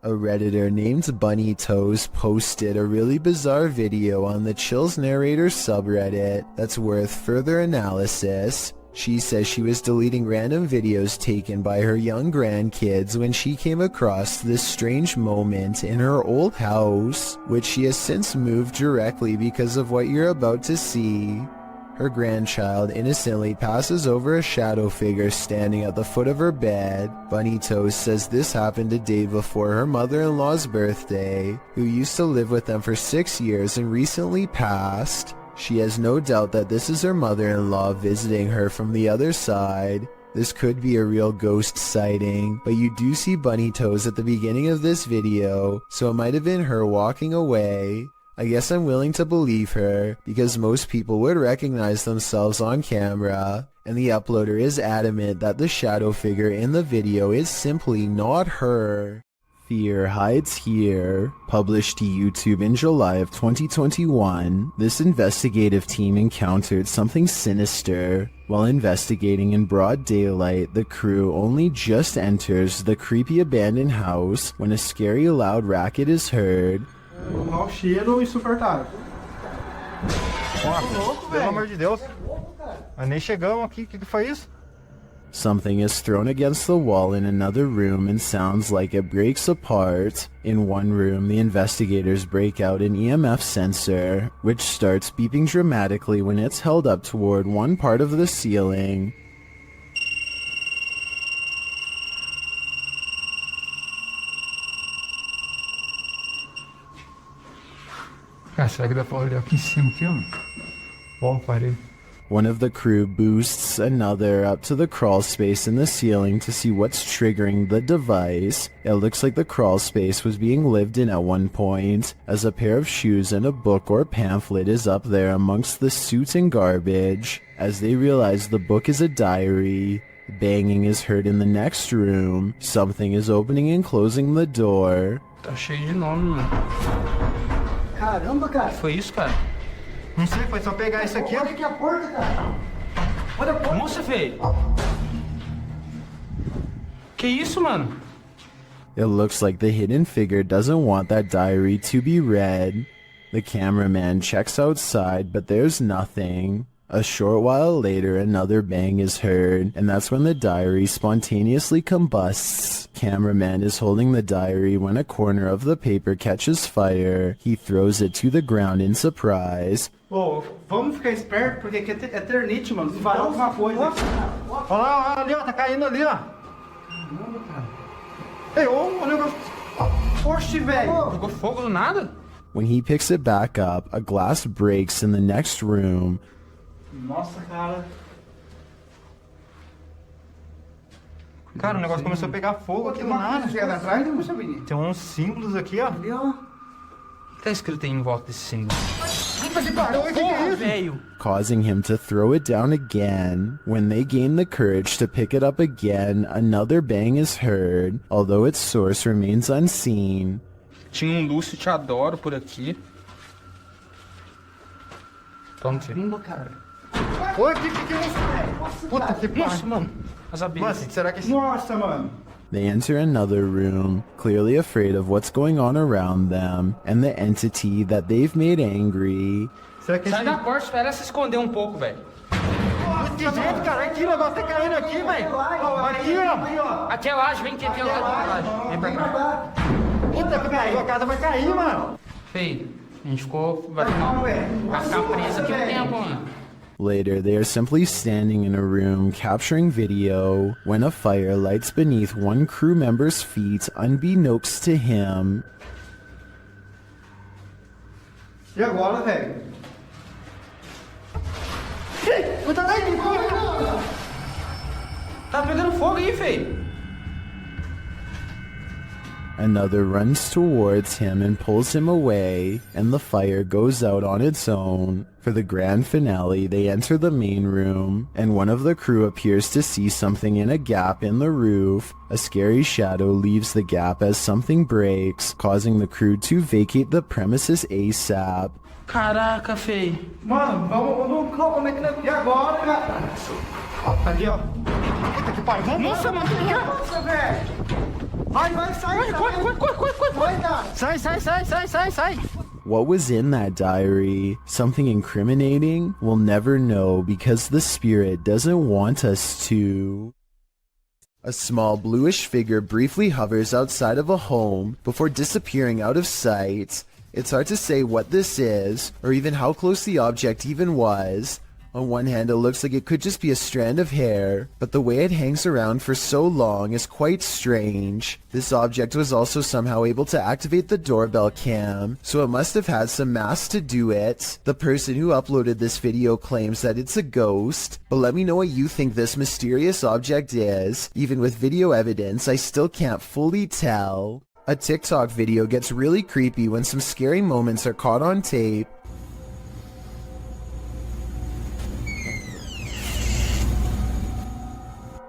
A Redditor named Bunny Toes posted a really bizarre video on the Chills Narrator subreddit that's worth further analysis. She says she was deleting random videos taken by her young grandkids when she came across this strange moment in her old house, which she has since moved directly because of what you're about to see. Her grandchild innocently passes over a shadow figure standing at the foot of her bed. Bunny Toes says this happened a day before her mother-in-law's birthday, who used to live with them for 6 years and recently passed. She has no doubt that this is her mother-in-law visiting her from the other side. This could be a real ghost sighting, but you do see Bunny Toes at the beginning of this video, so it might have been her walking away. I guess I'm willing to believe her, because most people would recognize themselves on camera, and the uploader is adamant that the shadow figure in the video is simply not her. Fear Hides Here. Published to YouTube in July of 2021, this investigative team encountered something sinister. While investigating in broad daylight, the crew only just enters the creepy abandoned house when a scary loud racket is heard. Mau cheiro insuportável. Nossa, pelo amor de Deus. Mas nem chegamos aqui, o que foi isso? Something is thrown against the wall in another room and sounds like it breaks apart. In one room, the investigators break out an EMF sensor, which starts beeping dramatically when it's held up toward one part of the ceiling. Cara, será que dá pra olhar aqui em cima aqui, ó? Bom, parei. One of the crew boosts another up to the crawl space in the ceiling to see what's triggering the device. It looks like the crawl space was being lived in at one point, as a pair of shoes and a book or pamphlet is up there amongst the soot and garbage. As they realize the book is a diary, banging is heard in the next room. Something is opening and closing the door. Tá cheio de nome, mano. Caramba, cara. Que foi isso, cara? Não sei, foi só pegar isso aqui, ó. Olha aqui a porta, cara. Olha a porta. Nossa, velho. Que isso, mano? It looks like the hidden figure doesn't want that diary to be read. The cameraman checks outside, but there's nothing. A short while later, another bang is heard, and that's when the diary spontaneously combusts. Cameraman is holding the diary when a corner of the paper catches fire. He throws it to the ground in surprise. Ô, vamos ficar esperto, porque aqui é eternite, mano. Se vai alguma coisa. Olha lá, ali, ó, tá caindo ali, ó. Caramba, cara. Ei, ô, o negócio. Oxe, velho. Jogou fogo do nada? When he picks it back up, a glass breaks in the next room. Nossa, cara. Cara, o negócio começou a pegar fogo aqui do nada. Chega atrás, não puxa, menino. Tem uns símbolos aqui, ó. Ali, ó. O que tá escrito aí em volta desse símbolo? Puta que pariu, o que é isso? Velho. Causing him to throw it down again. When they gain the courage to pick it up again, another bang is heard, although its source remains unseen. Tinha um Lúcio Te Adoro por aqui. Vamos ver. Caramba, cara. Oi, que é isso? Puta que Nossa, pariu. mano. As abelhas. Mano, será que esse... Nossa, mano. They enter another room, clearly afraid of what's going on around them, and the entity that they've made angry. Será que esse... Sai da porta, espera se esconder um pouco, velho. Que jeito, cara? Aqui, o negócio tá caindo aqui, velho. Aqui, ó. Aqui é laje, vem aqui, aqui é laje. Vem pra cá. Puta que pariu, a casa vai cair, mano. Feio, a gente ficou... Vai ficar preso aqui um tempo, mano. Later, they are simply standing in a room capturing video when a fire lights beneath one crew member's feet unbeknownst to him. E agora, velho? Tá pegando fogo aí, feio. Another runs towards him and pulls him away, and the fire goes out on its own. For the grand finale, they enter the main room, and one of the crew appears to see something in a gap in the roof. A scary shadow leaves the gap as something breaks, causing the crew to vacate the premises ASAP. Caraca, feio. Mano, vamos como é que não... E agora, cara? Ali, ó. Puta que pariu. Vamos. Nossa, mano. Nossa, velho. Vai, sai. Corre. Sai, sai, sai, sai, sai, sai. What was in that diary? Something incriminating? We'll never know because the spirit doesn't want us to. A small bluish figure briefly hovers outside of a home before disappearing out of sight. It's hard to say what this is, or even how close the object even was. On one hand, it looks like it could just be a strand of hair, but the way it hangs around for so long is quite strange. This object was also somehow able to activate the doorbell cam, so it must have had some mass to do it. The person who uploaded this video claims that it's a ghost, but let me know what you think this mysterious object is. Even with video evidence, I still can't fully tell. A TikTok video gets really creepy when some scary moments are caught on tape.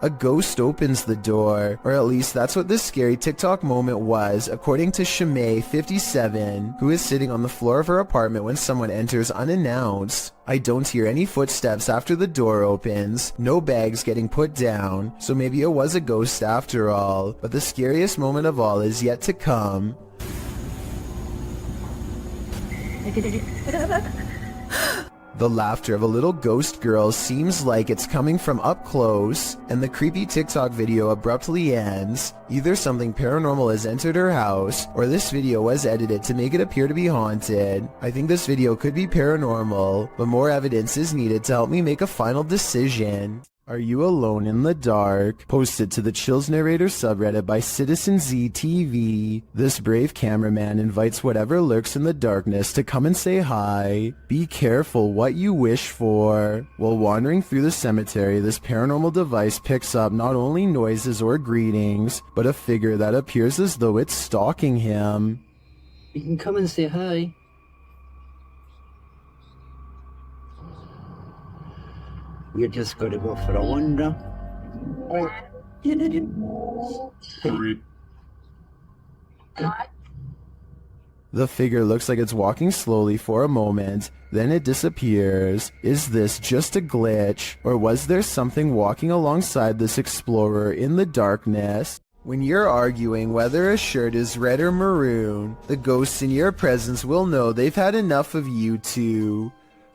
A ghost opens the door, or at least that's what this scary TikTok moment was, according to Shimei, 57, who is sitting on the floor of her apartment when someone enters unannounced. I don't hear any footsteps after the door opens, no bags getting put down, so maybe it was a ghost after all, but the scariest moment of all is yet to come. The laughter of a little ghost girl seems like it's coming from up close, and the creepy TikTok video abruptly ends. Either something paranormal has entered her house, or this video was edited to make it appear to be haunted. I think this video could be paranormal, but more evidence is needed to help me make a final decision. Are you alone in the dark? Posted to the Chills Narrator subreddit by Citizen ZTV. This brave cameraman invites whatever lurks in the darkness to come and say hi. Be careful what you wish for. While wandering through the cemetery, this paranormal device picks up not only noises or greetings, but a figure that appears as though it's stalking him. You can come and say hi. You're just gonna go for a wander. The figure looks like it's walking slowly for a moment, then it disappears. Is this just a glitch, or was there something walking alongside this explorer in the darkness? When you're arguing whether a shirt is red or maroon, the ghosts in your presence will know they've had enough of you two.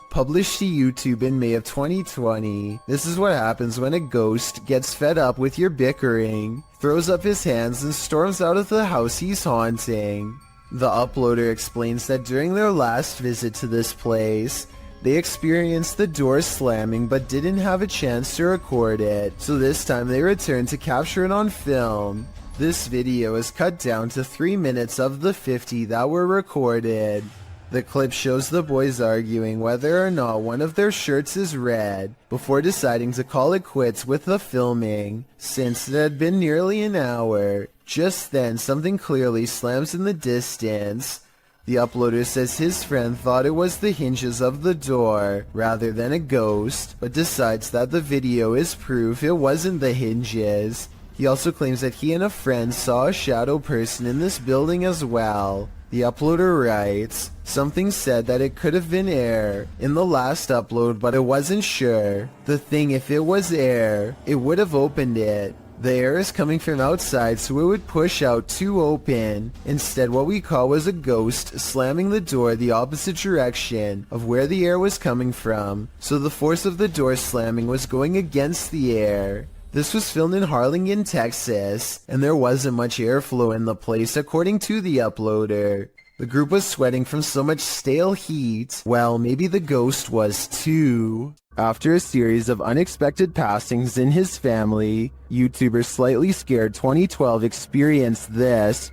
Published to YouTube in May of 2020. This is what happens when a ghost gets fed up with your bickering, throws up his hands and storms out of the house he's haunting. The uploader explains that during their last visit to this place, they experienced the door slamming but didn't have a chance to record it, so this time they returned to capture it on film. This video is cut down to 3 minutes of the 50 that were recorded. The clip shows the boys arguing whether or not one of their shirts is red, before deciding to call it quits with the filming, since it had been nearly an hour. Just then, something clearly slams in the distance. The uploader says his friend thought it was the hinges of the door, rather than a ghost, but decides that the video is proof it wasn't the hinges. He also claims that he and a friend saw a shadow person in this building as well. The uploader writes, something said that it could have been air in the last upload, but it wasn't sure. The thing, if it was air, it would have opened it. The air is coming from outside, so it would push out to open. Instead, what we call was a ghost slamming the door the opposite direction of where the air was coming from, so the force of the door slamming was going against the air. This was filmed in Harlingen, Texas, and there wasn't much airflow in the place according to the uploader. The group was sweating from so much stale heat. Well, maybe the ghost was too. After a series of unexpected passings in his family, YouTuber Slightly Scared 2012 experienced this.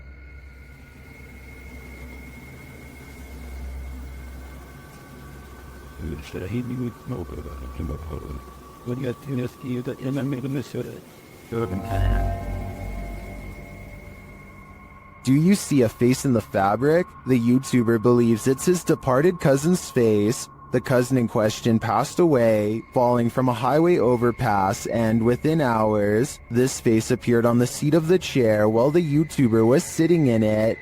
Do you see a face in the fabric? The YouTuber believes it's his departed cousin's face. The cousin in question passed away, falling from a highway overpass, and within hours, this face appeared on the seat of the chair while the YouTuber was sitting in it.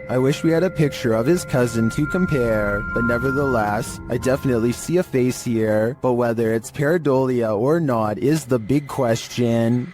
I wish we had a picture of his cousin to compare, but nevertheless, I definitely see a face here, but whether it's pareidolia or not is the big question.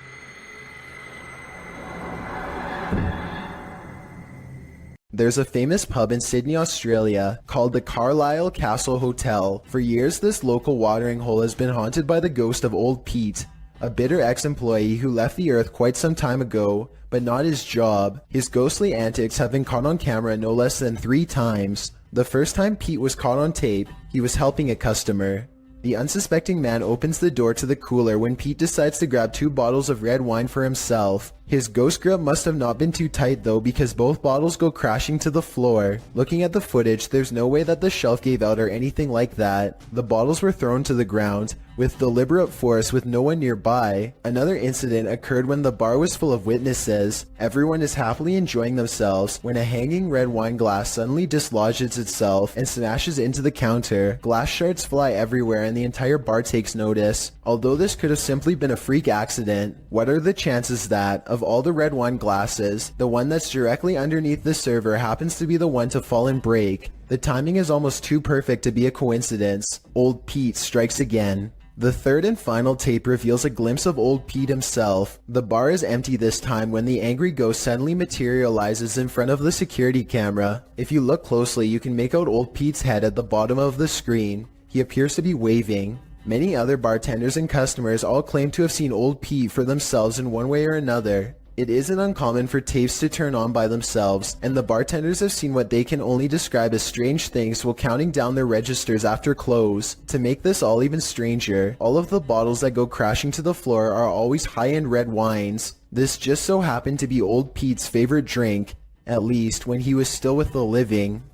There's a famous pub in Sydney, Australia, called the Carlisle Castle Hotel. For years, this local watering hole has been haunted by the ghost of Old Pete, a bitter ex-employee who left the earth quite some time ago, but not his job. His ghostly antics have been caught on camera no less than 3 times. The first time Pete was caught on tape, he was helping a customer. The unsuspecting man opens the door to the cooler when Pete decides to grab 2 bottles of red wine for himself. His ghost grip must have not been too tight though, because both bottles go crashing to the floor. Looking at the footage, there's no way that the shelf gave out or anything like that. The bottles were thrown to the ground with deliberate force with no one nearby. Another incident occurred when the bar was full of witnesses. Everyone is happily enjoying themselves when a hanging red wine glass suddenly dislodges itself and smashes into the counter. Glass shards fly everywhere and the entire bar takes notice. Although this could have simply been a freak accident, what are the chances that, of all the red wine glasses, the one that's directly underneath the server happens to be the one to fall and break? The timing is almost too perfect to be a coincidence. Old Pete strikes again. The third and final tape reveals a glimpse of Old Pete himself. The bar is empty this time when the angry ghost suddenly materializes in front of the security camera. If you look closely, you can make out Old Pete's head at the bottom of the screen. He appears to be waving. Many other bartenders and customers all claim to have seen Old Pete for themselves in one way or another. It isn't uncommon for tapes to turn on by themselves, and the bartenders have seen what they can only describe as strange things while counting down their registers after close. To make this all even stranger, all of the bottles that go crashing to the floor are always high-end red wines. This just so happened to be Old Pete's favorite drink, at least when he was still with the living.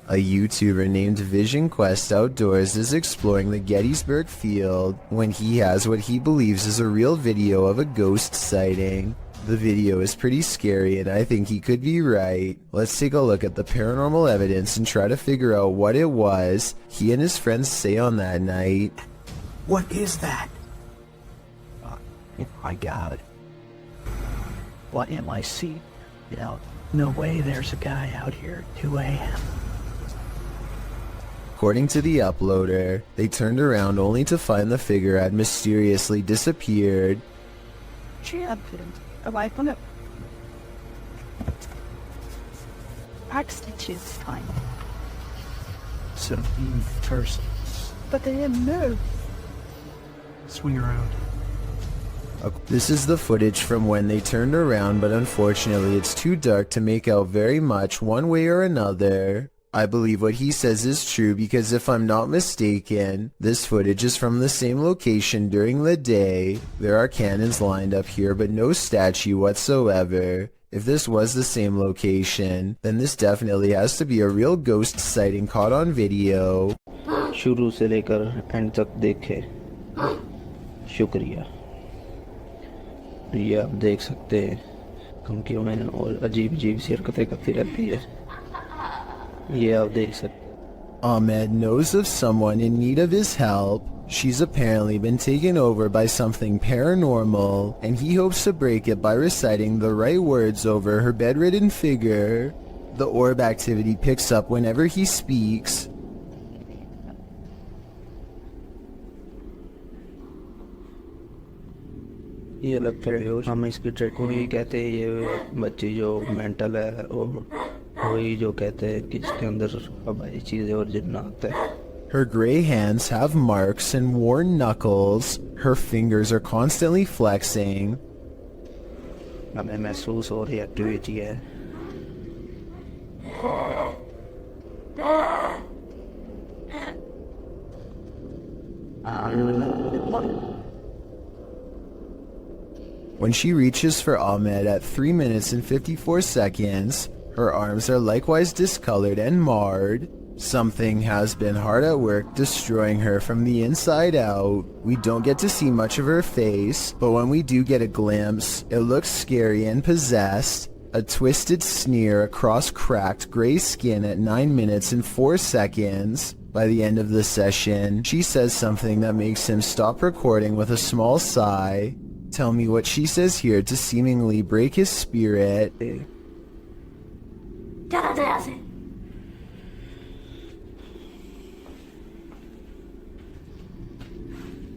A YouTuber named Vision Quest Outdoors is exploring the Gettysburg Field when he has what he believes is a real video of a ghost sighting. The video is pretty scary and I think he could be right. Let's take a look at the paranormal evidence and try to figure out what it was he and his friends say on that night. What is that? Oh my God. What am I seeing? You know, no way there's a guy out here at 2 a.m. According to the uploader, they turned around only to find the figure had mysteriously disappeared. Stitches time. So, first, But they didn't move. swing around. This is the footage from when they turned around, but unfortunately it's too dark to make out very much one way or another. I believe what he says is true because if I'm not mistaken, this footage is from the same location during the day. There are cannons lined up here but no statue whatsoever. If this was the same location, then this definitely has to be a real ghost sighting caught on video. शुरू से लेकर and तक देखे, शुक्रिया। ये आप देख सकते हैं धमकियों में और अजीब अजीब सी हरकतें करती रहती है, ये आप देख सकते हैं। Ahmed knows of someone in need of his help. She's apparently been taken over by something paranormal, and he hopes to break it by reciting the right words over her bedridden figure. The orb activity picks up whenever he speaks. ये लगता है हम इसकी track को ही कहते हैं, ये बच्ची जो मेंटल है और वही जो कहते हैं कि इसके अंदर हवाई चीज़ें और जिन्नात है। Her gray hands have marks and worn knuckles. Her fingers are constantly flexing. हमें महसूस हो रही एक्टिविटी है। When she reaches for Ahmed at 3 minutes and 54 seconds, her arms are likewise discolored and marred. Something has been hard at work destroying her from the inside out. We don't get to see much of her face, but when we do get a glimpse, it looks scary and possessed. A twisted sneer across cracked gray skin at 9 minutes and 4 seconds. By the end of the session, she says something that makes him stop recording with a small sigh. Tell me what she says here to seemingly break his spirit.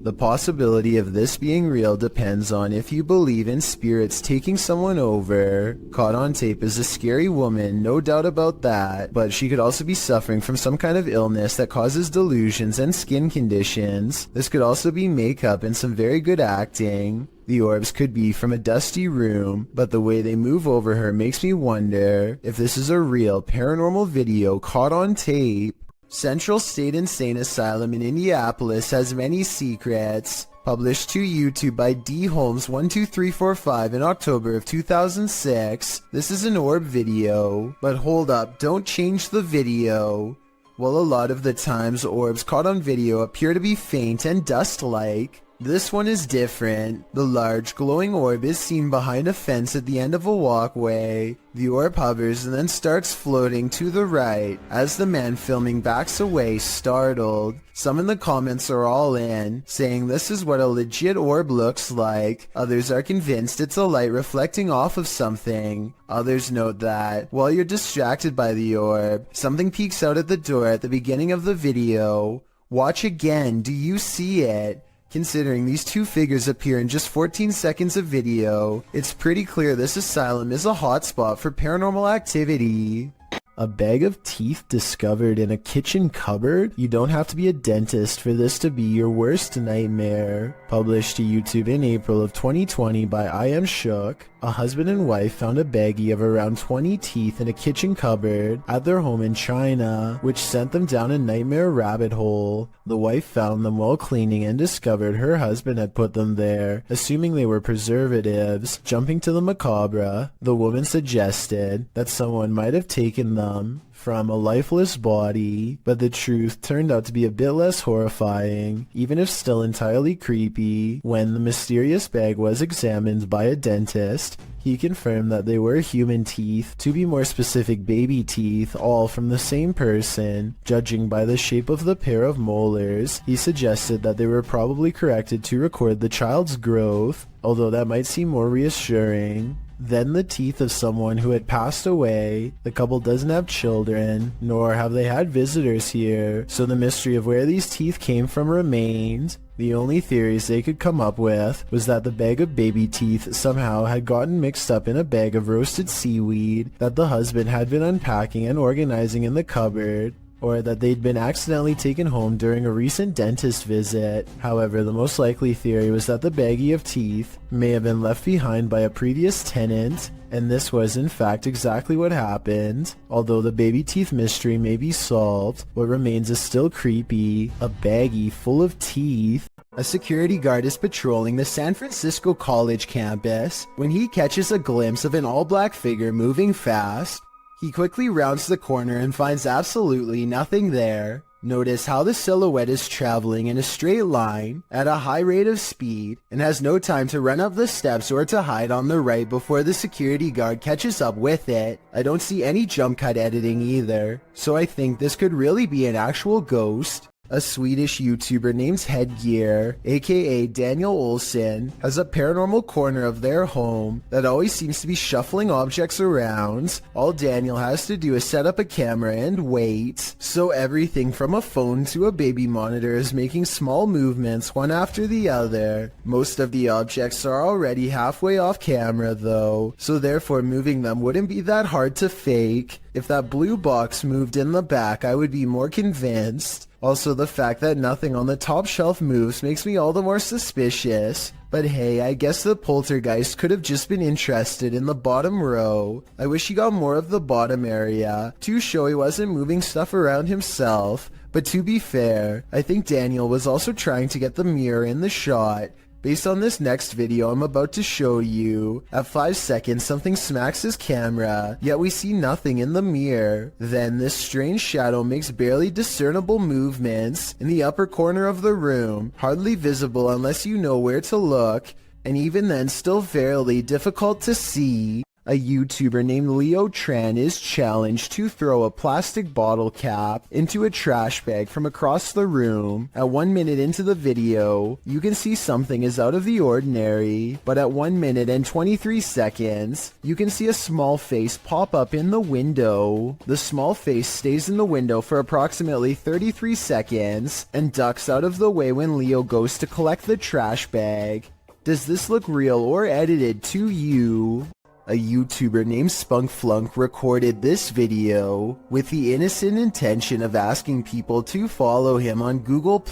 The possibility of this being real depends on if you believe in spirits taking someone over. Caught on tape is a scary woman, no doubt about that, but she could also be suffering from some kind of illness that causes delusions and skin conditions. This could also be makeup and some very good acting. The orbs could be from a dusty room, but the way they move over her makes me wonder if this is a real paranormal video caught on tape. Central State Insane Asylum in Indianapolis has many secrets. Published to YouTube by D. Holmes 12345 in October of 2006. This is an orb video. But hold up, don't change the video. Well, a lot of the times orbs caught on video appear to be faint and dust-like. This one is different. The large glowing orb is seen behind a fence at the end of a walkway. The orb hovers and then starts floating to the right as the man filming backs away, startled. Some in the comments are all in, saying this is what a legit orb looks like. Others are convinced it's a light reflecting off of something. Others note that, while you're distracted by the orb, something peeks out at the door at the beginning of the video. Watch again, do you see it? Considering these two figures appear in just 14 seconds of video, it's pretty clear this asylum is a hotspot for paranormal activity. A bag of teeth discovered in a kitchen cupboard? You don't have to be a dentist for this to be your worst nightmare. Published to YouTube in April of 2020 by I Am Shook. A husband and wife found a baggie of around 20 teeth in a kitchen cupboard at their home in China, which sent them down a nightmare rabbit hole. The wife found them while cleaning and discovered her husband had put them there, assuming they were preservatives. Jumping to the macabre, the woman suggested that someone might have taken them from a lifeless body, but the truth turned out to be a bit less horrifying, even if still entirely creepy. When the mysterious bag was examined by a dentist, he confirmed that they were human teeth, to be more specific baby teeth, all from the same person. Judging by the shape of the pair of molars, he suggested that they were probably corrected to record the child's growth, although that might seem more reassuring. Then the teeth of someone who had passed away. The couple doesn't have children, nor have they had visitors here, so the mystery of where these teeth came from remained. The only theories they could come up with was that the bag of baby teeth somehow had gotten mixed up in a bag of roasted seaweed that the husband had been unpacking and organizing in the cupboard, or that they'd been accidentally taken home during a recent dentist visit. However, the most likely theory was that the baggie of teeth may have been left behind by a previous tenant, and this was in fact exactly what happened. Although the baby teeth mystery may be solved, what remains is still creepy. A baggie full of teeth. A security guard is patrolling the San Francisco College campus when he catches a glimpse of an all-black figure moving fast. He quickly rounds the corner and finds absolutely nothing there. Notice how the silhouette is traveling in a straight line at a high rate of speed and has no time to run up the steps or to hide on the right before the security guard catches up with it. I don't see any jump cut editing either, so I think this could really be an actual ghost. A Swedish YouTuber named Headgear, aka Daniel Olsson, has a paranormal corner of their home that always seems to be shuffling objects around. All Daniel has to do is set up a camera and wait. So everything from a phone to a baby monitor is making small movements one after the other. Most of the objects are already halfway off camera though, so therefore moving them wouldn't be that hard to fake. If that blue box moved in the back, I would be more convinced. Also, the fact that nothing on the top shelf moves makes me all the more suspicious. But hey, I guess the poltergeist could have just been interested in the bottom row. I wish he got more of the bottom area to show he wasn't moving stuff around himself. But to be fair, I think Daniel was also trying to get the mirror in the shot. Based on this next video I'm about to show you, at 5 seconds something smacks his camera, yet we see nothing in the mirror. Then this strange shadow makes barely discernible movements in the upper corner of the room, hardly visible unless you know where to look, and even then still fairly difficult to see. A YouTuber named Leo Tran is challenged to throw a plastic bottle cap into a trash bag from across the room. At 1 minute into the video, you can see something is out of the ordinary, but at 1 minute and 23 seconds, you can see a small face pop up in the window. The small face stays in the window for approximately 33 seconds and ducks out of the way when Leo goes to collect the trash bag. Does this look real or edited to you? A YouTuber named Spunkflunk recorded this video with the innocent intention of asking people to follow him on Google+.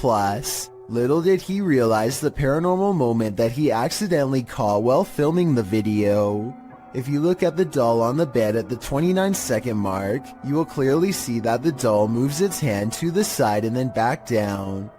Little did he realize the paranormal moment that he accidentally caught while filming the video. If you look at the doll on the bed at the 29-second mark, you will clearly see that the doll moves its hand to the side and then back down.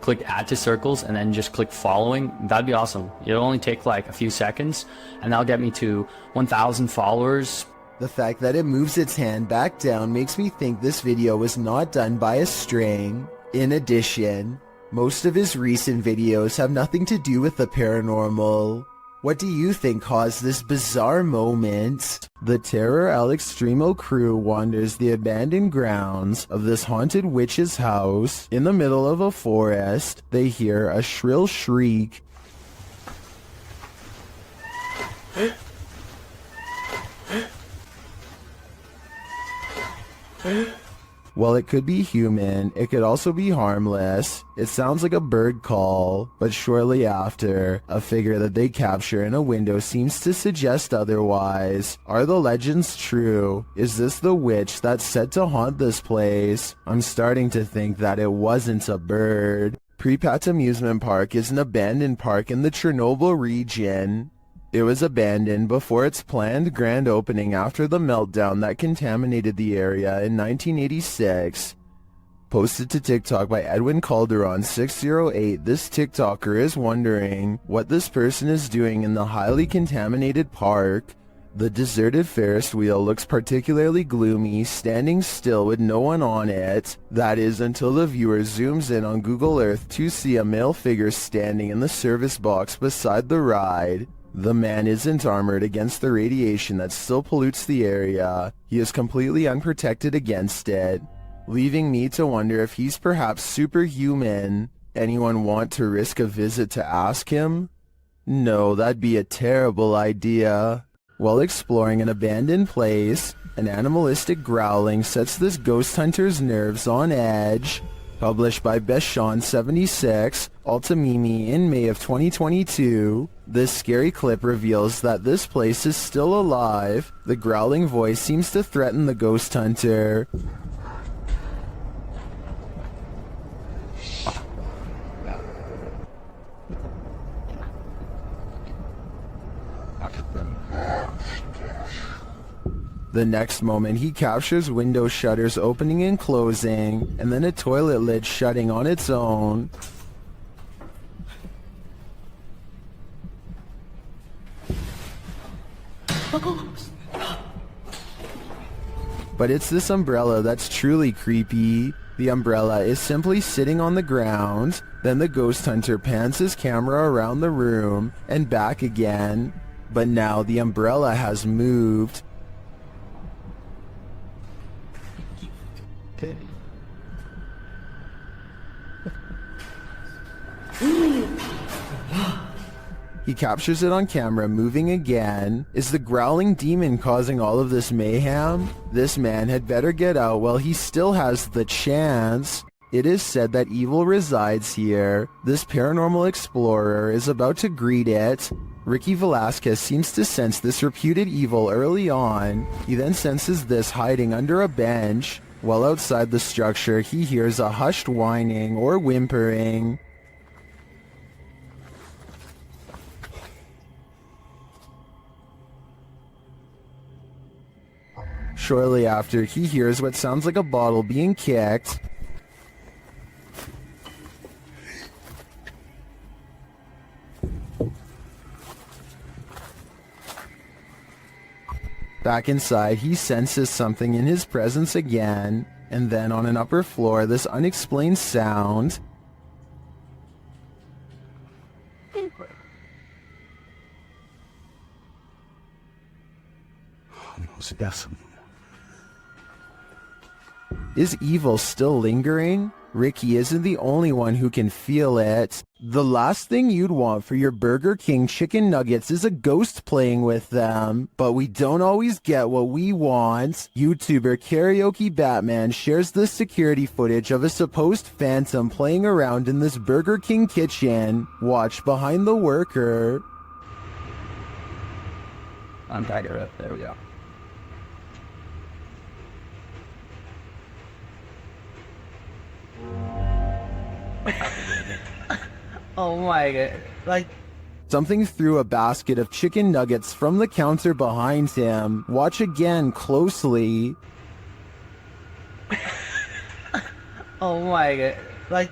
Click add to circles and then just click following. That'd be awesome. It'll only take like a few seconds and that'll get me to 1,000 followers. The fact that it moves its hand back down makes me think this video was not done by a string. In addition, most of his recent videos have nothing to do with the paranormal. What do you think caused this bizarre moment? The Terror Al Extremo crew wanders the abandoned grounds of this haunted witch's house. In the middle of a forest, they hear a shrill shriek. While it could be human, it could also be harmless. It sounds like a bird call, but shortly after, a figure that they capture in a window seems to suggest otherwise. Are the legends true? Is this the witch that's said to haunt this place? I'm starting to think that it wasn't a bird. Pripat Amusement Park is an abandoned park in the Chernobyl region. It was abandoned before its planned grand opening after the meltdown that contaminated the area in 1986. Posted to TikTok by Edwin Calderon 608, this TikToker is wondering what this person is doing in the highly contaminated park. The deserted Ferris wheel looks particularly gloomy, standing still with no one on it. That is until the viewer zooms in on Google Earth to see a male figure standing in the service box beside the ride. The man isn't armored against the radiation that still pollutes the area. He is completely unprotected against it, leaving me to wonder if he's perhaps superhuman. Anyone want to risk a visit to ask him? No, that'd be a terrible idea. While exploring an abandoned place, an animalistic growling sets this ghost hunter's nerves on edge. Published by Beshon76, Altamimi in May of 2022, this scary clip reveals that this place is still alive. The growling voice seems to threaten the ghost hunter. The next moment, he captures window shutters opening and closing, and then a toilet lid shutting on its own. But it's this umbrella that's truly creepy. The umbrella is simply sitting on the ground. Then the ghost hunter pans his camera around the room and back again. But now the umbrella has moved. He captures it on camera moving again. Is the growling demon causing all of this mayhem? This man had better get out while he still has the chance. It is said that evil resides here. This paranormal explorer is about to greet it. Ricky Velasquez seems to sense this reputed evil early on. He then senses this hiding under a bench. While outside the structure, he hears a hushed whining or whimpering. Shortly after, he hears what sounds like a bottle being kicked. Back inside, he senses something in his presence again, and then on an upper floor, this unexplained sound. Yes. Is evil still lingering? Ricky isn't the only one who can feel it. The last thing you'd want for your Burger King chicken nuggets is a ghost playing with them. But we don't always get what we want. YouTuber Karaoke Batman shares the security footage of a supposed phantom playing around in this Burger King kitchen. Watch behind the worker. Untied her up. There we go. Oh my god. Like, Something threw a basket of chicken nuggets from the counter behind him. Watch again closely. oh my god. Like,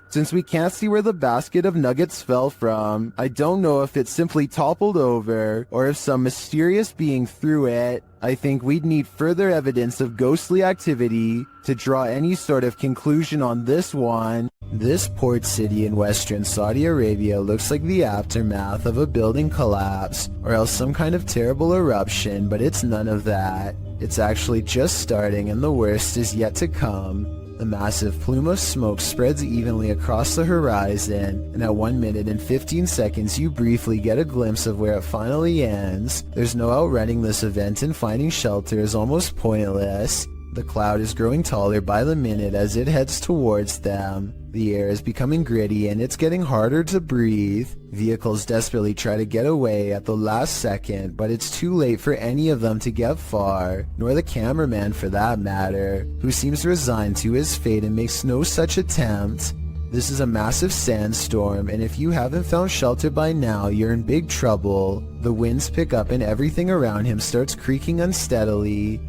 Since we can't see where the basket of nuggets fell from, I don't know if it simply toppled over or if some mysterious being threw it. I think we'd need further evidence of ghostly activity to draw any sort of conclusion on this one. This port city in western Saudi Arabia looks like the aftermath of a building collapse or else some kind of terrible eruption, but it's none of that. It's actually just starting and the worst is yet to come. A massive plume of smoke spreads evenly across the horizon, and at 1 minute and 15 seconds you briefly get a glimpse of where it finally ends. There's no outrunning this event, and finding shelter is almost pointless. The cloud is growing taller by the minute as it heads towards them. The air is becoming gritty and it's getting harder to breathe. Vehicles desperately try to get away at the last second, but it's too late for any of them to get far, nor the cameraman for that matter, who seems resigned to his fate and makes no such attempt. This is a massive sandstorm, and if you haven't found shelter by now, you're in big trouble. The winds pick up and everything around him starts creaking unsteadily.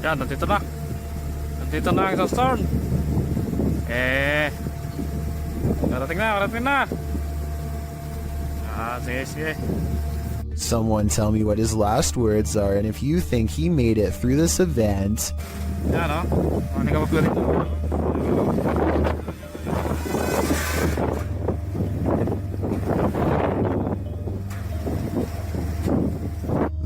Yan, nandito na. Nandito na ang isang storm. Karating na. Sige, sige. Someone tell me what his last words are, and if you think he made it through this event. Yan, oh. Hindi ka magkulit.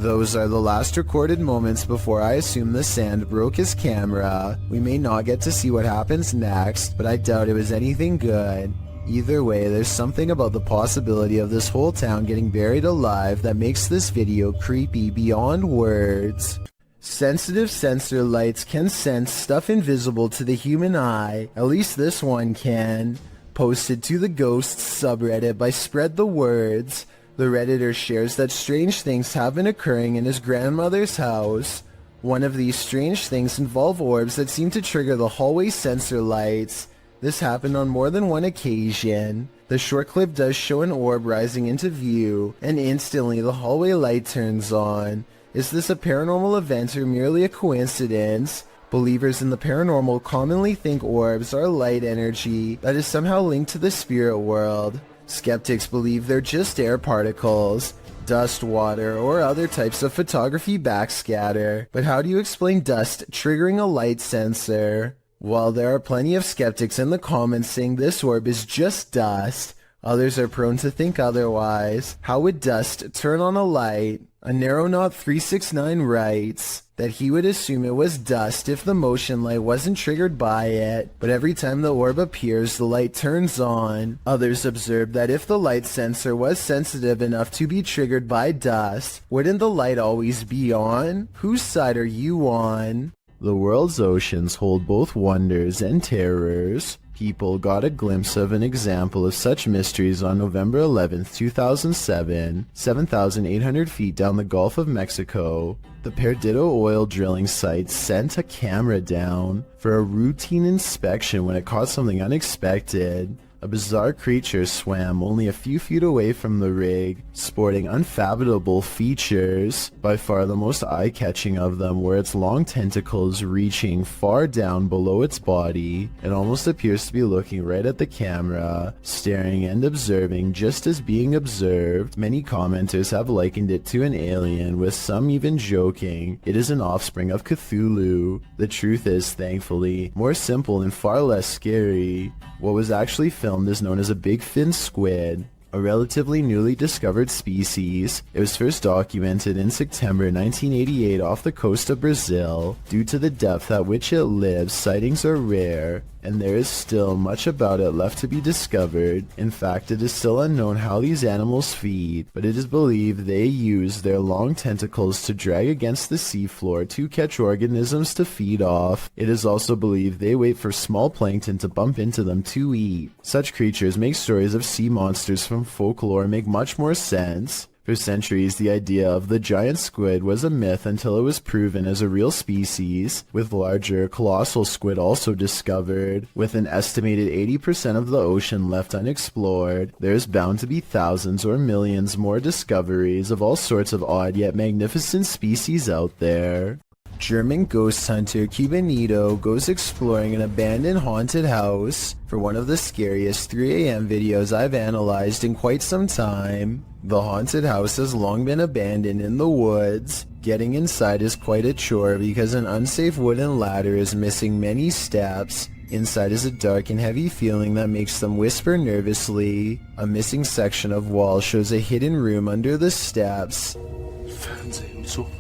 Those are the last recorded moments before I assume the sand broke his camera. We may not get to see what happens next, but I doubt it was anything good. Either way, there's something about the possibility of this whole town getting buried alive that makes this video creepy beyond words. Sensitive sensor lights can sense stuff invisible to the human eye. At least this one can. Posted to the Ghosts subreddit by Spread the Words. The Redditor shares that strange things have been occurring in his grandmother's house. One of these strange things involve orbs that seem to trigger the hallway sensor lights. This happened on more than one occasion. The short clip does show an orb rising into view, and instantly the hallway light turns on. Is this a paranormal event or merely a coincidence? Believers in the paranormal commonly think orbs are light energy that is somehow linked to the spirit world. Skeptics believe they're just air particles, dust, water, or other types of photography backscatter. But how do you explain dust triggering a light sensor? While there are plenty of skeptics in the comments saying this orb is just dust, others are prone to think otherwise. How would dust turn on a light? Narrow369 writes that he would assume it was dust if the motion light wasn't triggered by it, but every time the orb appears, the light turns on. Others observe that if the light sensor was sensitive enough to be triggered by dust, wouldn't the light always be on? Whose side are you on? The world's oceans hold both wonders and terrors. People got a glimpse of an example of such mysteries on November 11th, 2007, 7,800 feet down the Gulf of Mexico. The Perdido oil drilling site sent a camera down for a routine inspection when it caught something unexpected. A bizarre creature swam only a few feet away from the rig, sporting unfathomable features. By far the most eye-catching of them were its long tentacles reaching far down below its body. It almost appears to be looking right at the camera, staring and observing just as being observed. Many commenters have likened it to an alien, with some even joking it is an offspring of Cthulhu. The truth is, thankfully, more simple and far less scary. What was actually filmed is known as a big fin squid. a relatively newly discovered species. It was first documented in September 1988 off the coast of Brazil. Due to the depth at which it lives, sightings are rare, and there is still much about it left to be discovered. In fact, it is still unknown how these animals feed, but it is believed they use their long tentacles to drag against the seafloor to catch organisms to feed off. It is also believed they wait for small plankton to bump into them to eat. Such creatures make stories of sea monsters from folklore make much more sense. For centuries, the idea of the giant squid was a myth until it was proven as a real species, with larger, colossal squid also discovered. With an estimated 80% of the ocean left unexplored, there is bound to be thousands or millions more discoveries of all sorts of odd yet magnificent species out there. German ghost hunter Cubanito goes exploring an abandoned haunted house for one of the scariest 3 a.m. videos I've analyzed in quite some time. The haunted house has long been abandoned in the woods. Getting inside is quite a chore because an unsafe wooden ladder is missing many steps. Inside is a dark and heavy feeling that makes them whisper nervously. A missing section of wall shows a hidden room under the steps.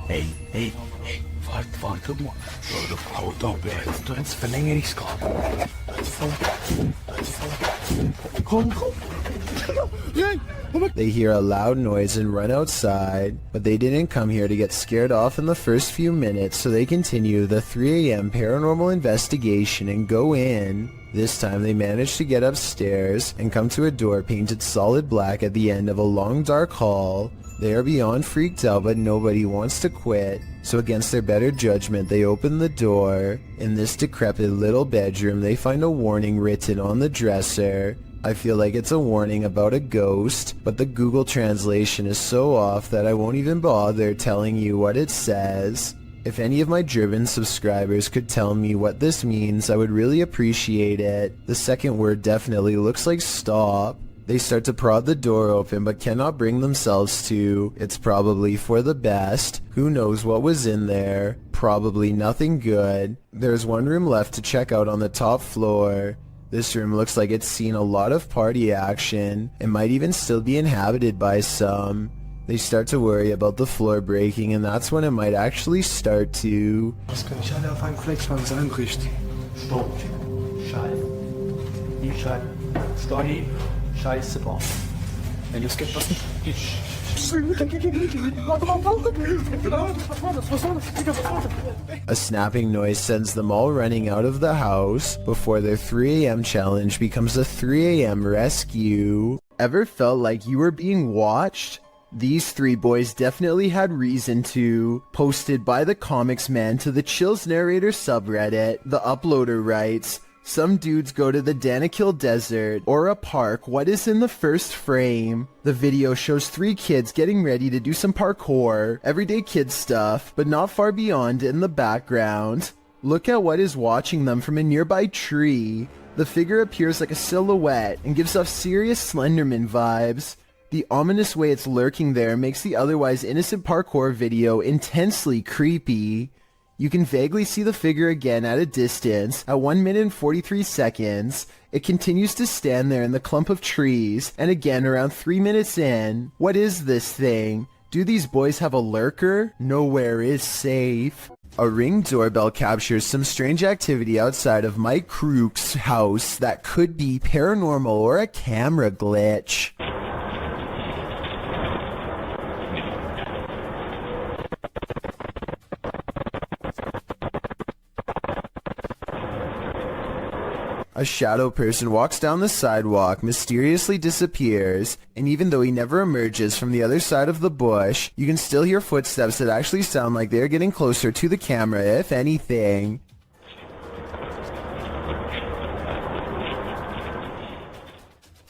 Hey. Warte mal. Hau da weg. Du ins Verlängerungskabel. Komm. They hear a loud noise and run outside, but they didn't come here to get scared off in the first few minutes, so they continue the 3 a.m. paranormal investigation and go in. This time they manage to get upstairs and come to a door painted solid black at the end of a long dark hall. They are beyond freaked out, but nobody wants to quit, so against their better judgment they open the door. In this decrepit little bedroom they find a warning written on the dresser. I feel like it's a warning about a ghost, but the Google translation is so off that I won't even bother telling you what it says. If any of my German subscribers could tell me what this means, I would really appreciate it. The second word definitely looks like stop. They start to prod the door open but cannot bring themselves to. It's probably for the best. Who knows what was in there? Probably nothing good. There's one room left to check out on the top floor. This room looks like it's seen a lot of party action. It might even still be inhabited by some. They start to worry about the floor breaking, and that's when it might actually start to. Was kann ich alle auf einem Flex von uns einrichten? Stopp. Schall. Die Schall. Story. Scheiße, boah. Wenn es geht, was nicht. A snapping noise sends them all running out of the house before their 3 a.m. challenge becomes a 3 a.m. rescue. Ever felt like you were being watched? These 3 boys definitely had reason to. Posted by the Comics Man to the Chills Narrator subreddit, the uploader writes, "Some dudes go to the Danakil Desert or a park. What is in the first frame? The video shows 3 kids getting ready to do some parkour, everyday kid stuff, but not far beyond in the background. Look at what is watching them from a nearby tree. The figure appears like a silhouette and gives off serious Slenderman vibes. The ominous way it's lurking there makes the otherwise innocent parkour video intensely creepy. You can vaguely see the figure again at a distance. At 1 minute and 43 seconds, it continues to stand there in the clump of trees, and again around 3 minutes in. What is this thing? Do these boys have a lurker? Nowhere is safe." A Ring doorbell captures some strange activity outside of Mike Crook's house that could be paranormal or a camera glitch. A shadow person walks down the sidewalk, mysteriously disappears, and even though he never emerges from the other side of the bush, you can still hear footsteps that actually sound like they're getting closer to the camera, if anything.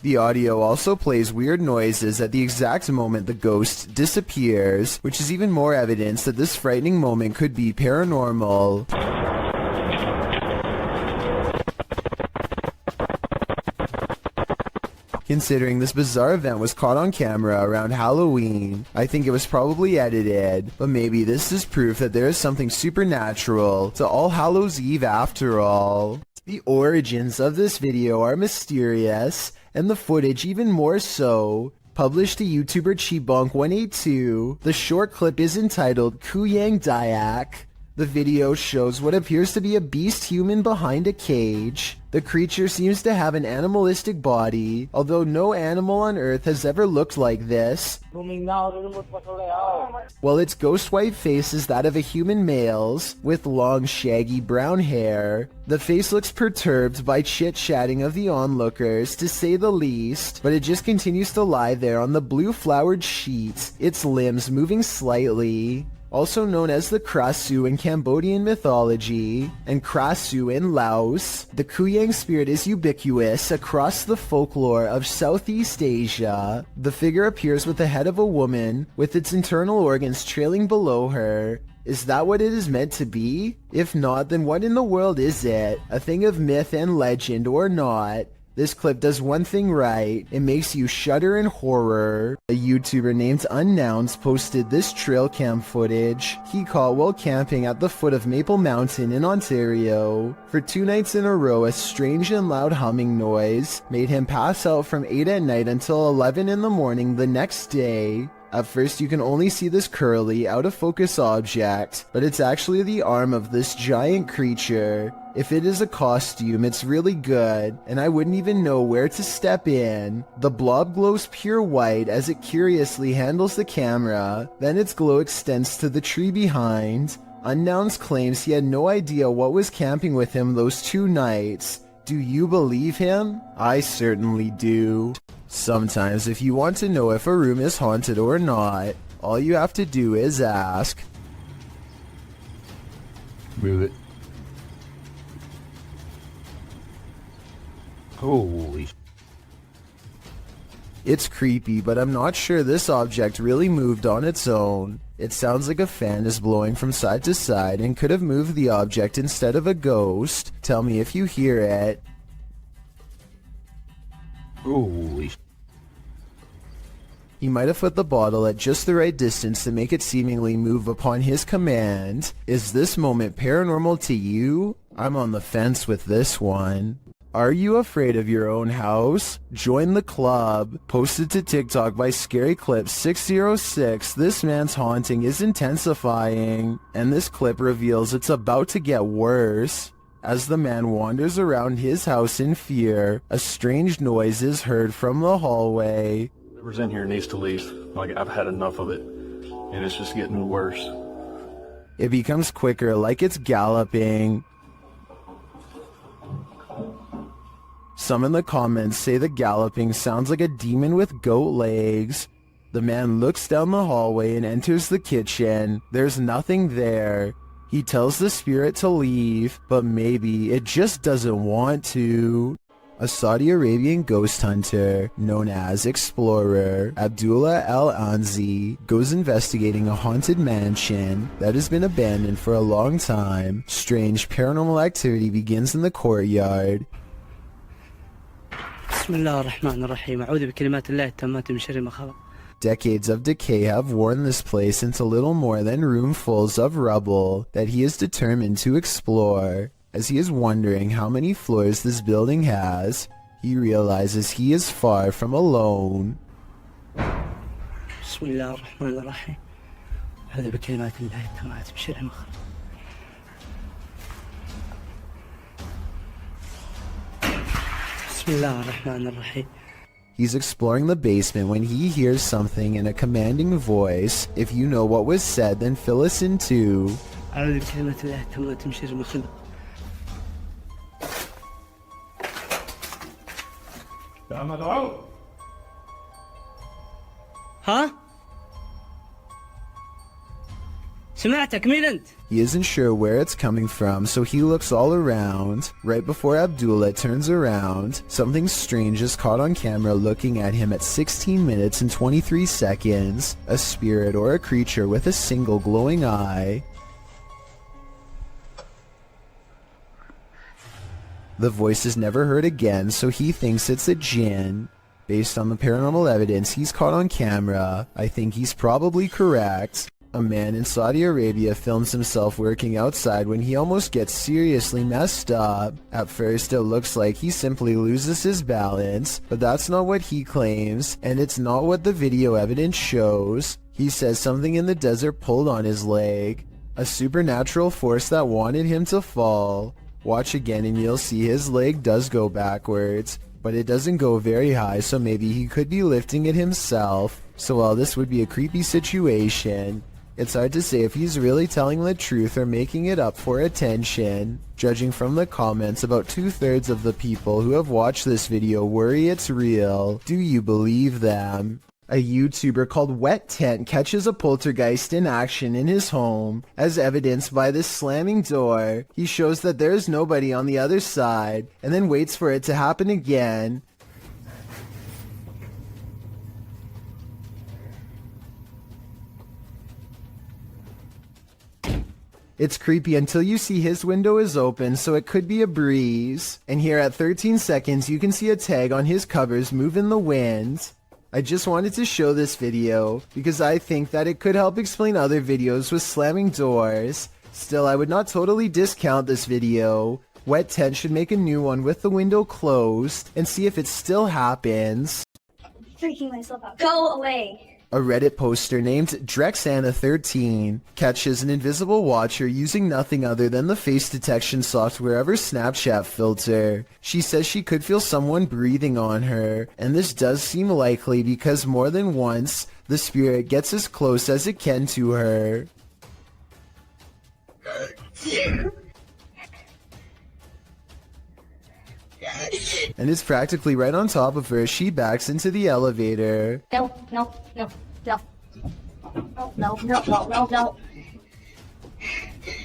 The audio also plays weird noises at the exact moment the ghost disappears, which is even more evidence that this frightening moment could be paranormal. Considering this bizarre event was caught on camera around Halloween, I think it was probably edited, but maybe this is proof that there is something supernatural to All Hallows Eve after all. The origins of this video are mysterious, and the footage even more so. Published to YouTuber Chibonk182, the short clip is entitled Kuyang Dayak. The video shows what appears to be a beast human behind a cage. The creature seems to have an animalistic body, although no animal on Earth has ever looked like this. While its ghost white face is that of a human male's, with long shaggy brown hair. The face looks perturbed by chit-chatting of the onlookers, to say the least, but it just continues to lie there on the blue flowered sheets, its limbs moving slightly. Also known as the Krasu in Cambodian mythology, and Krasu in Laos, the Kuyang spirit is ubiquitous across the folklore of Southeast Asia. The figure appears with the head of a woman, with its internal organs trailing below her. Is that what it is meant to be? If not, then what in the world is it? A thing of myth and legend or not? This clip does one thing right, it makes you shudder in horror. A YouTuber named Unnouns posted this trail cam footage he caught while camping at the foot of Maple Mountain in Ontario. For 2 nights in a row, a strange and loud humming noise made him pass out from 8 at night until 11 in the morning the next day. At first you can only see this curly, out of focus object, but it's actually the arm of this giant creature. If it is a costume, it's really good, and I wouldn't even know where to step in. The blob glows pure white as it curiously handles the camera, then its glow extends to the tree behind. Unknowns claims he had no idea what was camping with him those 2 nights. Do you believe him? I certainly do. Sometimes if you want to know if a room is haunted or not, all you have to do is ask. Move it. Holy. It's creepy, but I'm not sure this object really moved on its own. It sounds like a fan is blowing from side to side and could have moved the object instead of a ghost. Tell me if you hear it. Holy. He might have put the bottle at just the right distance to make it seemingly move upon his command. Is this moment paranormal to you? I'm on the fence with this one. Are you afraid of your own house? Join the club. Posted to TikTok by Scary Clip 606, this man's haunting is intensifying, and this clip reveals it's about to get worse. As the man wanders around his house in fear, a strange noise is heard from the hallway. Whoever's in here needs to leave. Like, I've had enough of it, and it's just getting worse. It becomes quicker, like it's galloping. Some in the comments say the galloping sounds like a demon with goat legs. The man looks down the hallway and enters the kitchen. There's nothing there. He tells the spirit to leave, but maybe it just doesn't want to. A Saudi Arabian ghost hunter, known as Explorer Abdullah Al-Anzi, goes investigating a haunted mansion that has been abandoned for a long time. Strange paranormal activity begins in the courtyard. Decades of decay have worn this place into little more than roomfuls of rubble that he is determined to explore. As he is wondering how many floors this building has, he realizes he is far from alone. He's exploring the basement when he hears something in a commanding voice. If you know what was said, then fill us in too. Huh? He isn't sure where it's coming from, so he looks all around. Right before Abdullah turns around, something strange is caught on camera looking at him at 16 minutes and 23 seconds. A spirit or a creature with a single glowing eye. The voice is never heard again, so he thinks it's a jinn. Based on the paranormal evidence he's caught on camera, I think he's probably correct. A man in Saudi Arabia films himself working outside when he almost gets seriously messed up. At first it looks like he simply loses his balance, but that's not what he claims, and it's not what the video evidence shows. He says something in the desert pulled on his leg, a supernatural force that wanted him to fall. Watch again and you'll see his leg does go backwards, but it doesn't go very high, so maybe he could be lifting it himself. So while this would be a creepy situation, it's hard to say if he's really telling the truth or making it up for attention. Judging from the comments, about 2/3 of the people who have watched this video worry it's real. Do you believe them? A YouTuber called Wet Tent catches a poltergeist in action in his home. As evidenced by this slamming door, he shows that there is nobody on the other side, and then waits for it to happen again. It's creepy until you see his window is open, so it could be a breeze. And here at 13 seconds, you can see a tag on his covers move in the wind. I just wanted to show this video because I think that it could help explain other videos with slamming doors. Still, I would not totally discount this video. Wet Tent should make a new one with the window closed and see if it still happens. Freaking myself out. Go away. A Reddit poster named Drexana13 catches an invisible watcher using nothing other than the face detection software of her Snapchat filter. She says she could feel someone breathing on her, and this does seem likely because more than once, the spirit gets as close as it can to her. And it's practically right on top of her as she backs into the elevator. No.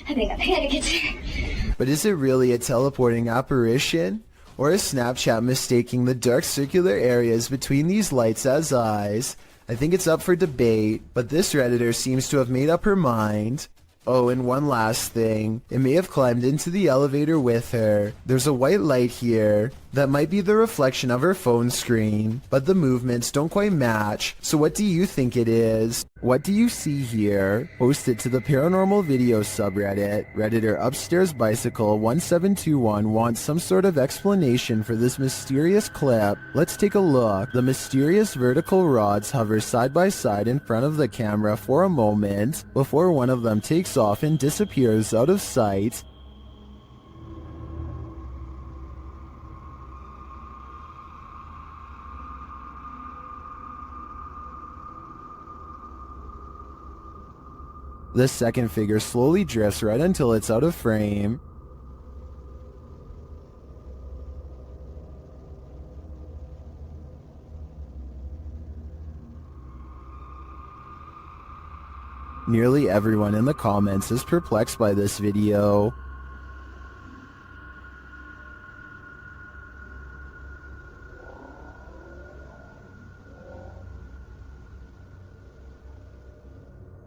I think I gotta get there. But is it really a teleporting apparition? Or is Snapchat mistaking the dark circular areas between these lights as eyes? I think it's up for debate, but this Redditor seems to have made up her mind. Oh, and one last thing. It may have climbed into the elevator with her. There's a white light here that might be the reflection of her phone screen, but the movements don't quite match. So what do you think it is? What do you see here? Post it to the paranormal video subreddit. Redditor Upstairs Bicycle 1721 wants some sort of explanation for this mysterious clip. Let's take a look. The mysterious vertical rods hover side by side in front of the camera for a moment before one of them takes off and disappears out of sight. The second figure slowly drifts right until it's out of frame. Nearly everyone in the comments is perplexed by this video.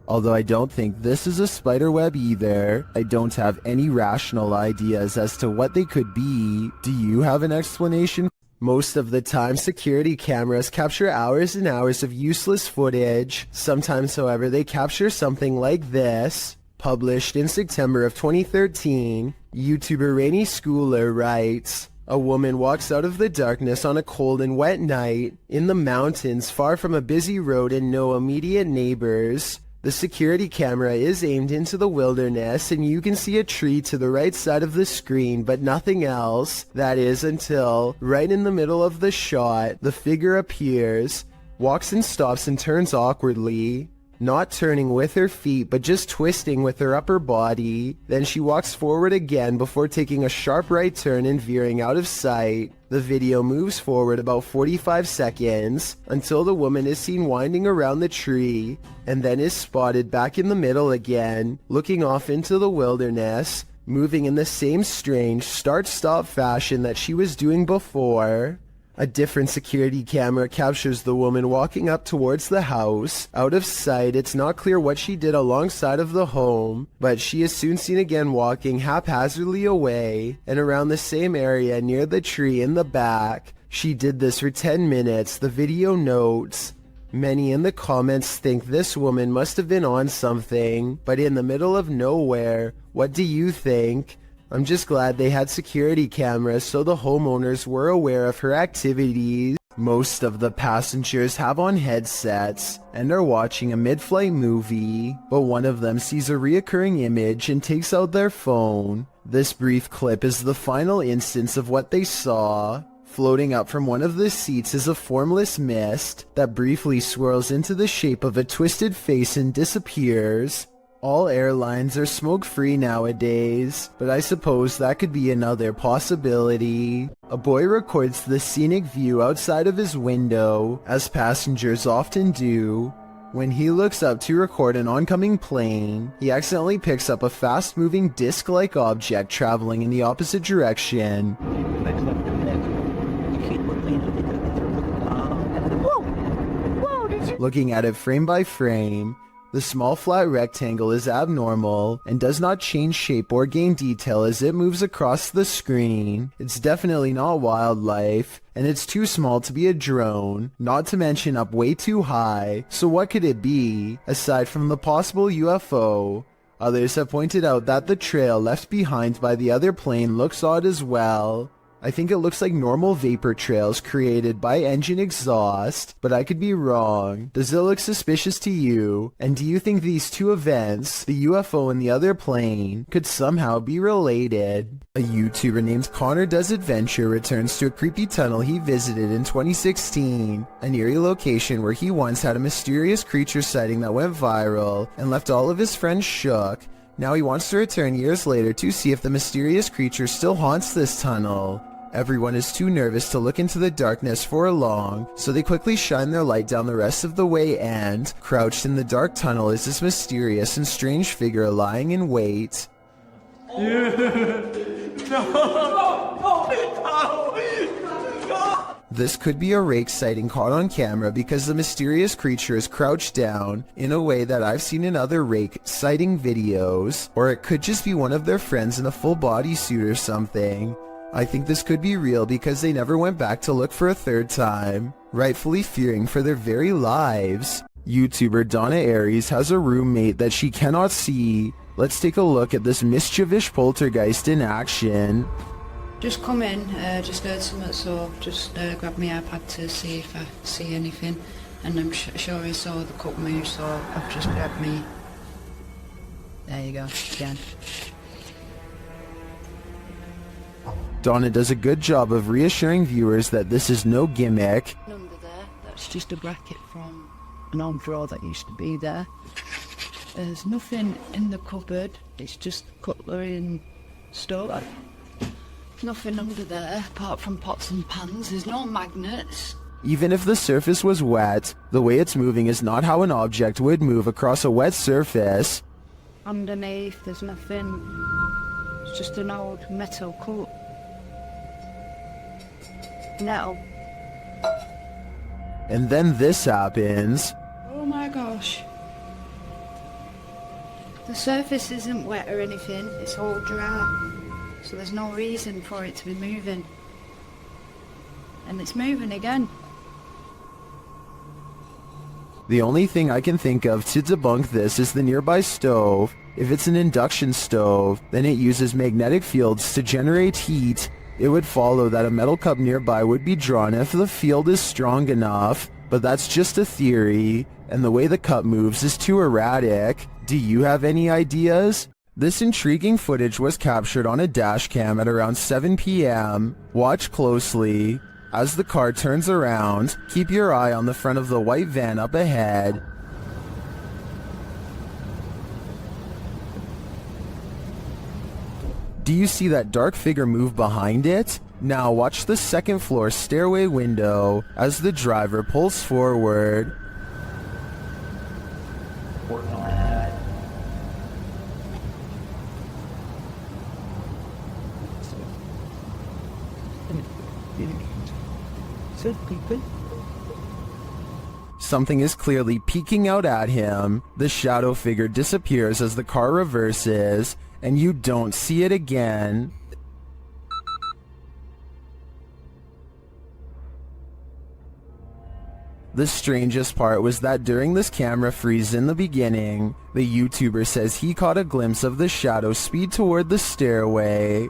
Although I don't think this is a spider web either. I don't have any rational ideas as to what they could be. Do you have an explanation? Most of the time, security cameras capture hours and hours of useless footage. Sometimes, however, they capture something like this. Published in September of 2013, YouTuber Rainy Schooler writes, "A woman walks out of the darkness on a cold and wet night in the mountains far from a busy road and no immediate neighbors. The security camera is aimed into the wilderness and you can see a tree to the right side of the screen but nothing else. That is until, right in the middle of the shot, the figure appears, walks and stops and turns awkwardly. Not turning with her feet but just twisting with her upper body. Then she walks forward again before taking a sharp right turn and veering out of sight. The video moves forward about 45 seconds until the woman is seen winding around the tree and then is spotted back in the middle again, looking off into the wilderness, moving in the same strange start-stop fashion that she was doing before. A different security camera captures the woman walking up towards the house. Out of sight, it's not clear what she did alongside of the home, but she is soon seen again walking haphazardly away and around the same area near the tree in the back. She did this for 10 minutes, the video notes. Many in the comments think this woman must have been on something, but in the middle of nowhere. What do you think? I'm just glad they had security cameras so the homeowners were aware of her activities. Most of the passengers have on headsets and are watching a mid-flight movie, but one of them sees a reoccurring image and takes out their phone. This brief clip is the final instance of what they saw. Floating up from one of the seats is a formless mist that briefly swirls into the shape of a twisted face and disappears. All airlines are smoke-free nowadays, but I suppose that could be another possibility. A boy records the scenic view outside of his window, as passengers often do. When he looks up to record an oncoming plane, he accidentally picks up a fast-moving disc-like object traveling in the opposite direction. Looking at it frame by frame, the small flat rectangle is abnormal and does not change shape or gain detail as it moves across the screen. It's definitely not wildlife, and it's too small to be a drone, not to mention up way too high. So what could it be, aside from the possible UFO? Others have pointed out that the trail left behind by the other plane looks odd as well. I think it looks like normal vapor trails created by engine exhaust, but I could be wrong. Does it look suspicious to you? And do you think these two events, the UFO and the other plane, could somehow be related? A YouTuber named Connor Does Adventure returns to a creepy tunnel he visited in 2016, an eerie location where he once had a mysterious creature sighting that went viral and left all of his friends shook. Now he wants to return years later to see if the mysterious creature still haunts this tunnel. Everyone is too nervous to look into the darkness for long, so they quickly shine their light down the rest of the way and, crouched in the dark tunnel is this mysterious and strange figure lying in wait. This could be a rake sighting caught on camera because the mysterious creature is crouched down in a way that I've seen in other rake sighting videos, or it could just be one of their friends in a full bodysuit or something. I think this could be real because they never went back to look for a third time, rightfully fearing for their very lives. YouTuber Donna Aries has a roommate that she cannot see. Let's take a look at this mischievous poltergeist in action. Just come in, just heard something, so just grab my iPad to see if I see anything, and I'm sure I saw the cup move, so I've just grabbed me. There you go, again. Donna does a good job of reassuring viewers that this is no gimmick. Under there, that's just a bracket from an old drawer that used to be there. There's nothing in the cupboard, it's just cutlery and stuff. Nothing under there apart from pots and pans, there's no magnets. Even if the surface was wet, the way it's moving is not how an object would move across a wet surface. Underneath there's nothing, it's just an old metal cup. No. And then this happens. Oh my gosh. The surface isn't wet or anything, it's all dry. So there's no reason for it to be moving. And it's moving again. The only thing I can think of to debunk this is the nearby stove. If it's an induction stove, then it uses magnetic fields to generate heat. It would follow that a metal cup nearby would be drawn if the field is strong enough, but that's just a theory, and the way the cup moves is too erratic. Do you have any ideas? This intriguing footage was captured on a dash cam at around 7 p.m. Watch closely. As the car turns around, keep your eye on the front of the white van up ahead. Do you see that dark figure move behind it? Now watch the second floor stairway window as the driver pulls forward. Something is clearly peeking out at him. The shadow figure disappears as the car reverses, and you don't see it again. The strangest part was that during this camera freeze in the beginning, the YouTuber says he caught a glimpse of the shadow speed toward the stairway.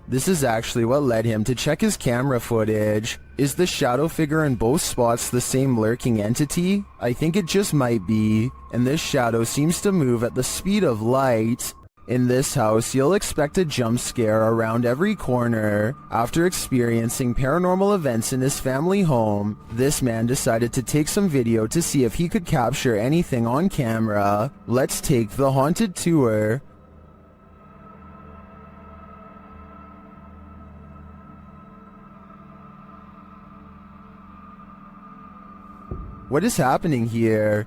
This is actually what led him to check his camera footage. Is the shadow figure in both spots the same lurking entity? I think it just might be, and this shadow seems to move at the speed of light. In this house, you'll expect a jump scare around every corner. After experiencing paranormal events in his family home, this man decided to take some video to see if he could capture anything on camera. Let's take the haunted tour. What is happening here?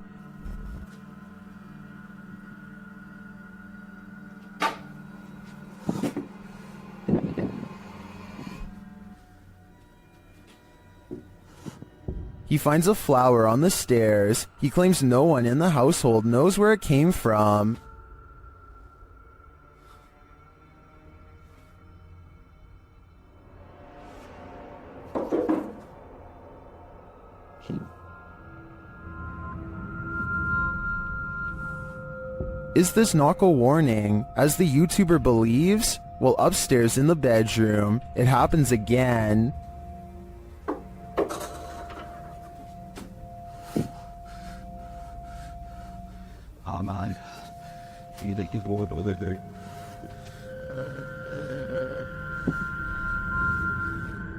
He finds a flower on the stairs. He claims no one in the household knows where it came from. Is this knock a warning, as the YouTuber believes? Well, upstairs in the bedroom, it happens again. Oh man, you think you've got what they're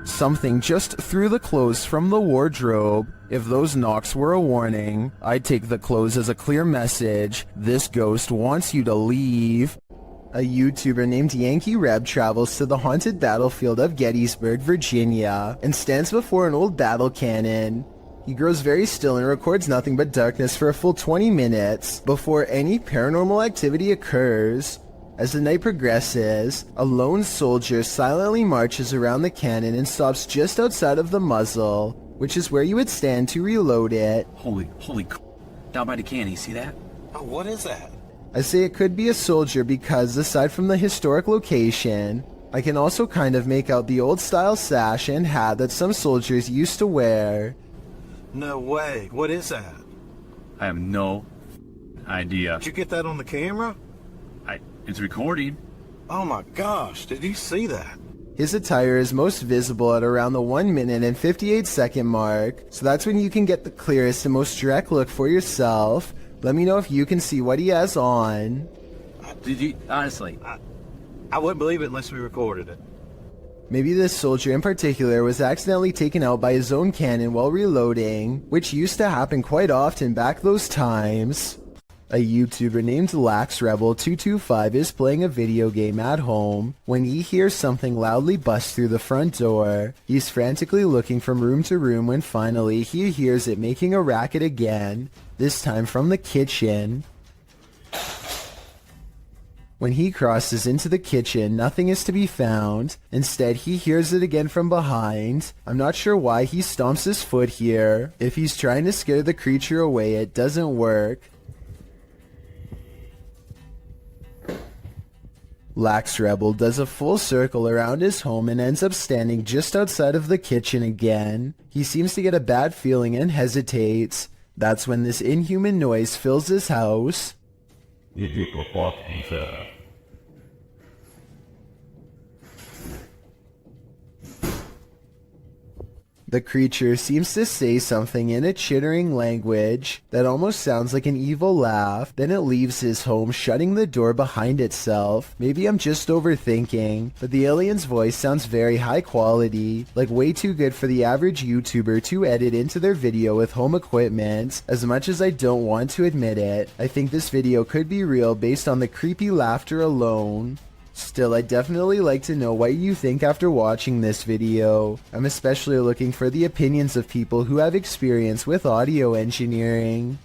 Something just threw the clothes from the wardrobe. If those knocks were a warning, I'd take the clothes as a clear message. This ghost wants you to leave. A YouTuber named Yankee Reb travels to the haunted battlefield of Gettysburg, Virginia, and stands before an old battle cannon. He grows very still and records nothing but darkness for a full 20 minutes before any paranormal activity occurs. As the night progresses, a lone soldier silently marches around the cannon and stops just outside of the muzzle, which is where you would stand to reload it. Holy down by the cannon, you see that? Oh, what is that? I say it could be a soldier because, aside from the historic location, I can also kind of make out the old style sash and hat that some soldiers used to wear. No way. What is that? I have no idea. Did you get that on the camera? It's recording. Oh my gosh, did you see that? His attire is most visible at around the 1 minute and 58 second mark, so that's when you can get the clearest and most direct look for yourself. Let me know if you can see what he has on. Did you, honestly? I wouldn't believe it unless we recorded it. Maybe this soldier in particular was accidentally taken out by his own cannon while reloading, which used to happen quite often back those times. A YouTuber named LaxRebel225 is playing a video game at home when he hears something loudly bust through the front door. He's frantically looking from room to room when finally he hears it making a racket again, this time from the kitchen. When he crosses into the kitchen, nothing is to be found. Instead, he hears it again from behind. I'm not sure why he stomps his foot here. If he's trying to scare the creature away, it doesn't work. LaxRebel does a full circle around his home and ends up standing just outside of the kitchen again. He seems to get a bad feeling and hesitates. That's when this inhuman noise fills his house. The creature seems to say something in a chittering language that almost sounds like an evil laugh. Then it leaves his home, shutting the door behind itself. Maybe I'm just overthinking, but the alien's voice sounds very high quality, like way too good for the average YouTuber to edit into their video with home equipment. As much as I don't want to admit it, I think this video could be real based on the creepy laughter alone. Still, I'd definitely like to know what you think after watching this video. I'm especially looking for the opinions of people who have experience with audio engineering.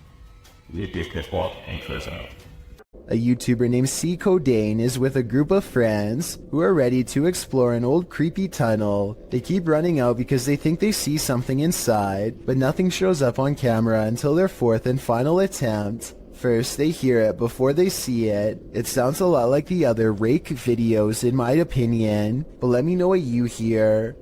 A YouTuber named C. Codain is with a group of friends who are ready to explore an old creepy tunnel. They keep running out because they think they see something inside, but nothing shows up on camera until their fourth and final attempt. First, they hear it before they see it. It sounds a lot like the other rake videos in my opinion, but let me know what you hear.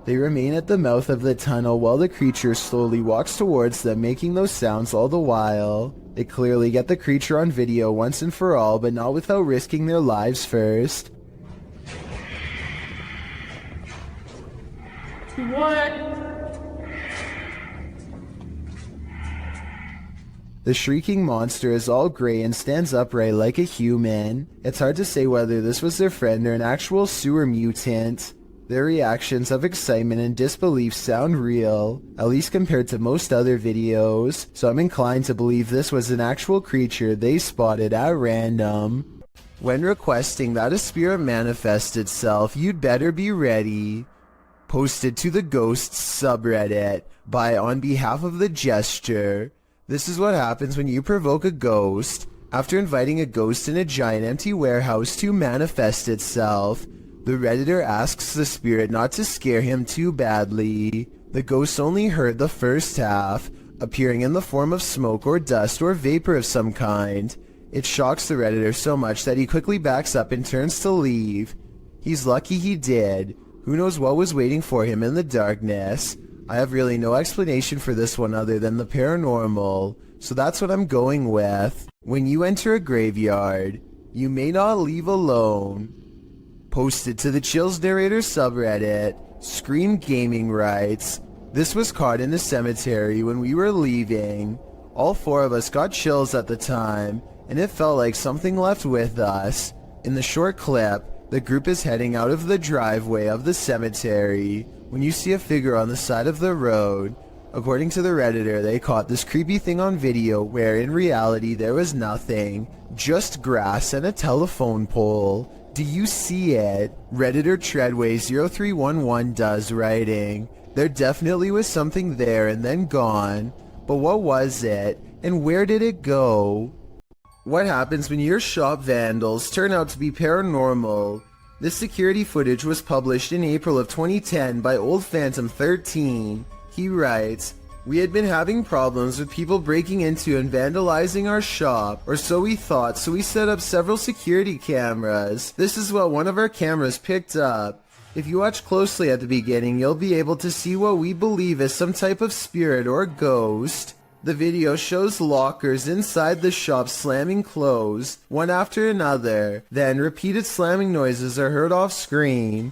They remain at the mouth of the tunnel while the creature slowly walks towards them, making those sounds all the while. They clearly get the creature on video once and for all, but not without risking their lives first. The shrieking monster is all grey and stands upright like a human. It's hard to say whether this was their friend or an actual sewer mutant. Their reactions of excitement and disbelief sound real, at least compared to most other videos, so I'm inclined to believe this was an actual creature they spotted at random. When requesting that a spirit manifest itself, you'd better be ready. Posted to the Ghosts subreddit by On Behalf of the Gesture. This is what happens when you provoke a ghost. After inviting a ghost in a giant empty warehouse to manifest itself, the Redditor asks the spirit not to scare him too badly. The ghost only heard the first half, appearing in the form of smoke or dust or vapor of some kind. It shocks the Redditor so much that he quickly backs up and turns to leave. He's lucky he did. Who knows what was waiting for him in the darkness? I have really no explanation for this one other than the paranormal, so that's what I'm going with. When you enter a graveyard, you may not leave alone. Posted to the Chills Narrator subreddit, Scream Gaming writes, "This was caught in a cemetery when we were leaving. All four of us got chills at the time, and it felt like something left with us. In the short clip, the group is heading out of the driveway of the cemetery when you see a figure on the side of the road. According to the Redditor, they caught this creepy thing on video where in reality there was nothing, just grass and a telephone pole. Do you see it?" Redditor Treadway0311 does, writing, "There definitely was something there and then gone, but what was it, and where did it go?" What happens when your shop vandals turn out to be paranormal? This security footage was published in April of 2010 by Old Phantom 13. He writes, "We had been having problems with people breaking into and vandalizing our shop, or so we thought, so we set up several security cameras. This is what one of our cameras picked up. If you watch closely at the beginning, you'll be able to see what we believe is some type of spirit or ghost. The video shows lockers inside the shop slamming closed, one after another. Then repeated slamming noises are heard off screen.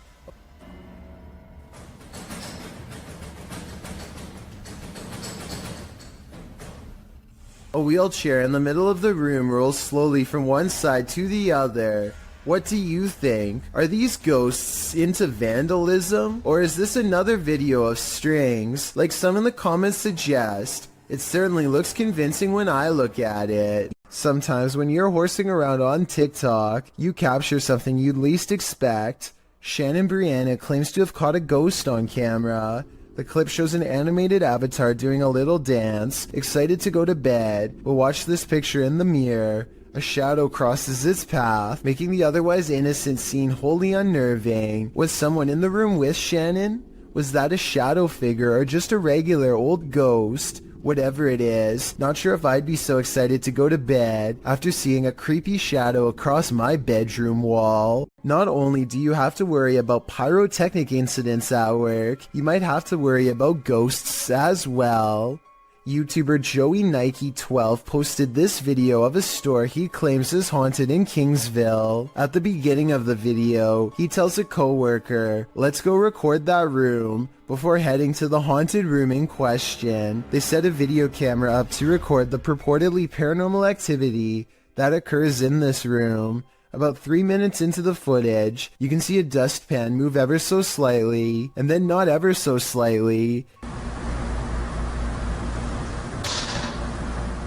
A wheelchair in the middle of the room rolls slowly from one side to the other. What do you think? Are these ghosts into vandalism? Or is this another video of strings, like some in the comments suggest? It certainly looks convincing when I look at it. Sometimes when you're horsing around on TikTok, you capture something you'd least expect. Shannon Brianna claims to have caught a ghost on camera. The clip shows an animated avatar doing a little dance, excited to go to bed, but watch this picture in the mirror. A shadow crosses its path, making the otherwise innocent scene wholly unnerving. Was someone in the room with Shannon? Was that a shadow figure or just a regular old ghost? Whatever it is, not sure if I'd be so excited to go to bed after seeing a creepy shadow across my bedroom wall. Not only do you have to worry about pyrotechnic incidents at work, you might have to worry about ghosts as well. YouTuber Joey Nike 12 posted this video of a store he claims is haunted in Kingsville. At the beginning of the video, he tells a coworker, "Let's go record that room," before heading to the haunted room in question. They set a video camera up to record the purportedly paranormal activity that occurs in this room. About 3 minutes into the footage, you can see a dustpan move ever so slightly, and then not ever so slightly.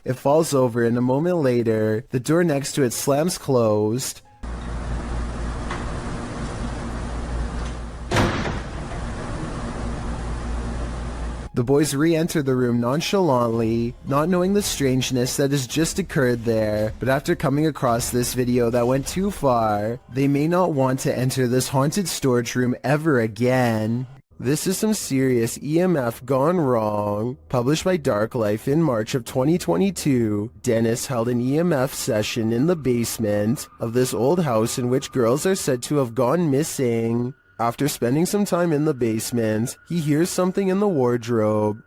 It falls over, and a moment later, the door next to it slams closed. The boys re-enter the room nonchalantly, not knowing the strangeness that has just occurred there, but after coming across this video that went too far, they may not want to enter this haunted storage room ever again. This is some serious EMF gone wrong. Published by Dark Life in March of 2022, Dennis held an EMF session in the basement of this old house in which girls are said to have gone missing. After spending some time in the basement, he hears something in the wardrobe.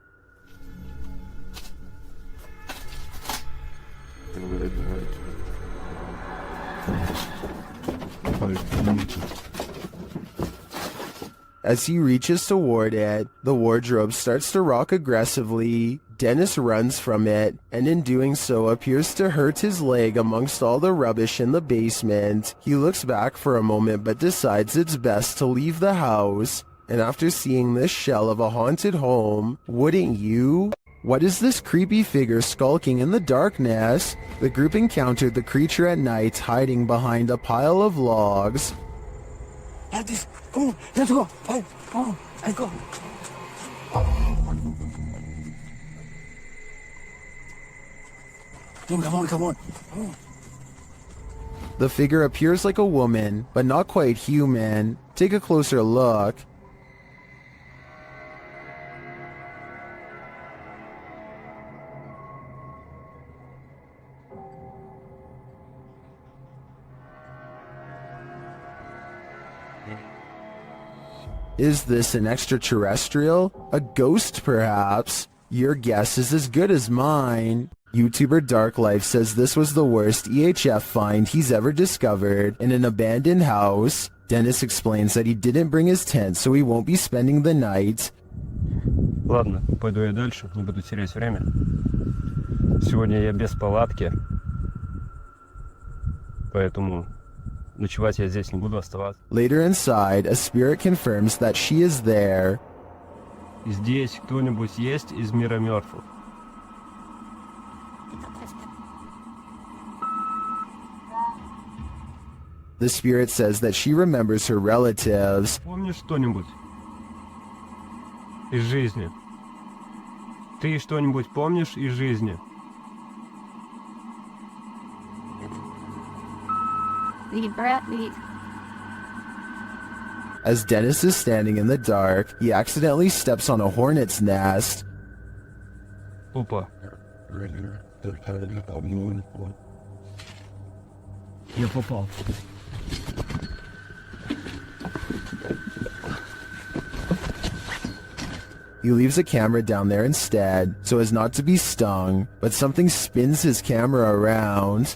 As he reaches toward it, the wardrobe starts to rock aggressively. Dennis runs from it, and in doing so appears to hurt his leg amongst all the rubbish in the basement. He looks back for a moment but decides it's best to leave the house. And after seeing this shell of a haunted home, wouldn't you? What is this creepy figure skulking in the darkness? The group encountered the creature at night hiding behind a pile of logs. Let's go. Let's go. Let's go. Come on. The figure appears like a woman, but not quite human. Take a closer look. Is this an extraterrestrial? A ghost, perhaps? Your guess is as good as mine. YouTuber Dark Life says this was the worst EHF find he's ever discovered in an abandoned house. Dennis explains that he didn't bring his tent, so he won't be spending the night. Ладно, пойду я дальше, не буду терять время. Сегодня я без палатки, поэтому ночевать я здесь не буду оставаться. Later inside, a spirit confirms that she is there. Здесь кто-нибудь есть из мира мертвых? The spirit says that she remembers her relatives. Помнишь что-нибудь из жизни? Ты что-нибудь помнишь из жизни? As Dennis is standing in the dark, he accidentally steps on a hornet's nest. Опа. Я попал. He leaves a camera down there instead, so as not to be stung, but something spins his camera around.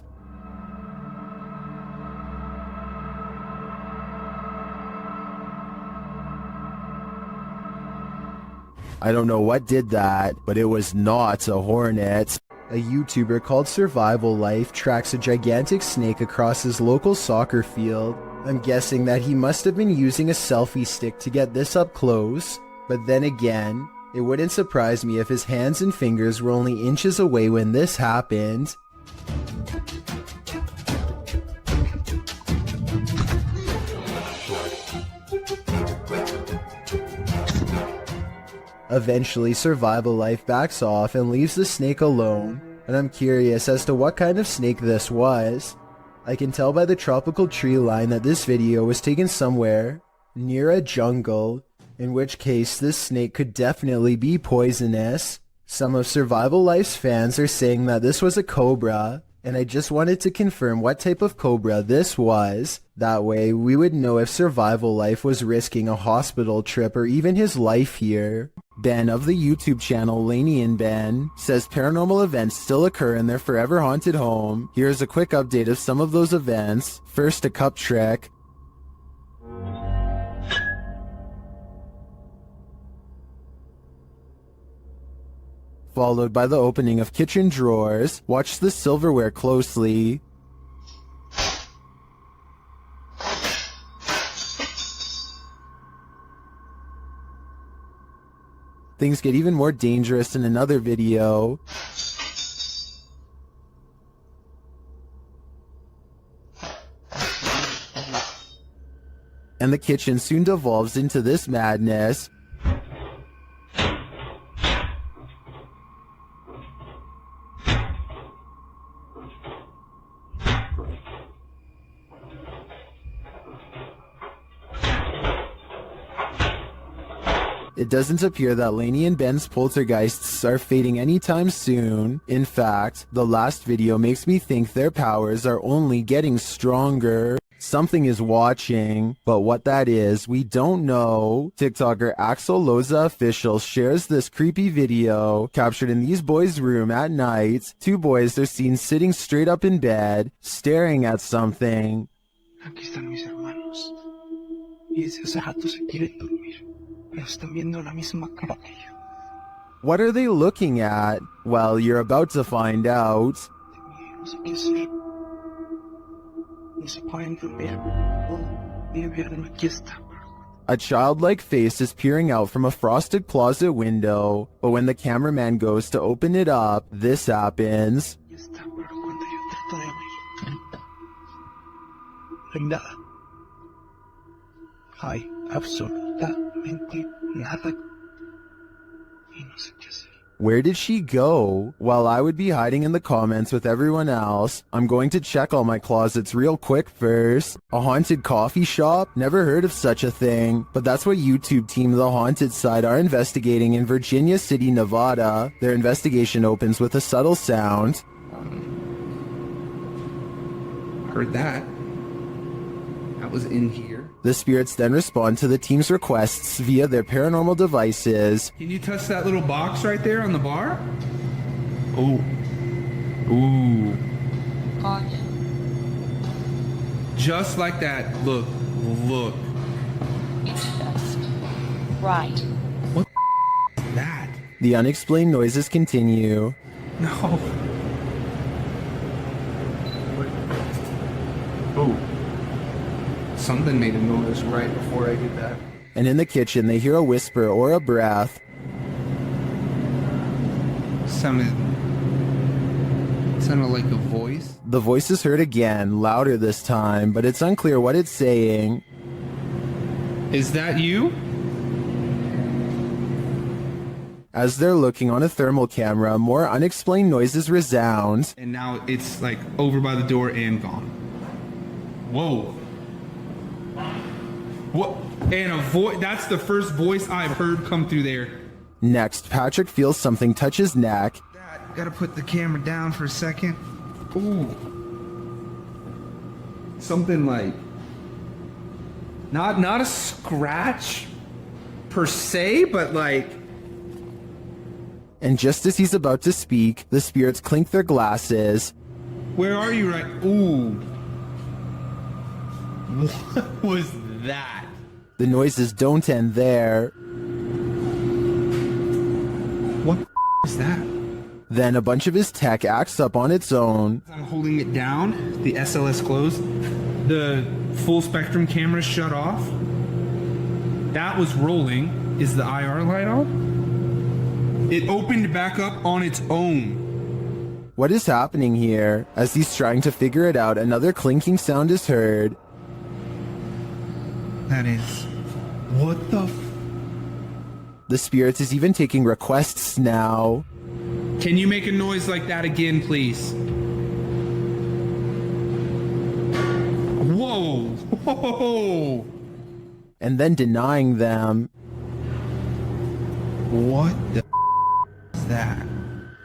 I don't know what did that, but it was not a hornet. A YouTuber called Survival Life tracks a gigantic snake across his local soccer field. I'm guessing that he must have been using a selfie stick to get this up close. But then again, it wouldn't surprise me if his hands and fingers were only inches away when this happened. Eventually, Survival Life backs off and leaves the snake alone, and I'm curious as to what kind of snake this was. I can tell by the tropical tree line that this video was taken somewhere near a jungle, in which case this snake could definitely be poisonous. Some of Survival Life's fans are saying that this was a cobra, and I just wanted to confirm what type of cobra this was. That way, we would know if Survival Life was risking a hospital trip or even his life here. Ben of the YouTube channel Laney and Ben says paranormal events still occur in their forever haunted home. Here's a quick update of some of those events. First, a cup trick. Followed by the opening of kitchen drawers. Watch the silverware closely. Things get even more dangerous in another video. And the kitchen soon devolves into this madness. It doesn't appear that Lainey and Ben's poltergeists are fading anytime soon. In fact, the last video makes me think their powers are only getting stronger. Something is watching, but what that is, we don't know. TikToker Axel Loza Official shares this creepy video captured in these boys' room at night. Two boys are seen sitting straight up in bed, staring at something. Aquí están mis hermanos. Y desde hace rato se quieren dormir. Pero están viendo la misma cara que yo. What are they looking at? Well, you're about to find out. No sé qué hacer. No se pueden dormir. Mi gobierno aquí está. A childlike face is peering out from a frosted closet window, but when the cameraman goes to open it up, this happens. Aquí está, pero cuando yo trato de abrir, no hay nada. Hay absolutamente nada. Y no sé qué hacer. Where did she go? While I would be hiding in the comments with everyone else, I'm going to check all my closets real quick first. A haunted coffee shop? Never heard of such a thing, but that's what YouTube team The Haunted Side are investigating in Virginia City, Nevada. Their investigation opens with a subtle sound. Heard that. That was in here. The spirits then respond to the team's requests via their paranormal devices. Can you touch that little box right there on the bar? Oh. Ooh. Just like that. Look. Look. It's just right. What is that? The unexplained noises continue. No. Oh. Something made a noise right before I did that. And in the kitchen, they hear a whisper or a breath. Sounded like a voice. The voice is heard again, louder this time, but it's unclear what it's saying. Is that you? As they're looking on a thermal camera, more unexplained noises resound. And now it's like over by the door and gone. Whoa. What? And a voice, that's the first voice I've heard come through there. Next, Patrick feels something touch his neck. Gotta put the camera down for a second. Ooh. Something like, not a scratch per se, but like. And just as he's about to speak, the spirits clink their glasses. Where are you right? Ooh. What was that? The noises don't end there. What is that? Then a bunch of his tech acts up on its own. I'm holding it down, the SLS closed, the full spectrum camera shut off. That was rolling. Is the IR light on? It opened back up on its own. What is happening here? As he's trying to figure it out, another clinking sound is heard. That is... What the f... The spirits is even taking requests now. Can you make a noise like that again, please? Whoa! Whoa! And then denying them. What the is that?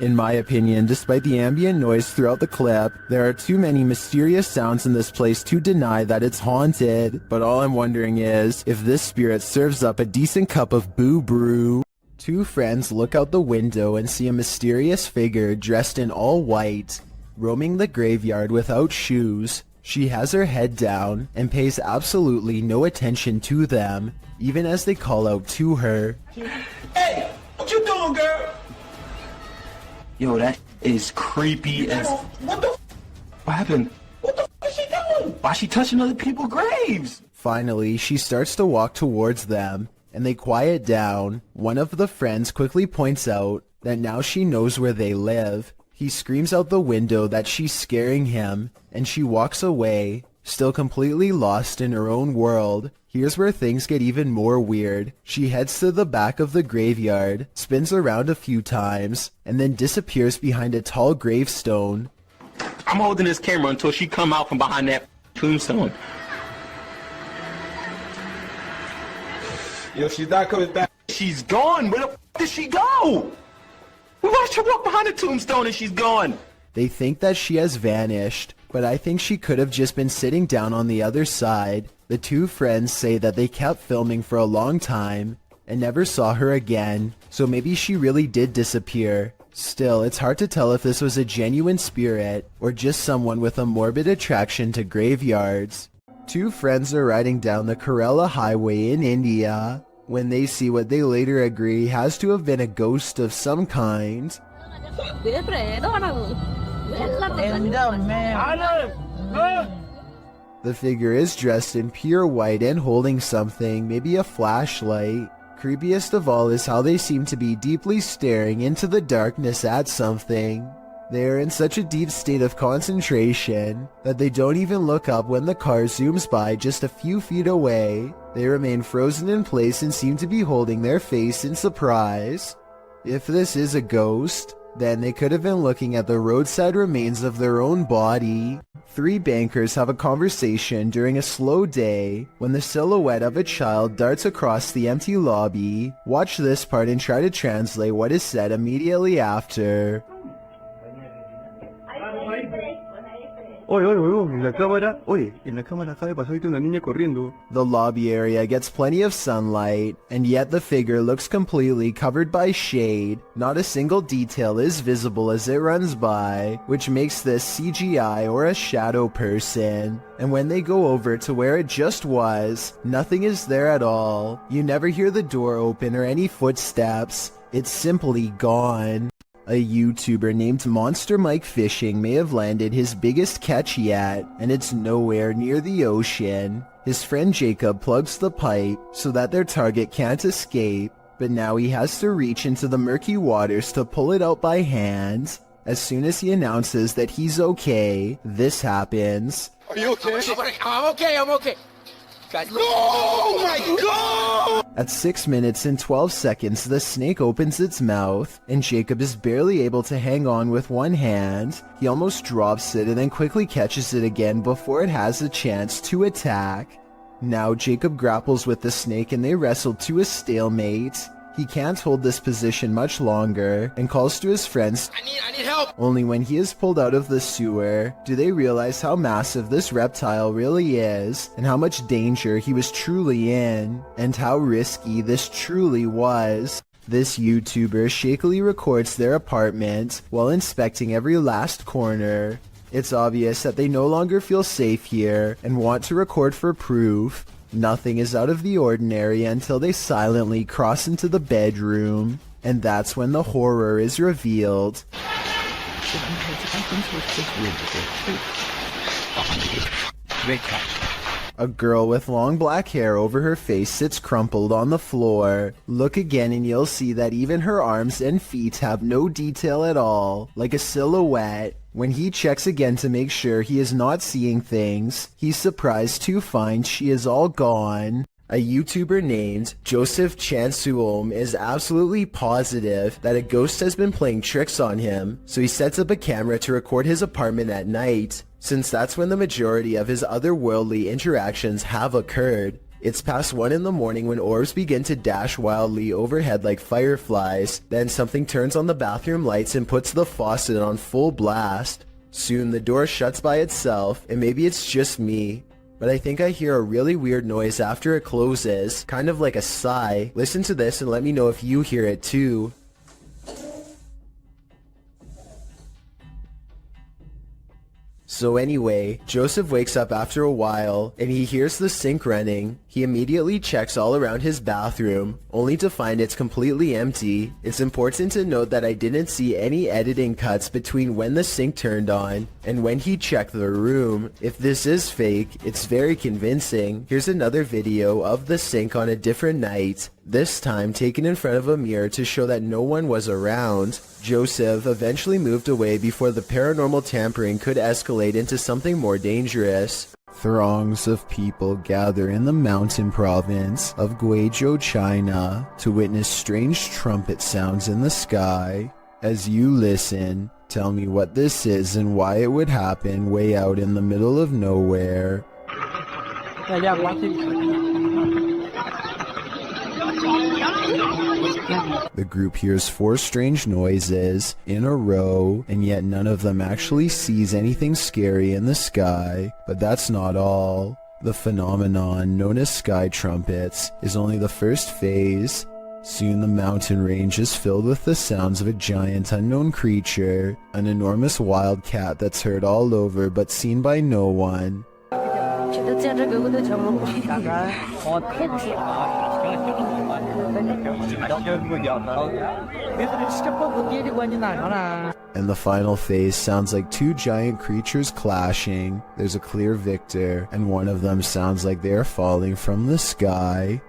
In my opinion, despite the ambient noise throughout the clip, there are too many mysterious sounds in this place to deny that it's haunted. But all I'm wondering is, if this spirit serves up a decent cup of boo brew. Two friends look out the window and see a mysterious figure dressed in all white, roaming the graveyard without shoes. She has her head down and pays absolutely no attention to them, even as they call out to her. Hey, what you doing, girl? Yo, that is creepy as... What the f? What happened? What the f is she doing? Why is she touching other people's graves? Finally, she starts to walk towards them, and they quiet down. One of the friends quickly points out that now she knows where they live. He screams out the window that she's scaring him, and she walks away, still completely lost in her own world. Here's where things get even more weird. She heads to the back of the graveyard, spins around a few times, and then disappears behind a tall gravestone. I'm holding this camera until she come out from behind that tombstone. Yo, she's not coming back. She's gone. Where the f did she go? We watched her walk behind the tombstone and she's gone. They think that she has vanished, but I think she could have just been sitting down on the other side. The two friends say that they kept filming for a long time and never saw her again, so maybe she really did disappear. Still, it's hard to tell if this was a genuine spirit or just someone with a morbid attraction to graveyards. Two friends are riding down the Kerala highway in India when they see what they later agree has to have been a ghost of some kind. The figure is dressed in pure white and holding something, maybe a flashlight. Creepiest of all is how they seem to be deeply staring into the darkness at something. They are in such a deep state of concentration that they don't even look up when the car zooms by just a few feet away. They remain frozen in place and seem to be holding their face in surprise. If this is a ghost, then they could have been looking at the roadside remains of their own body. Three bankers have a conversation during a slow day when the silhouette of a child darts across the empty lobby. Watch this part and try to translate what is said immediately after. Oye, en la cámara acaba de pasar ahorita una niña corriendo. The lobby area gets plenty of sunlight, and yet the figure looks completely covered by shade. Not a single detail is visible as it runs by, which makes this CGI or a shadow person. And when they go over to where it just was, nothing is there at all. You never hear the door open or any footsteps. It's simply gone. A YouTuber named Monster Mike Fishing may have landed his biggest catch yet, and it's nowhere near the ocean. His friend Jacob plugs the pipe so that their target can't escape, but now he has to reach into the murky waters to pull it out by hand. As soon as he announces that he's okay, this happens. Are you okay? I'm okay. Guys, no! Oh my god! At 6 minutes and 12 seconds, the snake opens its mouth, and Jacob is barely able to hang on with one hand. He almost drops it and then quickly catches it again before it has a chance to attack. Now Jacob grapples with the snake and they wrestle to a stalemate. He can't hold this position much longer and calls to his friends. I need help! Only when he is pulled out of the sewer do they realize how massive this reptile really is and how much danger he was truly in and how risky this truly was. This YouTuber shakily records their apartment while inspecting every last corner. It's obvious that they no longer feel safe here and want to record for proof. Nothing is out of the ordinary until they silently cross into the bedroom, and that's when the horror is revealed. A girl with long black hair over her face sits crumpled on the floor. Look again and you'll see that even her arms and feet have no detail at all, like a silhouette. When he checks again to make sure he is not seeing things, he's surprised to find she is all gone. A YouTuber named Joseph Chansuom is absolutely positive that a ghost has been playing tricks on him, so he sets up a camera to record his apartment at night, since that's when the majority of his otherworldly interactions have occurred. It's past 1 in the morning when orbs begin to dash wildly overhead like fireflies. Then something turns on the bathroom lights and puts the faucet on full blast. Soon the door shuts by itself, and maybe it's just me, but I think I hear a really weird noise after it closes, kind of like a sigh. Listen to this and let me know if you hear it too. So anyway, Joseph wakes up after a while, and he hears the sink running. He immediately checks all around his bathroom, only to find it's completely empty. It's important to note that I didn't see any editing cuts between when the sink turned on and when he checked the room. If this is fake, it's very convincing. Here's another video of the sink on a different night, this time taken in front of a mirror to show that no one was around. Joseph eventually moved away before the paranormal tampering could escalate into something more dangerous. Throngs of people gather in the mountain province of Guizhou, China, to witness strange trumpet sounds in the sky. As you listen, tell me what this is and why it would happen way out in the middle of nowhere. The group hears 4 strange noises in a row, and yet none of them actually sees anything scary in the sky. But that's not all. The phenomenon known as sky trumpets is only the first phase. Soon the mountain range is filled with the sounds of a giant unknown creature, an enormous wildcat that's heard all over but seen by no one. And the final phase sounds like 2 giant creatures clashing. There's a clear victor, and one of them sounds like they are falling from the sky.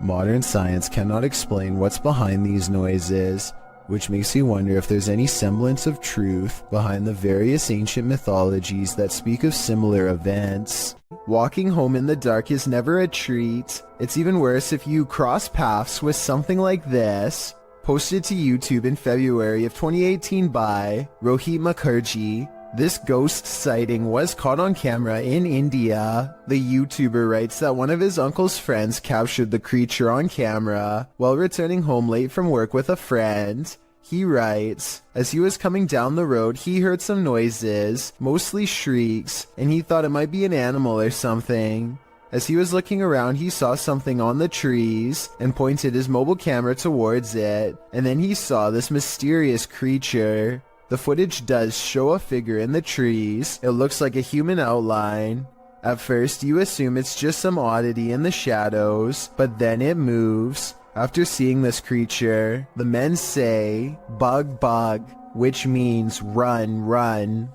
Modern science cannot explain what's behind these noises, which makes you wonder if there's any semblance of truth behind the various ancient mythologies that speak of similar events. Walking home in the dark is never a treat. It's even worse if you cross paths with something like this. Posted to YouTube in February of 2018 by Rohit Mukherjee. This ghost sighting was caught on camera in India. The YouTuber writes that one of his uncle's friends captured the creature on camera while returning home late from work with a friend. He writes, as he was coming down the road, he heard some noises, mostly shrieks, and he thought it might be an animal or something. As he was looking around, he saw something on the trees and pointed his mobile camera towards it, and then he saw this mysterious creature. The footage does show a figure in the trees. It looks like a human outline. At first, you assume it's just some oddity in the shadows, but then it moves. After seeing this creature, the men say, "Bug, bug," which means run, run.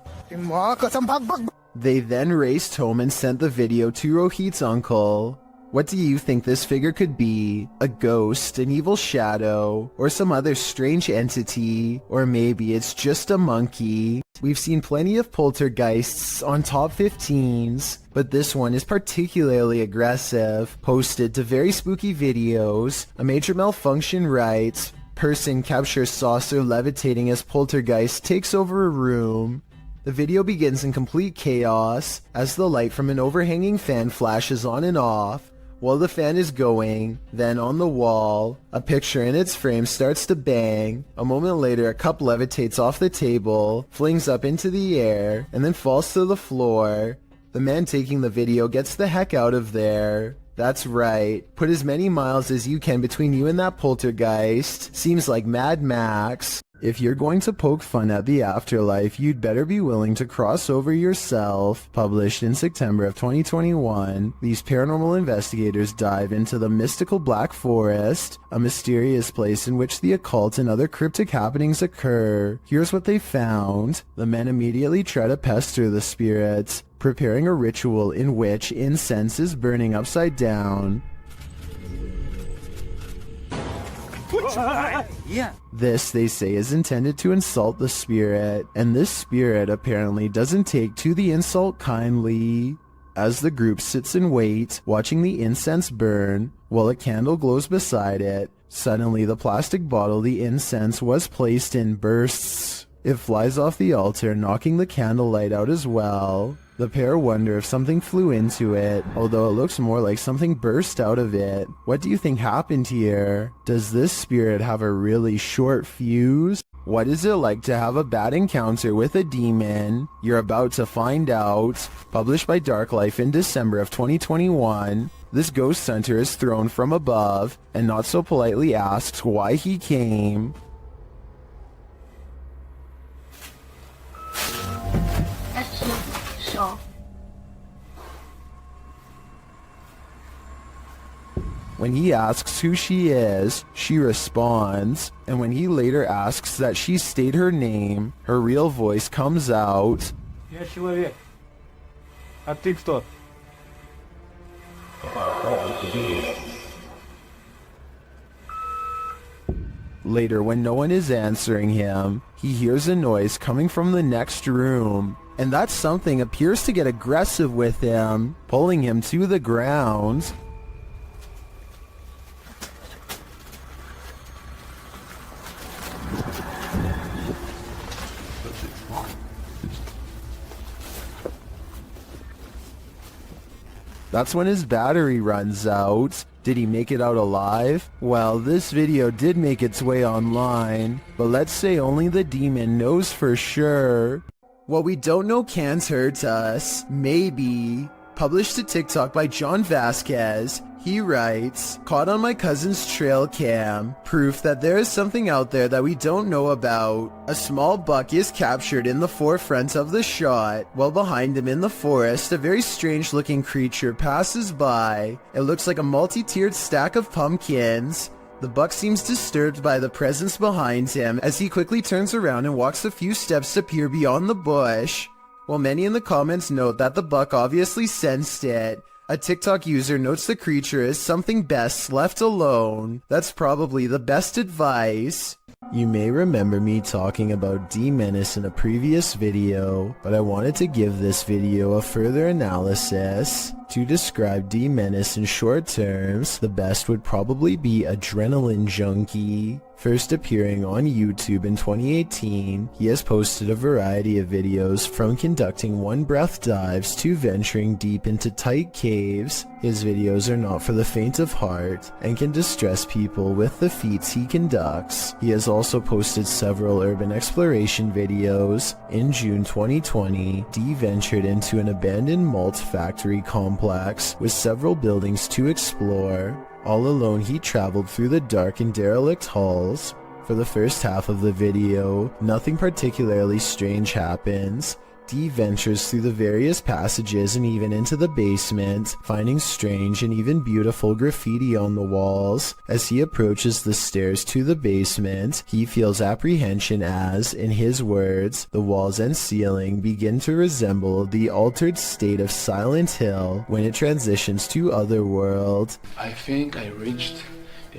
They then raced home and sent the video to Rohit's uncle. What do you think this figure could be? A ghost, an evil shadow, or some other strange entity? Or maybe it's just a monkey? We've seen plenty of poltergeists on top 15s, but this one is particularly aggressive. Posted to very spooky videos. A major malfunction writes, person captures saucer levitating as poltergeist takes over a room. The video begins in complete chaos as the light from an overhanging fan flashes on and off. While the fan is going, then on the wall, a picture in its frame starts to bang. A moment later, a cup levitates off the table, flings up into the air, and then falls to the floor. The man taking the video gets the heck out of there. That's right, put as many miles as you can between you and that poltergeist. Seems like Mad Max. If you're going to poke fun at the afterlife, you'd better be willing to cross over yourself. Published in September of 2021, these paranormal investigators dive into the mystical Black Forest, a mysterious place in which the occult and other cryptic happenings occur. Here's what they found. The men immediately try to pester the spirits, preparing a ritual in which incense is burning upside down. Yeah. This, they say, is intended to insult the spirit, and this spirit apparently doesn't take to the insult kindly. As the group sits and waits, watching the incense burn, while a candle glows beside it, suddenly the plastic bottle the incense was placed in bursts. It flies off the altar, knocking the candlelight out as well. The pair wonder if something flew into it, although it looks more like something burst out of it. What do you think happened here? Does this spirit have a really short fuse? What is it like to have a bad encounter with a demon? You're about to find out. Published by Dark Life in December of 2021. This ghost hunter is thrown from above and not so politely asks why he came. When he asks who she is, she responds, and when he later asks that she state her name, her real voice comes out. Я человек. А ты кто? Later, when no one is answering him, he hears a noise coming from the next room, and that something appears to get aggressive with him, pulling him to the ground. That's when his battery runs out. Did he make it out alive? Well, this video did make its way online, but let's say only the demon knows for sure. What we don't know can't hurt us. Maybe. Published to TikTok by John Vasquez. He writes, caught on my cousin's trail cam, proof that there is something out there that we don't know about. A small buck is captured in the forefront of the shot, while behind him in the forest a very strange looking creature passes by. It looks like a multi-tiered stack of pumpkins. The buck seems disturbed by the presence behind him as he quickly turns around and walks a few steps to peer beyond the bush. While many in the comments note that the buck obviously sensed it, a TikTok user notes the creature is something best left alone. That's probably the best advice. You may remember me talking about D-Menace in a previous video, but I wanted to give this video a further analysis. To describe D-Menace in short terms, the best would probably be Adrenaline Junkie. First appearing on YouTube in 2018, he has posted a variety of videos from conducting one-breath dives to venturing deep into tight caves. His videos are not for the faint of heart and can distress people with the feats he conducts. He has also posted several urban exploration videos. In June 2020, D ventured into an abandoned malt factory complex with several buildings to explore. All alone, he traveled through the dark and derelict halls. For the first half of the video, nothing particularly strange happens. D ventures through the various passages and even into the basement, finding strange and even beautiful graffiti on the walls. As he approaches the stairs to the basement, he feels apprehension as, in his words, the walls and ceiling begin to resemble the altered state of Silent Hill when it transitions to Otherworld. I think I reached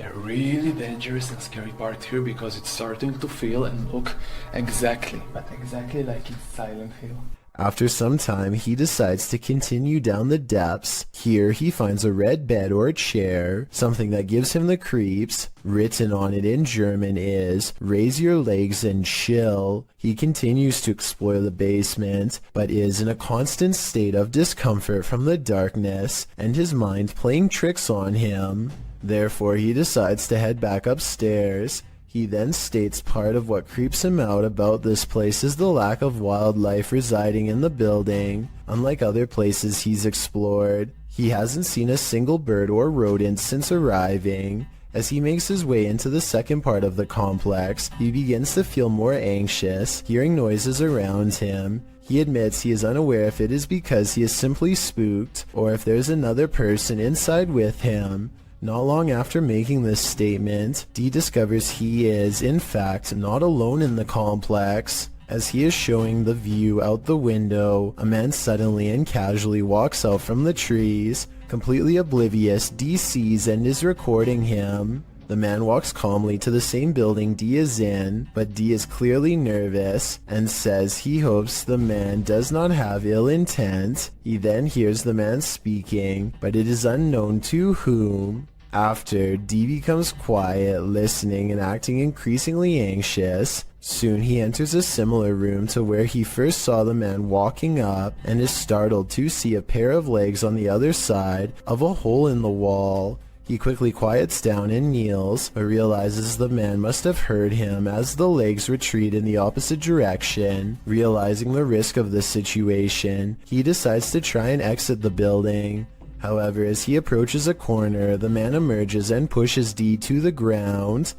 a really dangerous and scary part here because it's starting to feel and look exactly like in Silent Hill. After some time, he decides to continue down the depths. Here, he finds a red bed or chair, something that gives him the creeps. Written on it in German is, "Raise your legs and chill." He continues to explore the basement, but is in a constant state of discomfort from the darkness and his mind playing tricks on him. Therefore, he decides to head back upstairs. He then states part of what creeps him out about this place is the lack of wildlife residing in the building. Unlike other places he's explored, he hasn't seen a single bird or rodent since arriving. As he makes his way into the second part of the complex, he begins to feel more anxious, hearing noises around him. He admits he is unaware if it is because he is simply spooked, or if there's another person inside with him. Not long after making this statement, D discovers he is, in fact, not alone in the complex. As he is showing the view out the window, a man suddenly and casually walks out from the trees. Completely oblivious, D sees and is recording him. The man walks calmly to the same building D is in, but D is clearly nervous and says he hopes the man does not have ill intent. He then hears the man speaking, but it is unknown to whom. After, D becomes quiet, listening and acting increasingly anxious. Soon he enters a similar room to where he first saw the man walking up and is startled to see a pair of legs on the other side of a hole in the wall. He quickly quiets down and kneels, but realizes the man must have heard him as the legs retreat in the opposite direction. Realizing the risk of this situation, he decides to try and exit the building. However, as he approaches a corner, the man emerges and pushes D to the ground.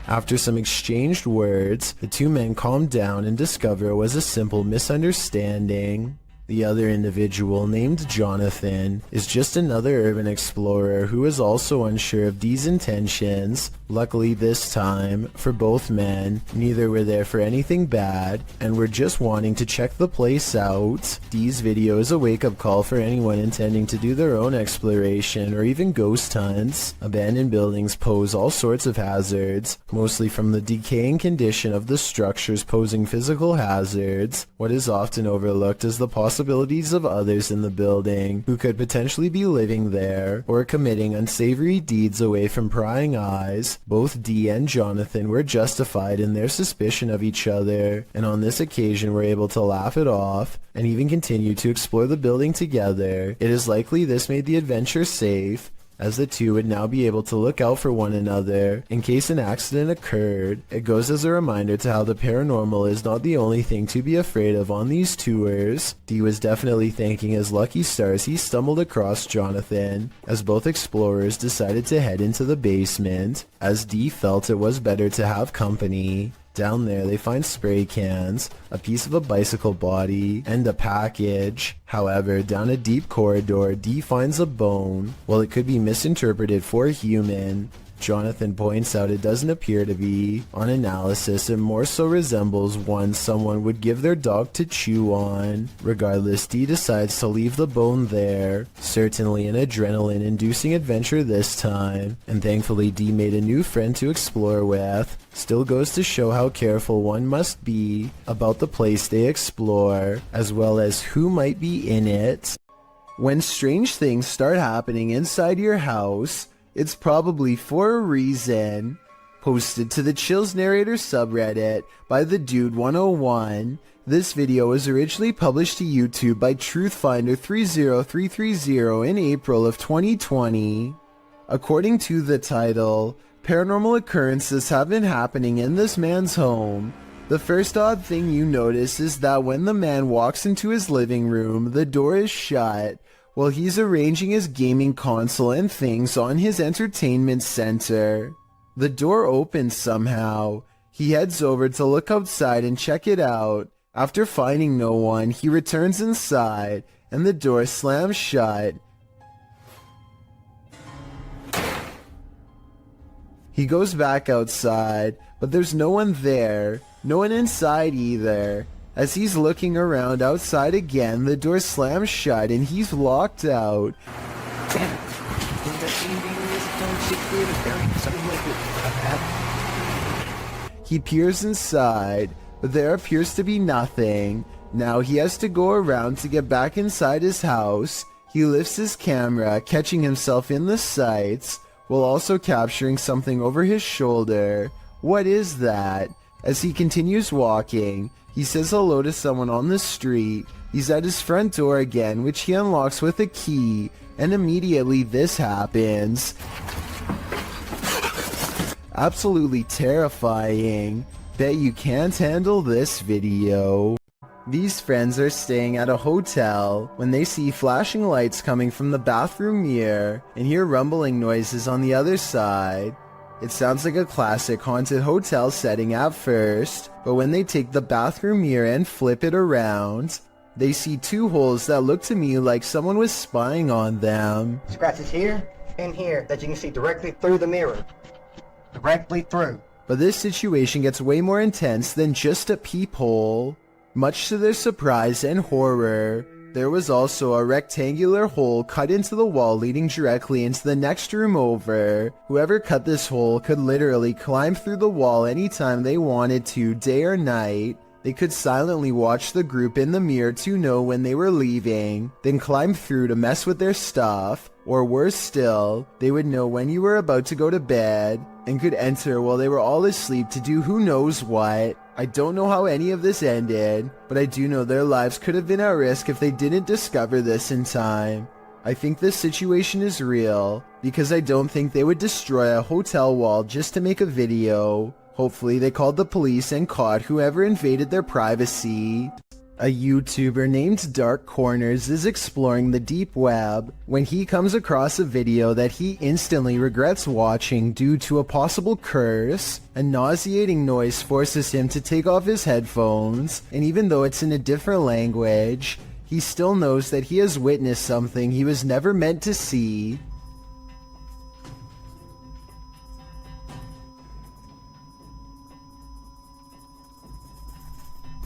After some exchanged words, the two men calm down and discover it was a simple misunderstanding. The other individual, named Jonathan, is just another urban explorer who is also unsure of D's intentions. Luckily this time, for both men, neither were there for anything bad, and were just wanting to check the place out. D's video is a wake-up call for anyone intending to do their own exploration or even ghost hunts. Abandoned buildings pose all sorts of hazards, mostly from the decaying condition of the structures posing physical hazards. What is often overlooked is the possibilities of others in the building who could potentially be living there or committing unsavory deeds away from prying eyes. friends. Both Dee and Jonathan were justified in their suspicion of each other, and on this occasion were able to laugh it off and even continue to explore the building together. It is likely this made the adventure safe, as the two would now be able to look out for one another in case an accident occurred. It goes as a reminder to how the paranormal is not the only thing to be afraid of on these tours. Dee was definitely thanking his lucky stars he stumbled across Jonathan, as both explorers decided to head into the basement, as Dee felt it was better to have company. Down there they find spray cans, a piece of a bicycle body, and a package. However, down a deep corridor, Dee finds a bone. While it could be misinterpreted for a human, Jonathan points out it doesn't appear to be. On analysis, it more so resembles one someone would give their dog to chew on. Regardless, Dee decides to leave the bone there. Certainly an adrenaline-inducing adventure this time, and thankfully Dee made a new friend to explore with. Still goes to show how careful one must be about the place they explore, as well as who might be in it. When strange things start happening inside your house, it's probably for a reason. Posted to the Chills Narrator subreddit by the Dude 101. This video was originally published to YouTube by Truthfinder30330 in April of 2020. According to the title, paranormal occurrences have been happening in this man's home. The first odd thing you notice is that when the man walks into his living room, the door is shut while he's arranging his gaming console and things on his entertainment center. The door opens somehow. He heads over to look outside and check it out. After finding no one, he returns inside and the door slams shut. He goes back outside, but there's no one there, no one inside either. As he's looking around outside again, the door slams shut and he's locked out. He peers inside, but there appears to be nothing. Now he has to go around to get back inside his house. He lifts his camera, catching himself in the sights, while also capturing something over his shoulder. What is that? As he continues walking, he says hello to someone on the street. He's at his front door again, which he unlocks with a key, and immediately this happens. Absolutely terrifying. Bet you can't handle this video. These friends are staying at a hotel when they see flashing lights coming from the bathroom mirror and hear rumbling noises on the other side. It sounds like a classic haunted hotel setting at first, but when they take the bathroom mirror and flip it around, they see two holes that look to me like someone was spying on them. Scratches here and here that you can see directly through the mirror. Directly through. But this situation gets way more intense than just a peephole. Much to their surprise and horror, there was also a rectangular hole cut into the wall leading directly into the next room over. Whoever cut this hole could literally climb through the wall anytime they wanted to, day or night. They could silently watch the group in the mirror to know when they were leaving, then climb through to mess with their stuff. Or worse still, they would know when you were about to go to bed, and could enter while they were all asleep to do who knows what. I don't know how any of this ended, but I do know their lives could have been at risk if they didn't discover this in time. I think this situation is real, because I don't think they would destroy a hotel wall just to make a video. Hopefully they called the police and caught whoever invaded their privacy. A YouTuber named Dark Corners is exploring the deep web when he comes across a video that he instantly regrets watching due to a possible curse. A nauseating noise forces him to take off his headphones, and even though it's in a different language, he still knows that he has witnessed something he was never meant to see.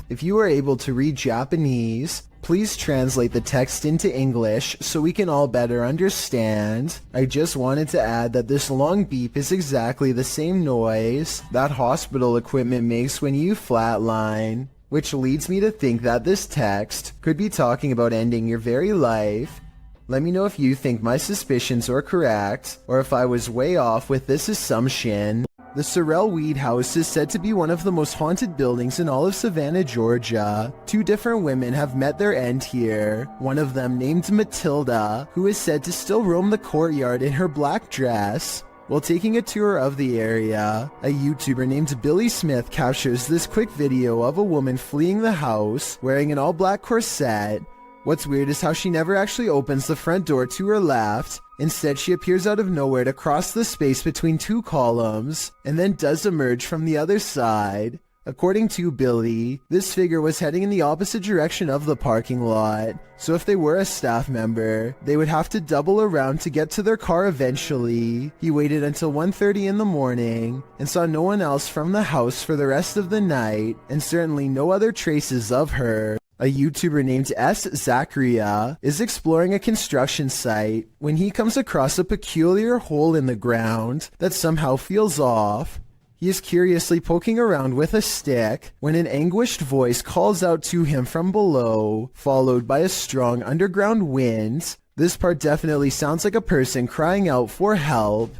If you are able to read Japanese, please translate the text into English so we can all better understand. I just wanted to add that this long beep is exactly the same noise that hospital equipment makes when you flatline, which leads me to think that this text could be talking about ending your very life. Let me know if you think my suspicions are correct, or if I was way off with this assumption. The Sorrel Weed House is said to be one of the most haunted buildings in all of Savannah, Georgia. 2 different women have met their end here. One of them, named Matilda, who is said to still roam the courtyard in her black dress. While taking a tour of the area, a YouTuber named Billy Smith captures this quick video of a woman fleeing the house, wearing an all-black corset. What's weird is how she never actually opens the front door to her left. Instead, she appears out of nowhere to cross the space between 2 columns, and then does emerge from the other side. According to Billy, this figure was heading in the opposite direction of the parking lot, so if they were a staff member, they would have to double around to get to their car eventually. He waited until 1:30 in the morning, and saw no one else from the house for the rest of the night, and certainly no other traces of her. A YouTuber named S. Zachariah is exploring a construction site when he comes across a peculiar hole in the ground that somehow feels off. He is curiously poking around with a stick when an anguished voice calls out to him from below, followed by a strong underground wind. This part definitely sounds like a person crying out for help.